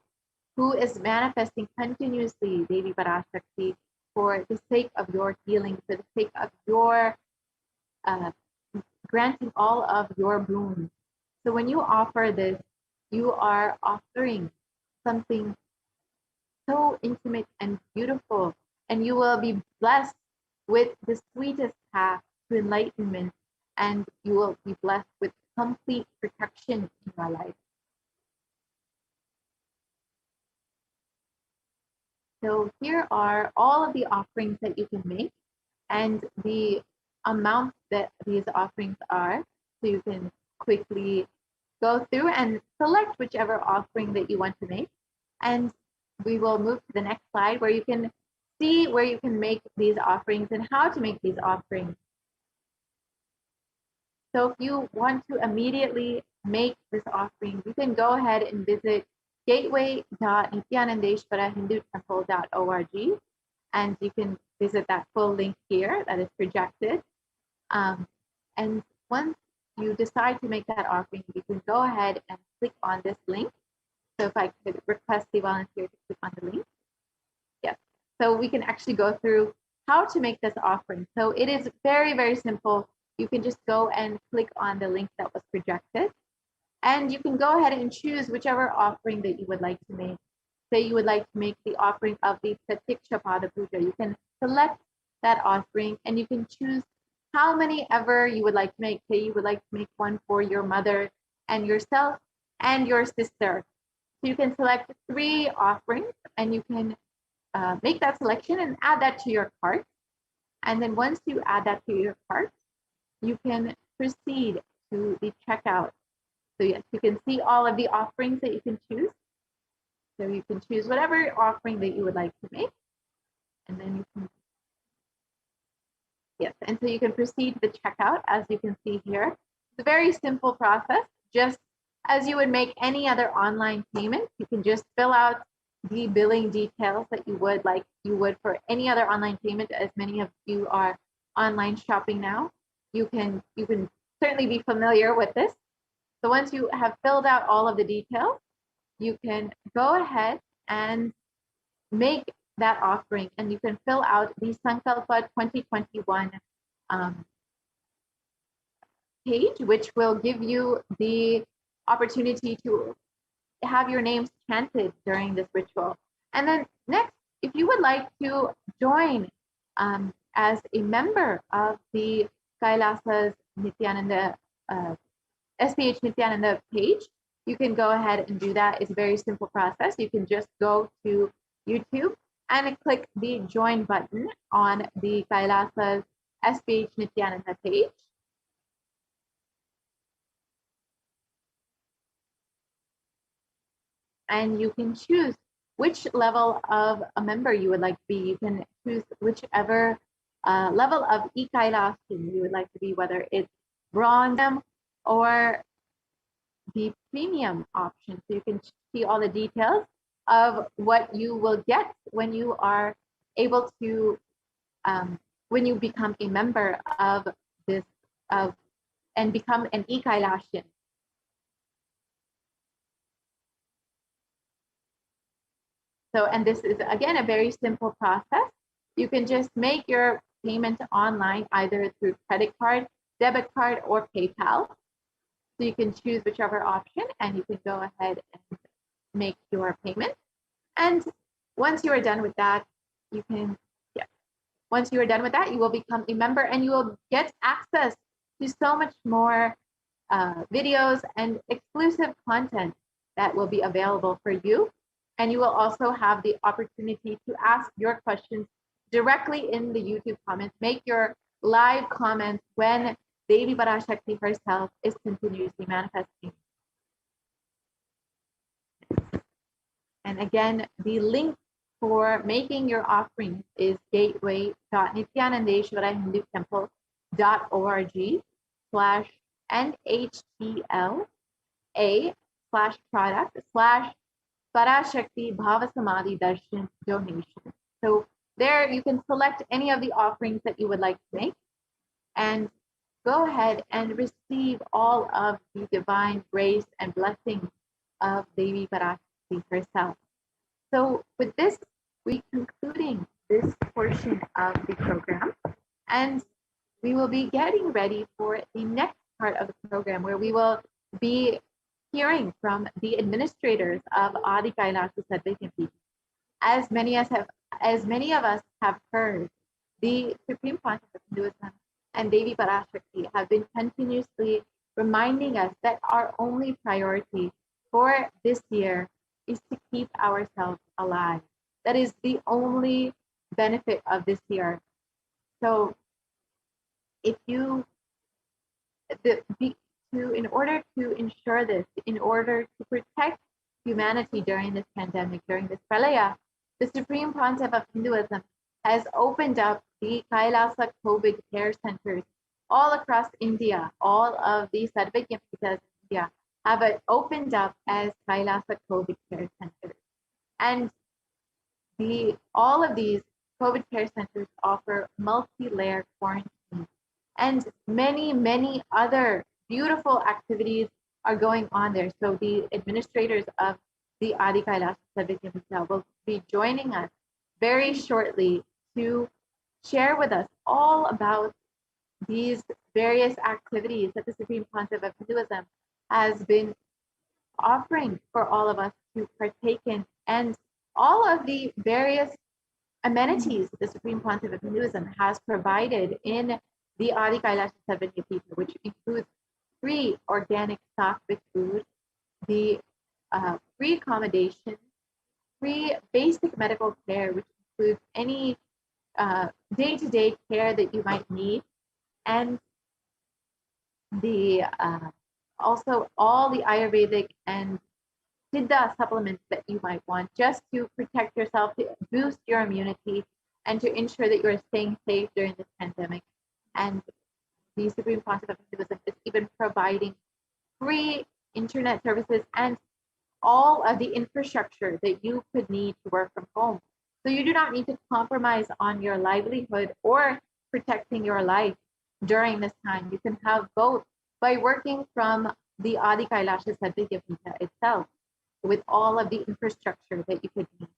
who is manifesting continuously Devi Parashakti for the sake of your healing, for the sake of your granting all of your boons. So when you offer this, you are offering something so intimate and beautiful, and you will be blessed with the sweetest path to enlightenment, and you will be blessed with complete protection in your life. So here are all of the offerings that you can make and the amount that these offerings are. So you can quickly go through and select whichever offering that you want to make. And we will move to the next slide where you can see where you can make these offerings and how to make these offerings. So if you want to immediately make this offering, you can go ahead and visit gateway.nithyanandeshwarahindutemple.org, and you can visit that full link here that is projected. And once you decide to make that offering, you can go ahead and click on this link. So if I could request the volunteer to click on the link. Yes. So we can actually go through how to make this offering. So it is very, very simple. You can just go and click on the link that was projected. And you can go ahead and choose whichever offering that you would like to make. Say you would like to make the offering of the Pratiksha Pada Puja. You can select that offering and you can choose how many ever you would like to make. Say you would like to make one for your mother and yourself and your sister. So you can select 3 offerings, and you can make that selection and add that to your cart. And then once you add that to your cart, you can proceed to the checkout. So yes, you can see all of the offerings that you can choose. So you can choose whatever offering that you would like to make. And then you can, yes, and so you can proceed to the checkout, as you can see here. It's a very simple process. Just as you would make any other online payment, you can just fill out the billing details that you would for any other online payment, as many of you are online shopping now. You can certainly be familiar with this. So once you have filled out all of the details, you can go ahead and make that offering, and you can fill out the Sankalpa 2021 page, which will give you the opportunity to have your names chanted during this ritual. And then next, if you would like to join as a member of the Kailasa's Nithyananda, HDH Nithyananda page, you can go ahead and do that. It's a very simple process. You can just go to YouTube and click the join button on the Kailasa's HDH Nithyananda page. And you can choose which level of a member you would like to be. You can choose whichever level of e-Kailasan you would like to be, whether it's bronze or the premium option. So you can see all the details of what you will get when you are able to, when you become a member of this, and become an e-Kailasan. So, and this is, again, a very simple process. You can just make your payment online, either through credit card, debit card, or PayPal. So you can choose whichever option, and you can go ahead and make your payment. And once you are done with that, you can, once you are done with that, you will become a member, and you will get access to so much more videos and exclusive content that will be available for you. And you will also have the opportunity to ask your questions directly in the YouTube comments. Make your live comments when Devi Parashakti herself is continuously manifesting. And again, the link for making your offering is gateway.nithyanandeshwara.org/NHTLA/product/Parashakti Bhava Samadhi Darshan donation. So there you can select any of the offerings that you would like to make, and go ahead and receive all of the divine grace and blessings of Devi Parashakti herself. So with this, we're concluding this portion of the program, and we will be getting ready for the next part of the program, where we will be hearing from the administrators of Adi Kailasa Sadvaikyampi. As many of us have heard, the Supreme Pontiff of Hinduism and Devi Parashakti have been continuously reminding us that our only priority for this year is to keep ourselves alive. That is the only benefit of this year. So if you, in order to ensure this, in order to protect humanity during this pandemic, during this pralaya, the Supreme Pontiff of Hinduism has opened up the Kailasa COVID care centers all across India. All of the Sadvaikyampitas in India have opened up as Kailasa COVID care centers. And all of these COVID care centers offer multi-layer quarantine, and many, many other beautiful activities are going on there. So the administrators of the Adi Kailasa Sadvaikyampitas will be joining us very shortly to share with us all about these various activities that the Supreme Pontiff of Hinduism has been offering for all of us to partake in, and all of the various amenities that the Supreme Pontiff of Hinduism has provided in the Adi Kailasa Sadvaikyampitas, which includes free organic sattvic food, the free accommodation, free basic medical care, which includes any day-to-day care that you might need, and the also all the Ayurvedic and Siddha supplements that you might want just to protect yourself, to boost your immunity, and to ensure that you're staying safe during this pandemic. And the Supreme Council of Hinduism is even providing free internet services and all of the infrastructure that you could need to work from home. So you do not need to compromise on your livelihood or protecting your life during this time. You can have both by working from the Adi Kailasha Satyapita itself with all of the infrastructure that you could need.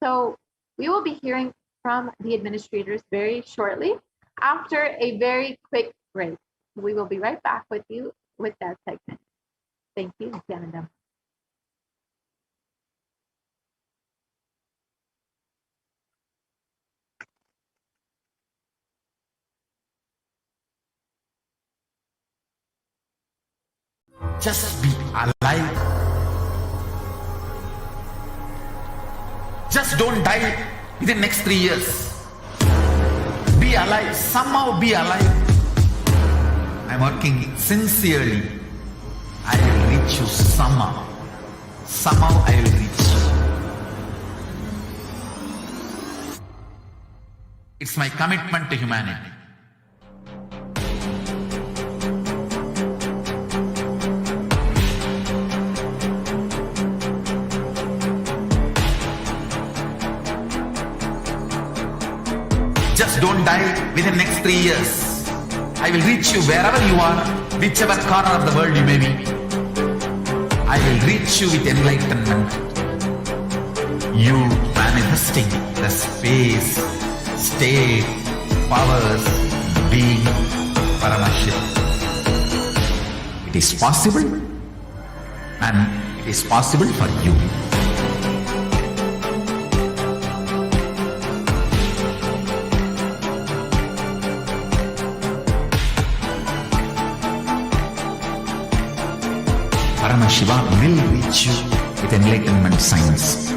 So we will be hearing from the administrators very shortly after a very quick break. We will be right back with you with that segment. Thank you, Nithyananda. Just be alive. Just don't die within the next 3 years. Be alive. Somehow be alive. I'm working sincerely. I will reach you somehow. Somehow I will reach you. It's my commitment to humanity. Just don't die within the next 3 years. I will reach you wherever you are, whichever corner of the world you may be. I will reach you with enlightenment. You manifesting the space, state, powers, being Paramashivoham. It is possible, and it is possible for you. Paramashivoham will reach you with enlightenment science.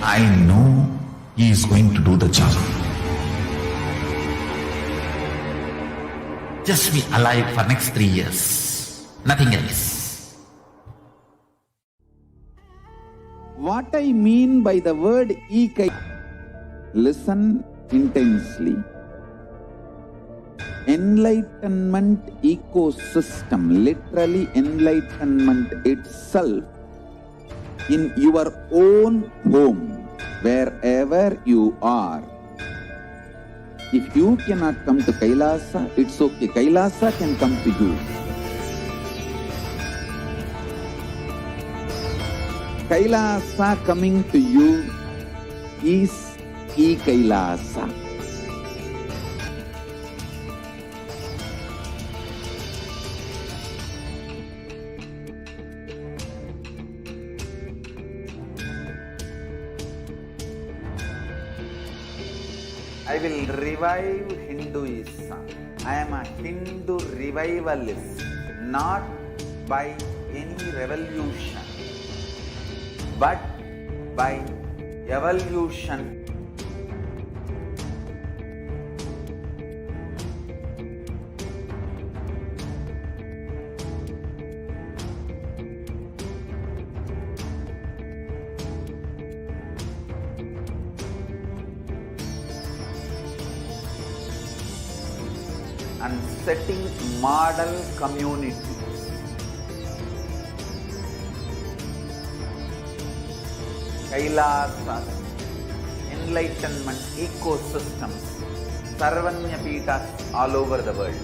I know he is going to do the job. Just be alive for next 3 years. Nothing else. What I mean by the word Ikai, listen intensely. Enlightenment ecosystem, literally enlightenment itself, in your own home, wherever you are. If you cannot come to Kailasa, it's okay. Kailasa can come to you. Kailasa coming to you is E-Kailasa. I will revive Hinduism. I am a Hindu revivalist, not by any revolution, but by evolution. And setting model communities. Kailasas, enlightenment ecosystems, Sarvanya Pitas all over the world.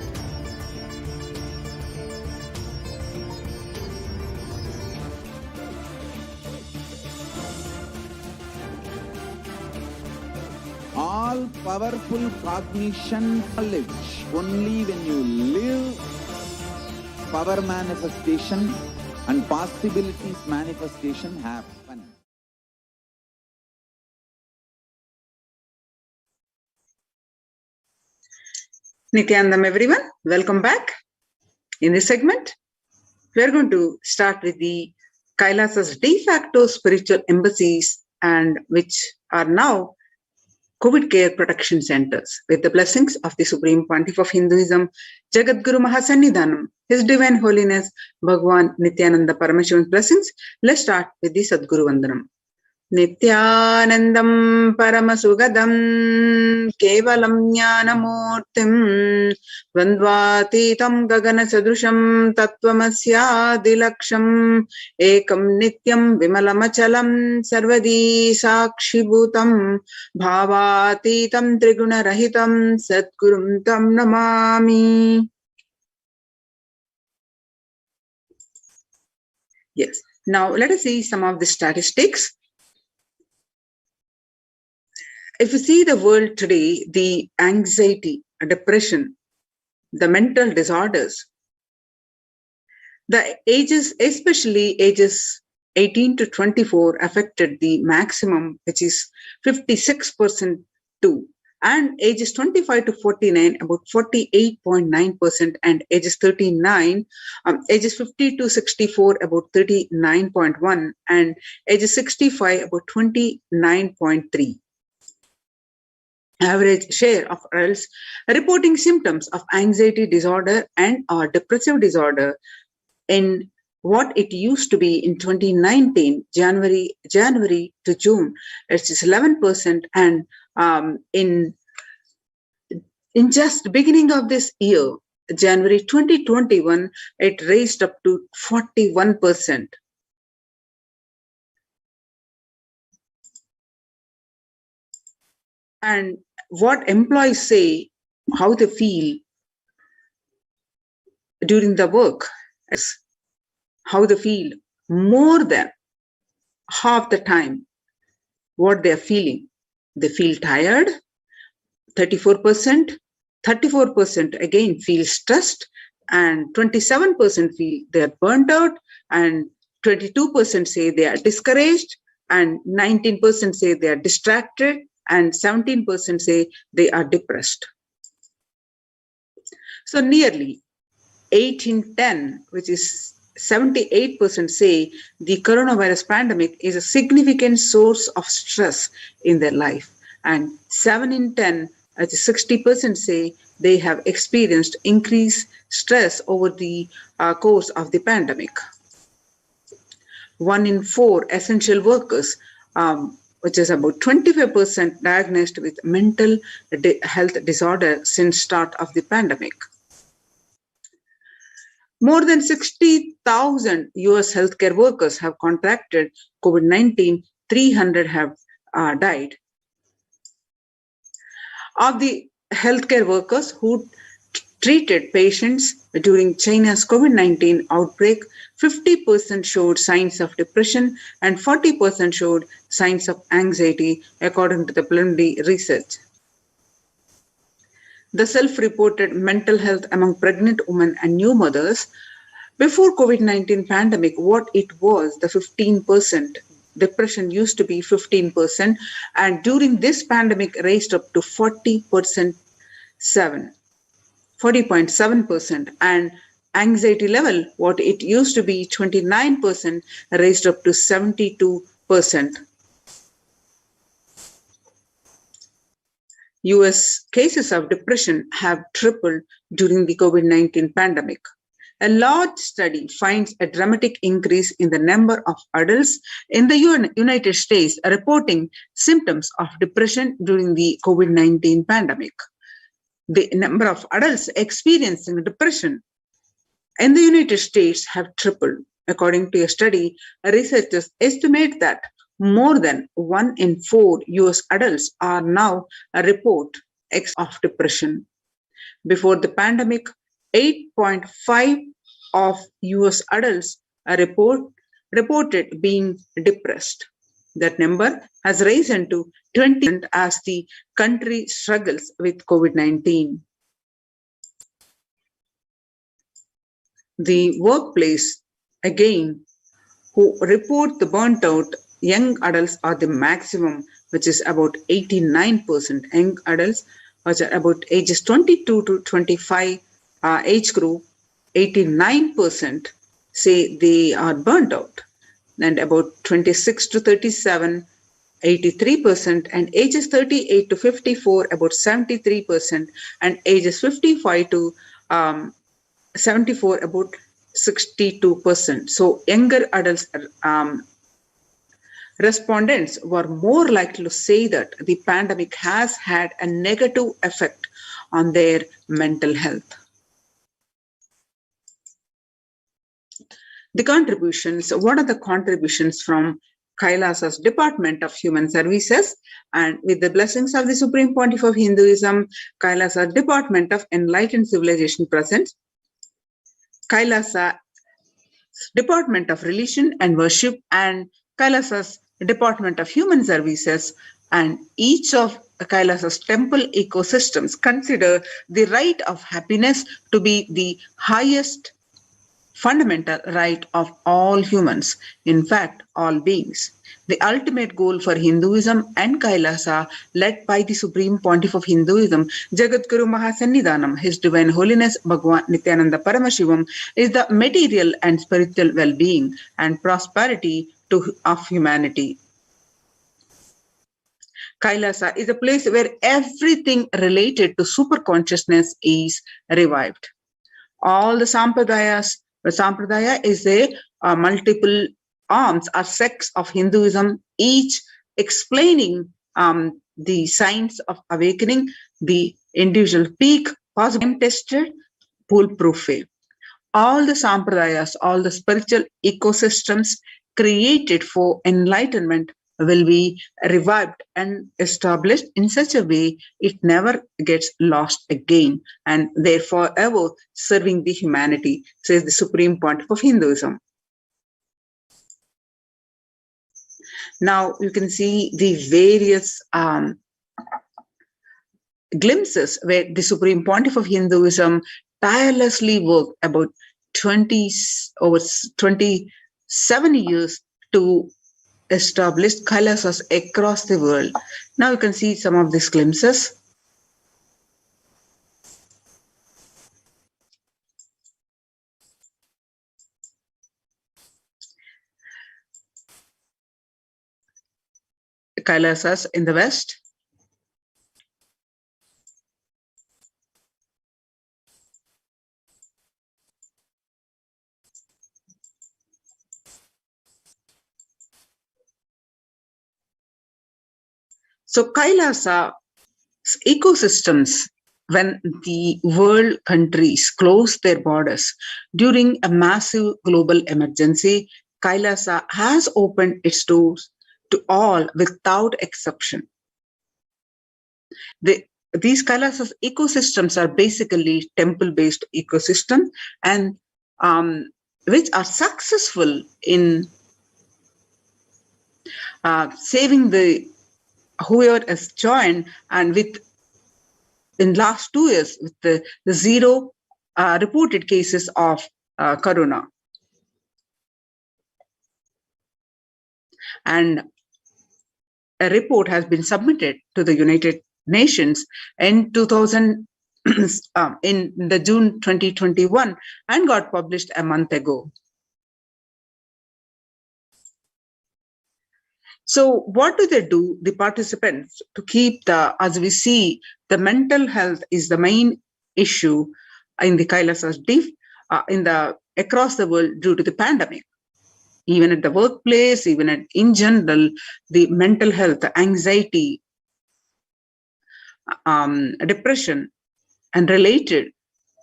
All powerful cognition knowledge, only when you live, power manifestation and possibilities manifestation happen. Nithyanandam, everyone, welcome back. In this segment, we are going to start with the Kailasa's de facto spiritual embassies and which are now COVID care protection centers. With the blessings of the Supreme Pontiff of Hinduism, Jagadguru Mahasannidhanam, His Divine Holiness Bhagwan Nithyananda Paramashivam blessings, let's start with the Sadguru Vandanam. Nithyanandam Paramasugadam Kevalam Jnanamurtim Vandvatitam Gagana Sadrusham Tattvamasya Ekam Nityam Vimalamachalam Sarvadi Sakshibhutam Bhavatitam Triguna Rahitam Satgurum Tam Namami. Yes. Now let us see some of the statistics. If you see the world today, the anxiety, depression, the mental disorders, the ages, especially ages 18 to 24, affected the maximum, which is 56% too. And ages 25 to 49, about 48.9%, and ages 39, ages 50 to 64, about 39.1%, and ages 65, about 29.3%. Average share of adults reporting symptoms of anxiety disorder and or depressive disorder in what it used to be in 2019, January to June, it is 11%, and in just beginning of this year, January 2021, it raised up to 41%. And what employees say, how they feel during the work, how they feel more than half the time, what they're feeling. They feel tired, 34%, 34% again feel stressed, and 27% feel they're burnt out, and 22% say they are discouraged, and 19% say they are distracted, and 17% say they are depressed. So nearly 8 in 10, which is 78%, say the coronavirus pandemic is a significant source of stress in their life. And 7 in 10, which is 60%, say they have experienced increased stress over the course of the pandemic. 1 in 4 essential workers, which is about 25%, diagnosed with mental health disorder since start of the pandemic. More than 60,000 US healthcare workers have contracted COVID-19, 300 have died. Of the healthcare workers who treated patients during China's COVID-19 outbreak, 50% showed signs of depression and 40% showed signs of anxiety, according to the preliminary research. The self-reported mental health among pregnant women and new mothers before COVID-19 pandemic, what it was, the 15%. Depression used to be 15%, and during this pandemic raised up to 40.7%, and anxiety level, what it used to be 29%, raised up to 72%. US cases of depression have tripled during the COVID-19 pandemic. A large study finds a dramatic increase in the number of adults in the United States reporting symptoms of depression during the COVID-19 pandemic. The number of adults experiencing depression in the United States have tripled. According to a study, researchers estimate that more than 1 in 4 US adults are now report of depression. Before the pandemic, 8.5 of US adults reported being depressed. That number has risen to 20% as the country struggles with COVID-19. The workplace, again, who report the burnt out young adults are the maximum, which is about 89%. Young adults, which are about ages 22 to 25 age group, 89% say they are burnt out. and about 26 to 37, 83%, and ages 38 to 54, about 73%, and ages 55 to 74, about 62%. So younger adults respondents were more likely to say that the pandemic has had a negative effect on their mental health. The contributions, what are the contributions from Kailasa's Department of Human Services? And with the blessings of the Supreme Pontiff of Hinduism, Kailasa's Department of Enlightened Civilization presents Kailasa's Department of Religion and Worship and Kailasa's Department of Human Services, and each of Kailasa's temple ecosystems consider the right of happiness to be the highest fundamental right of all humans, in fact, all beings. The ultimate goal for Hinduism and Kailasa, led by the Supreme Pontiff of Hinduism, Jagadguru Mahasannidhanam, His Divine Holiness Bhagwan Nithyananda Paramashivam, is the material and spiritual well-being and prosperity of humanity. Kailasa is a place where everything related to superconsciousness is revived. All the sampradayas, the sampradaya is a multiple arms or sects of Hinduism, each explaining the signs of awakening, the individual peak, possible tested, foolproof way. All the sampradayas, all the spiritual ecosystems created for enlightenment will be revived and established in such a way it never gets lost again, and therefore ever serving the humanity, says the Supreme Pontiff of Hinduism. Now you can see the various glimpses where the Supreme Pontiff of Hinduism tirelessly worked about over 27 years to establish Kailasas across the world. Now you can see some of these glimpses. Kailasas in the west. So Kailasa ecosystems, when the world countries closed their borders during a massive global emergency, Kailasa has opened its doors to all without exception. These Kailasas ecosystems are basically temple-based ecosystems, and which are successful in saving the whoever has joined, and with in last 2 years with the zero reported cases of corona. And a report has been submitted to the United Nations in 2000 in the June 2021 and got published a month ago. So what do they do, the participants, to keep as we see, the mental health is the main issue in the Kailasas across the world due to the pandemic. Even at the workplace, even in general, the mental health, anxiety, depression, and related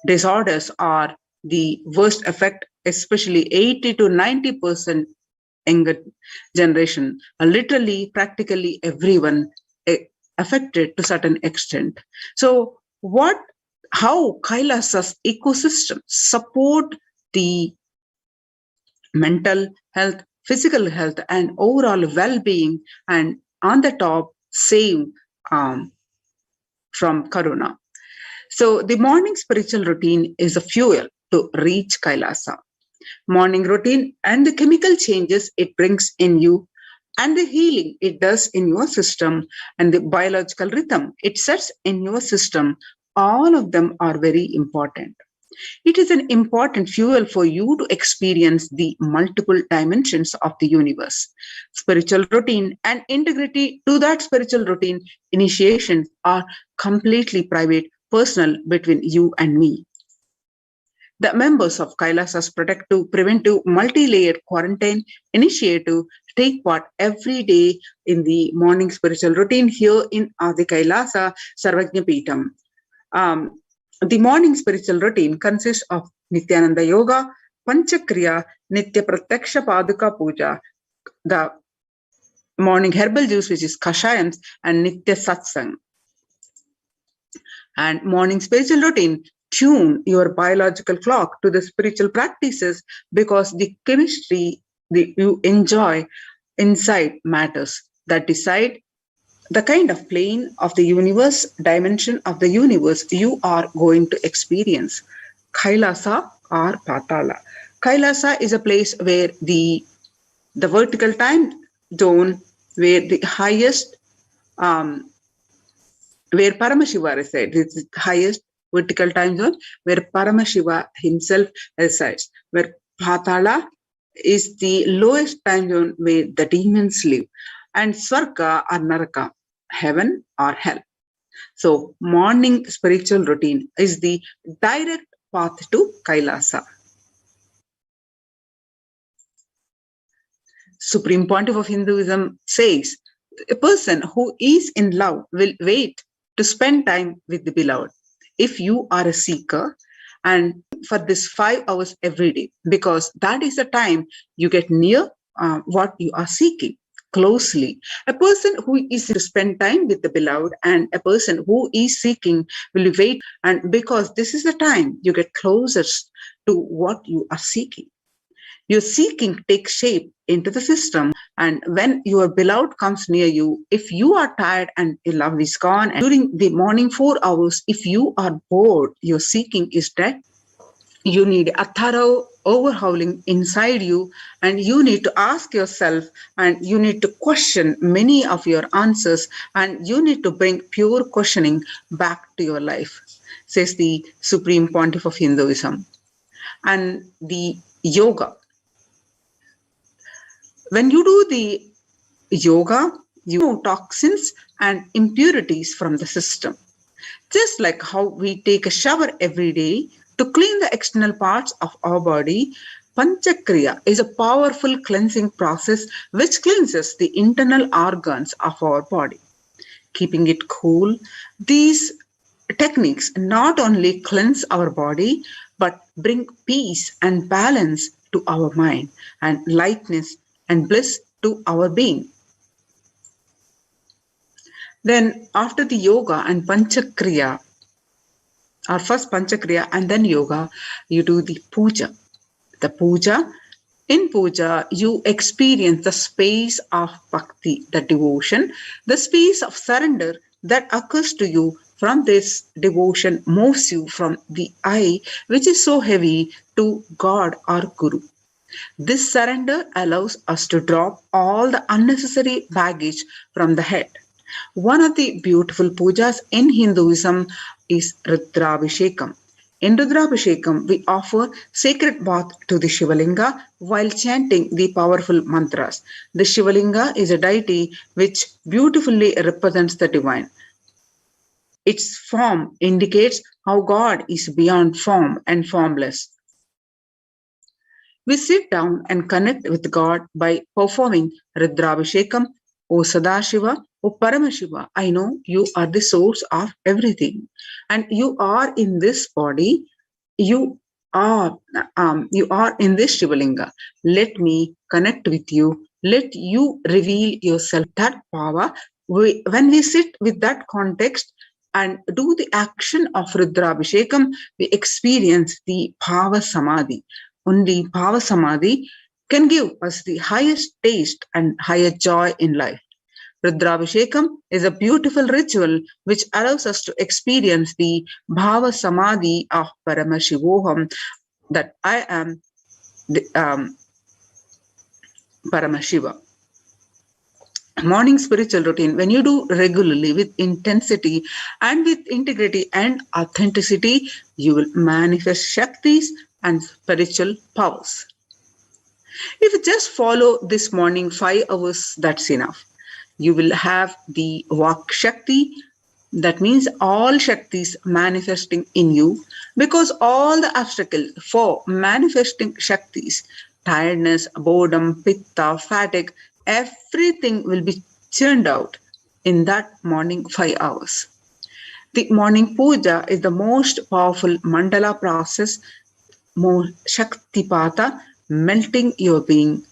disorders are the worst effect, especially 80 to 90% younger generation, literally practically everyone affected to certain extent. So how Kailasa's ecosystem support the mental health, physical health, and overall well-being, and on the top, save from corona. So the morning spiritual routine is a fuel to reach Kailasa. Morning routine and the chemical changes it brings in you, and the healing it does in your system, and the biological rhythm it sets in your system, all of them are very important. It is an important fuel for you to experience the multiple dimensions of the universe. Spiritual routine and integrity to that spiritual routine initiations are completely private, personal between you and me. The members of Kailasa's Protective, Preventive, Multi-Layered Quarantine Initiative take part every day in the morning spiritual routine here in Adi Kailasa Sarvajna Peetham. The morning spiritual routine consists of Nithyananda Yoga, Panchakriya, Nitya Pratyaksha Paduka Puja, the morning herbal juice which is Kashayams, and Nitya Satsang. And morning spiritual routine tune your biological clock to the spiritual practices, because the chemistry that you enjoy inside matters that decide the kind of plane of the universe, dimension of the universe you are going to experience. Kailasa or Patala. Kailasa is a place where the vertical time zone, where the highest, where Paramashiva resides, it's the highest vertical time zone where Paramashiva himself resides, where Patala is the lowest time zone where the demons live, and Swarga or Naraka, heaven or hell. So morning spiritual routine is the direct path to Kailasa. Supreme Pontiff of Hinduism says, a person who is in love will wait to spend time with the beloved. If you are a seeker, and for this 5 hours every day, because that is the time you get near what you are seeking closely. A person who is to spend time with the beloved and a person who is seeking will wait, and because this is the time you get closest to what you are seeking. Your seeking takes shape into the system, and when your beloved comes near you, if you are tired and your love is gone, and during the morning 4 hours, if you are bored, your seeking is dead. You need a thorough overhauling inside you, and you need to ask yourself, and you need to question many of your answers, and you need to bring pure questioning back to your life, says the Supreme Pontiff of Hinduism. And the yoga. When you do the yoga, you remove toxins and impurities from the system. Just like how we take a shower every day to clean the external parts of our body, Panchakriya is a powerful cleansing process which cleanses the internal organs of our body. Keeping it cool, these techniques not only cleanse our body, but bring peace and balance to our mind, and lightness and bliss to our being. Then after the yoga and Panchakriya, or first Panchakriya and then yoga, you do the puja. The puja, in puja, you experience the space of bhakti, the devotion, the space of surrender that occurs to you. From this devotion moves you from the I, which is so heavy, to God or Guru. This surrender allows us to drop all the unnecessary baggage from the head. One of the beautiful pujas in Hinduism is Rudrabhishekam. In Rudrabhishekam, we offer sacred bath to the Shivalinga while chanting the powerful mantras. The Shivalinga is a deity which beautifully represents the divine. Its form indicates how God is beyond form and formless. We sit down and connect with God by performing Rudrabhishekam. O Sadashiva, O Paramashiva, I know you are the source of everything, and you are in this body. You are in this Shivalinga. Let me connect with you. Let you reveal yourself. That power. When we sit with that context and do the action of Rudrabhishekam, we experience the Bhava Samadhi. Only Bhava Samadhi can give us the highest taste and higher joy in life. Rudrabhishekam is a beautiful ritual which allows us to experience the Bhava Samadhi of Paramashivoham, that I am the Paramashiva. morning spiritual routine, when you do regularly with intensity and with integrity and authenticity, you will manifest Shaktis and spiritual powers. If you just follow this morning 5 hours, that's enough. You will have the Vak Shakti. That means all Shaktis manifesting in you, because all the obstacles for manifesting Shaktis, tiredness, boredom, pitta, fatigue, everything will be churned out in that morning 5 hours. The morning puja is the most powerful mandala process, more Shaktipata, melting your being,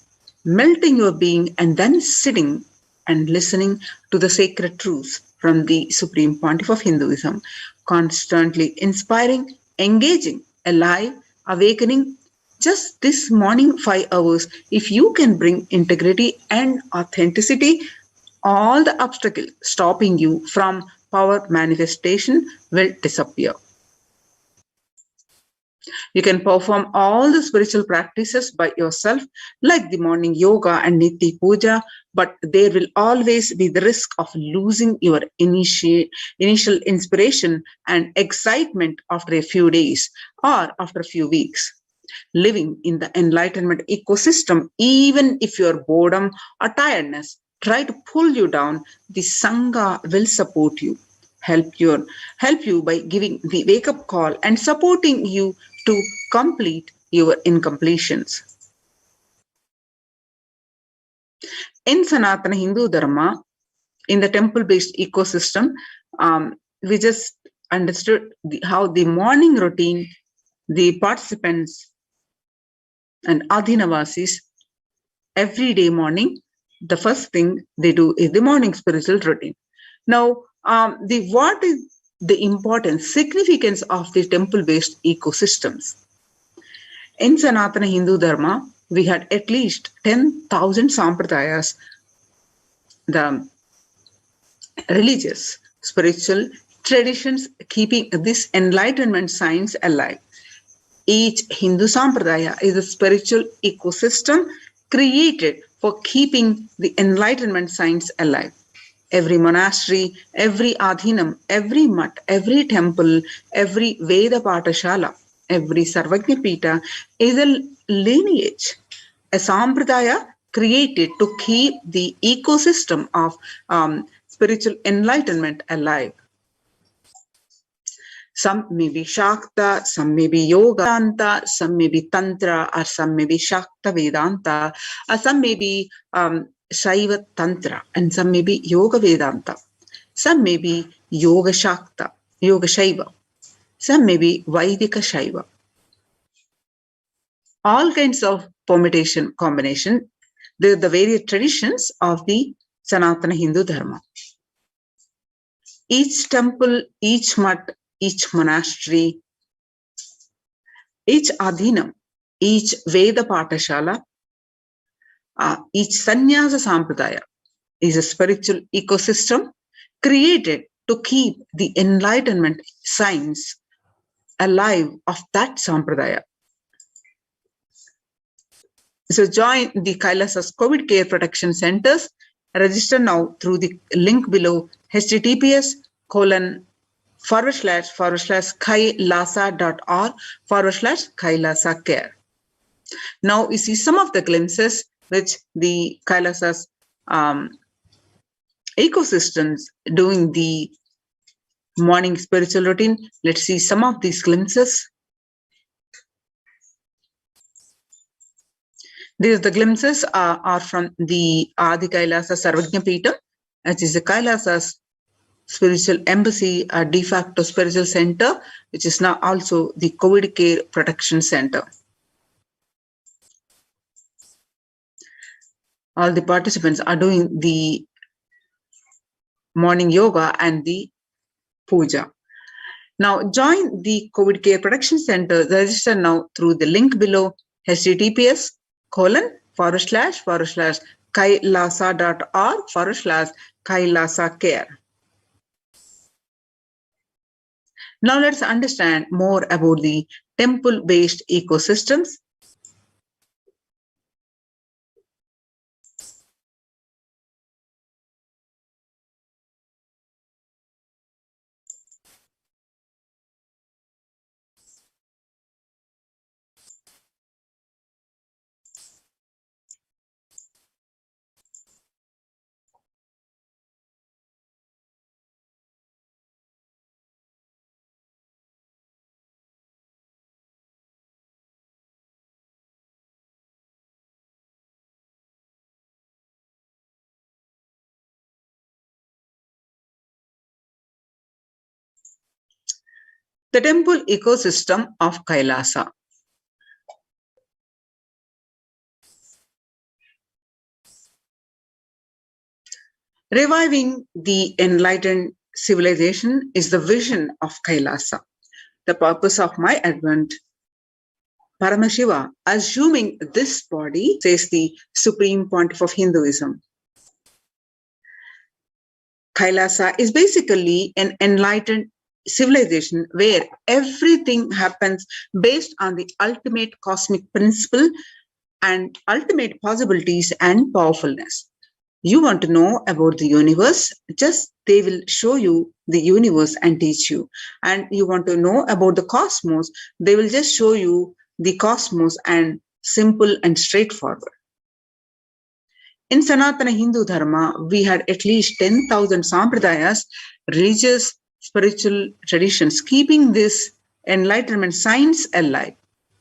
and then sitting and listening to the sacred truths from the Supreme Pontiff of Hinduism, constantly inspiring, engaging, alive, awakening. Just this morning 5 hours, if you can bring integrity and authenticity, all the obstacles stopping you from power manifestation will disappear. You can perform all the spiritual practices by yourself, like the morning yoga and niti puja, but there will always be the risk of losing your initial inspiration and excitement after a few days or after a few weeks. Living in the enlightenment ecosystem, even if your boredom or tiredness try to pull you down, the Sangha will support you. Help you by giving the wake up call and supporting you to complete your incompletions. In Sanatana Hindu Dharma, in the temple-based ecosystem, we just understood how the morning routine, the participants and Adhinavasis, every day morning, the first thing they do is the morning spiritual routine. Now, what is the importance, significance of the temple-based ecosystems? In Sanatana Hindu Dharma, we had at least 10,000 sampradayas, the religious, spiritual traditions keeping this enlightenment science alive. Each Hindu sampradaya is a spiritual ecosystem created for keeping the enlightenment science alive. Every monastery, every adhinam, every mutt, every temple, every Veda Patashala, every Sarvagnya Pita is a lineage, a sampradaya created to keep the ecosystem of spiritual enlightenment alive. Some may be Shakta, some may be Yoga Vedanta, some may be Tantra, or some may be Shakta Vedanta, or some may be Shaiva Tantra, and some may be Yoga Vedanta. Some may be Yoga Shakta, Yoga Shaiva. Some may be Vaidika Shaiva. All kinds of permutation, combination, the various traditions of the Sanatana Hindu Dharma. Each temple, each mutt, each monastery, each adhinam, each Veda Patashala, each Sannyasa Sampradaya is a spiritual ecosystem created to keep the enlightenment science alive of that Sampradaya. So join the Kailasa's COVID Care Protection Centers. Register now through the link below, https://kailasa.org/kailasa care. Now you see some of the glimpses which the Kailasa's ecosystems doing the morning spiritual routine. Let's see some of these glimpses. These the glimpses are from the Adi Kailasa Sarvagnya Peetham, which is the Kailasa's spiritual embassy, a de facto spiritual center, which is now also the COVID Care Protection Center. All the participants are doing the morning yoga and the puja. Now join the COVID Care Protection Center. Register now through the link below, https://kailasa.org/kailasa care. Now let's understand more about the temple-based ecosystems. The temple ecosystem of Kailasa. Reviving the enlightened civilization is the vision of Kailasa. The purpose of my advent, Paramashiva, assuming this body, says the Supreme Pontiff of Hinduism. Kailasa is basically an enlightened civilization where everything happens based on the ultimate cosmic principle and ultimate possibilities and powerfulness. You want to know about the universe, just they will show you the universe and teach you. And you want to know about the cosmos, they will just show you the cosmos and simple and straightforward. In Sanatana Hindu Dharma, we had at least 10,000 sampradayas, religious, spiritual traditions, keeping this enlightenment science alive.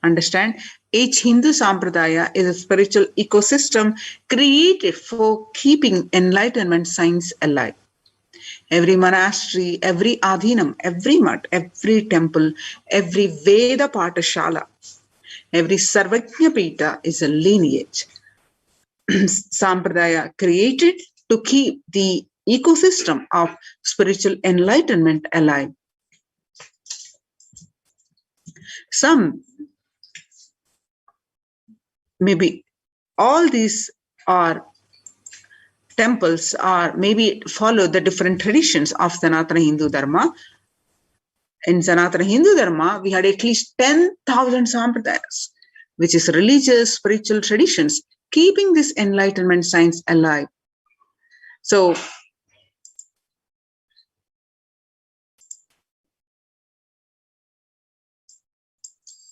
Understand, each Hindu sampradaya is a spiritual ecosystem created for keeping enlightenment science alive. Every monastery, every adhinam, every mutt, every temple, every Veda Patashala, every Sarvajna Pita is a lineage. Sampradaya created to keep the ecosystem of spiritual enlightenment alive. Some, maybe all these are temples, or maybe follow the different traditions of Sanatana Hindu Dharma. In Sanatana Hindu Dharma, we had at least 10,000 sampradayas, which is religious, spiritual traditions, keeping this enlightenment science alive. So,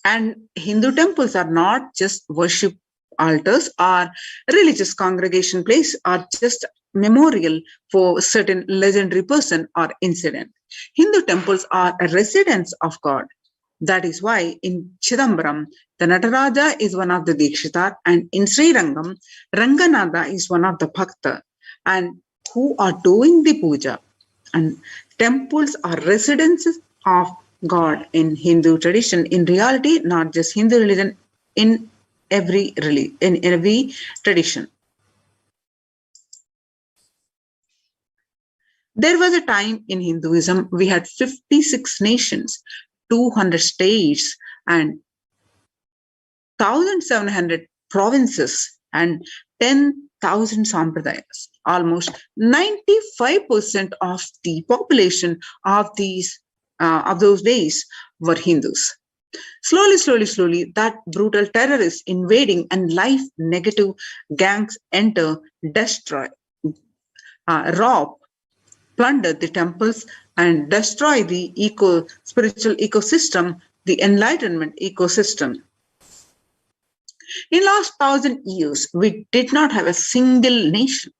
and Hindu temples are not just worship altars or religious congregation place or just memorial for a certain legendary person or incident. Hindu temples are a residence of God. That is why in Chidambaram, the Nataraja is one of the Dikshitar, and in Srirangam, Ranganatha is one of the Bhakta, and who are doing the puja. And temples are residences of God in Hindu tradition. In reality, not just Hindu religion, in every tradition. There was a time in Hinduism we had 56 nations, 200 states, and 1,700 provinces, and 10,000 sampradayas. Almost 95% of the population of those days were Hindus. Slowly, that brutal terror is invading, and life negative gangs enter, destroy, rob, plunder the temples, and destroy the spiritual ecosystem, the enlightenment ecosystem. In last 1,000 years, we did not have a single nation,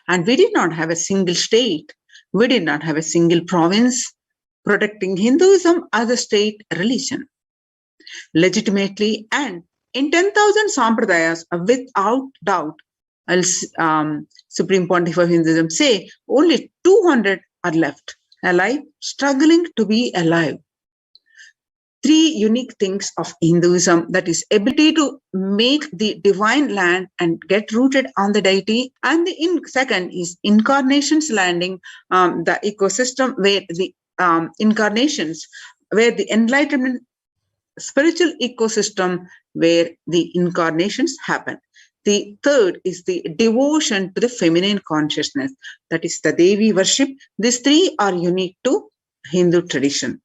and we did not have a single state. We did not have a single province protecting Hinduism as a state religion legitimately, and in 10,000 sampradayas, without doubt, Supreme Pontiff of Hinduism say only 200 are left alive, struggling to be alive. Three unique things of Hinduism, that is ability to make the divine land and get rooted on the deity, and the second is incarnations landing, the ecosystem where the incarnations, where the enlightenment spiritual ecosystem where the incarnations happen. The third is the devotion to the feminine consciousness, that is the Devi worship. These three are unique to Hindu tradition.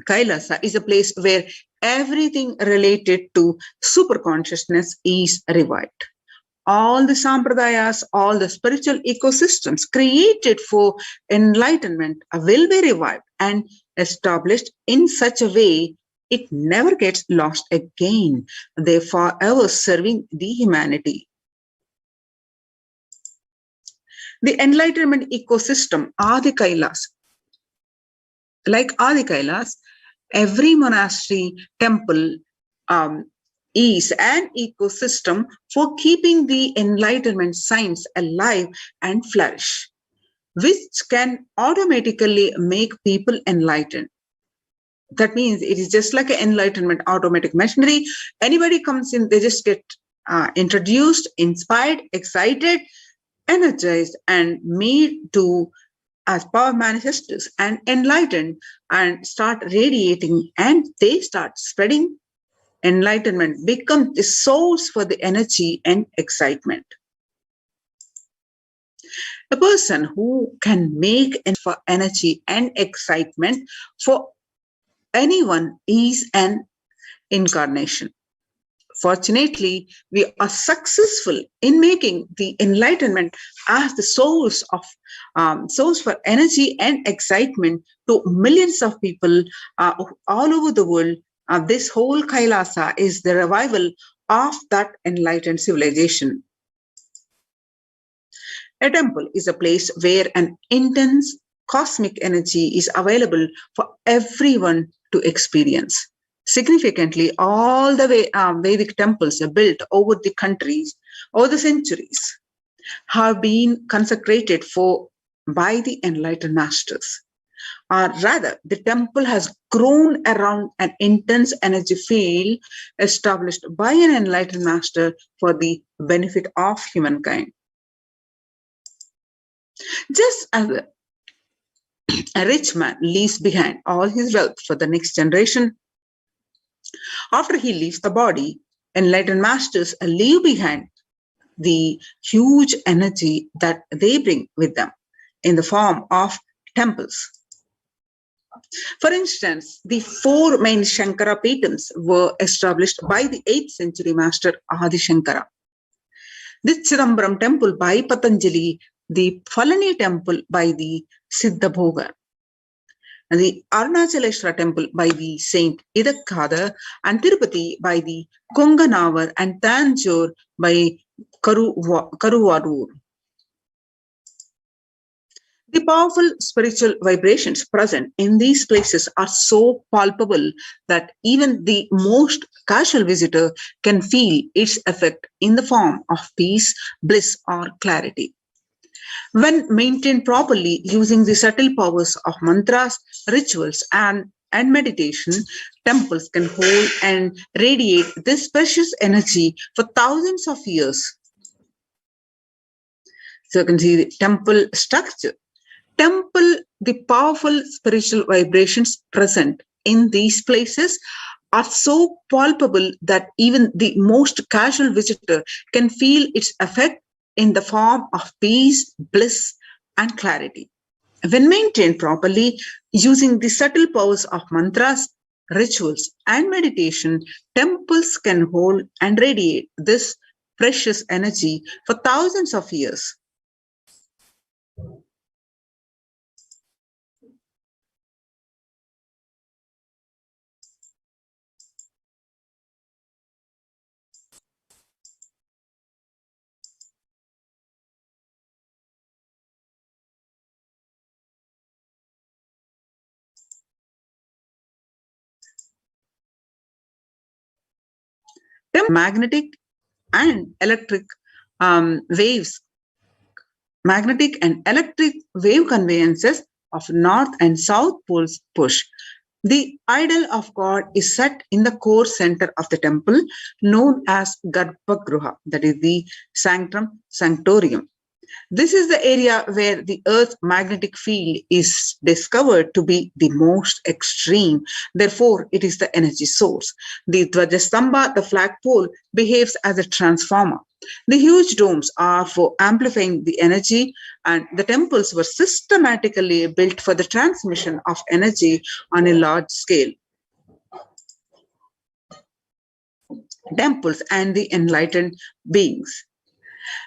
Kailasa is a place where everything related to super consciousness is revived. All the sampradayas, all the spiritual ecosystems created for enlightenment will be revived and established in such a way it never gets lost again. They forever serving the humanity. The enlightenment ecosystem, Adi Kailas. Like Adi Kailas, every monastery, temple is an ecosystem for keeping the enlightenment science alive and flourish, which can automatically make people enlightened. That means it is just like an enlightenment automatic machinery. Anybody comes in, they just get introduced, inspired, excited, energized, and made to as power manifestors and enlightened, and start radiating, and they start spreading. Enlightenment becomes the source for the energy and excitement. A person who can make for energy and excitement for anyone is an incarnation. Fortunately, we are successful in making the enlightenment as the source for energy and excitement to millions of people all over the world. This whole Kailasa is the revival of that enlightened civilization. A temple is a place where an intense cosmic energy is available for everyone to experience. Significantly, all the Vedic temples are built over the countries, over the centuries, have been consecrated by the enlightened masters. Or rather, the temple has grown around an intense energy field established by an enlightened master for the benefit of humankind. Just as a rich man leaves behind all his wealth for the next generation, after he leaves the body, enlightened masters leave behind the huge energy that they bring with them in the form of temples. For instance, the 4 main Shankara Pitams were established by the 8th century master Adi Shankara. The Chidambaram temple by Patanjali, the Phalani temple by the Siddhabhoga, and the Arunachaleshwara temple by the Saint Idakada, and Tirupati by the Konganavar, and Tanjore by Karuvarur. The powerful spiritual vibrations present in these places are so palpable that even the most casual visitor can feel its effect in the form of peace, bliss, or clarity. When maintained properly using the subtle powers of mantras, rituals, and meditation, temples can hold and radiate this precious energy for thousands of years. So you can see the temple structure. The powerful spiritual vibrations present in these places are so palpable that even the most casual visitor can feel its effect in the form of peace, bliss, and clarity. When maintained properly, using the subtle powers of mantras, rituals, and meditation, temples can hold and radiate this precious energy for thousands of years. Magnetic and electric wave conveyances of north and south poles push. The idol of God is set in the core center of the temple, known as Garbhagruha, that is the sanctum sanctorium. This is the area where the Earth's magnetic field is discovered to be the most extreme. Therefore, it is the energy source. The Dvajastambha, the flagpole, behaves as a transformer. The huge domes are for amplifying the energy, and the temples were systematically built for the transmission of energy on a large scale. Temples and the enlightened beings.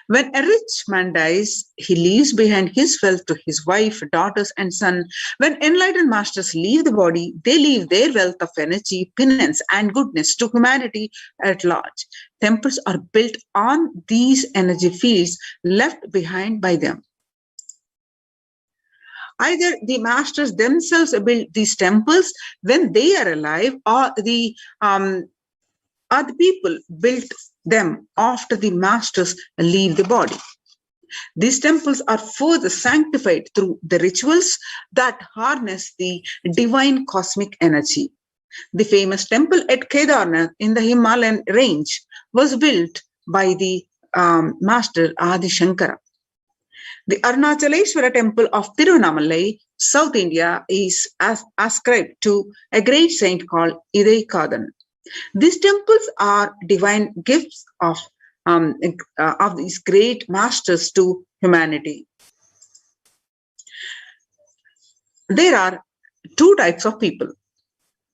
When a rich man dies, he leaves behind his wealth to his wife, daughters, and son. When enlightened masters leave the body, they leave their wealth of energy, penance, and goodness to humanity at large. Temples are built on these energy fields left behind by them. Either the masters themselves build these temples when they are alive, or the people built them after the masters leave the body. These temples are further sanctified through the rituals that harness the divine cosmic energy. The famous temple at Kedarnath in the Himalayan range was built by the master Adi Shankara. The Arunachaleshwara temple of Tiruvannamalai, South India, is ascribed to a great saint called Idaikadan. These temples are divine gifts of these great masters to humanity. There are two types of people.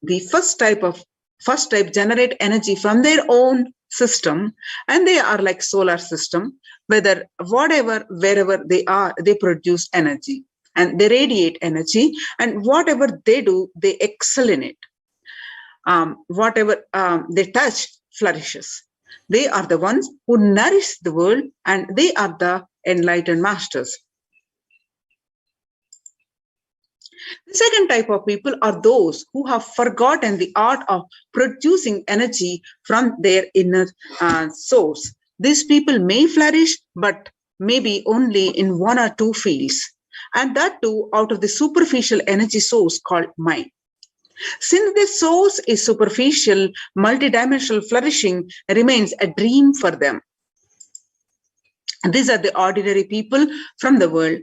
The first type generate energy from their own system, and they are like solar system. Wherever they are, they produce energy and they radiate energy, and whatever they do, they excel in it. Whatever they touch flourishes. They are the ones who nourish the world, and they are the enlightened masters. The second type of people are those who have forgotten the art of producing energy from their inner source. These people may flourish, but maybe only in one or two fields, and that too out of the superficial energy source called mind. Since this source is superficial, multidimensional flourishing remains a dream for them. These are the ordinary people from the world.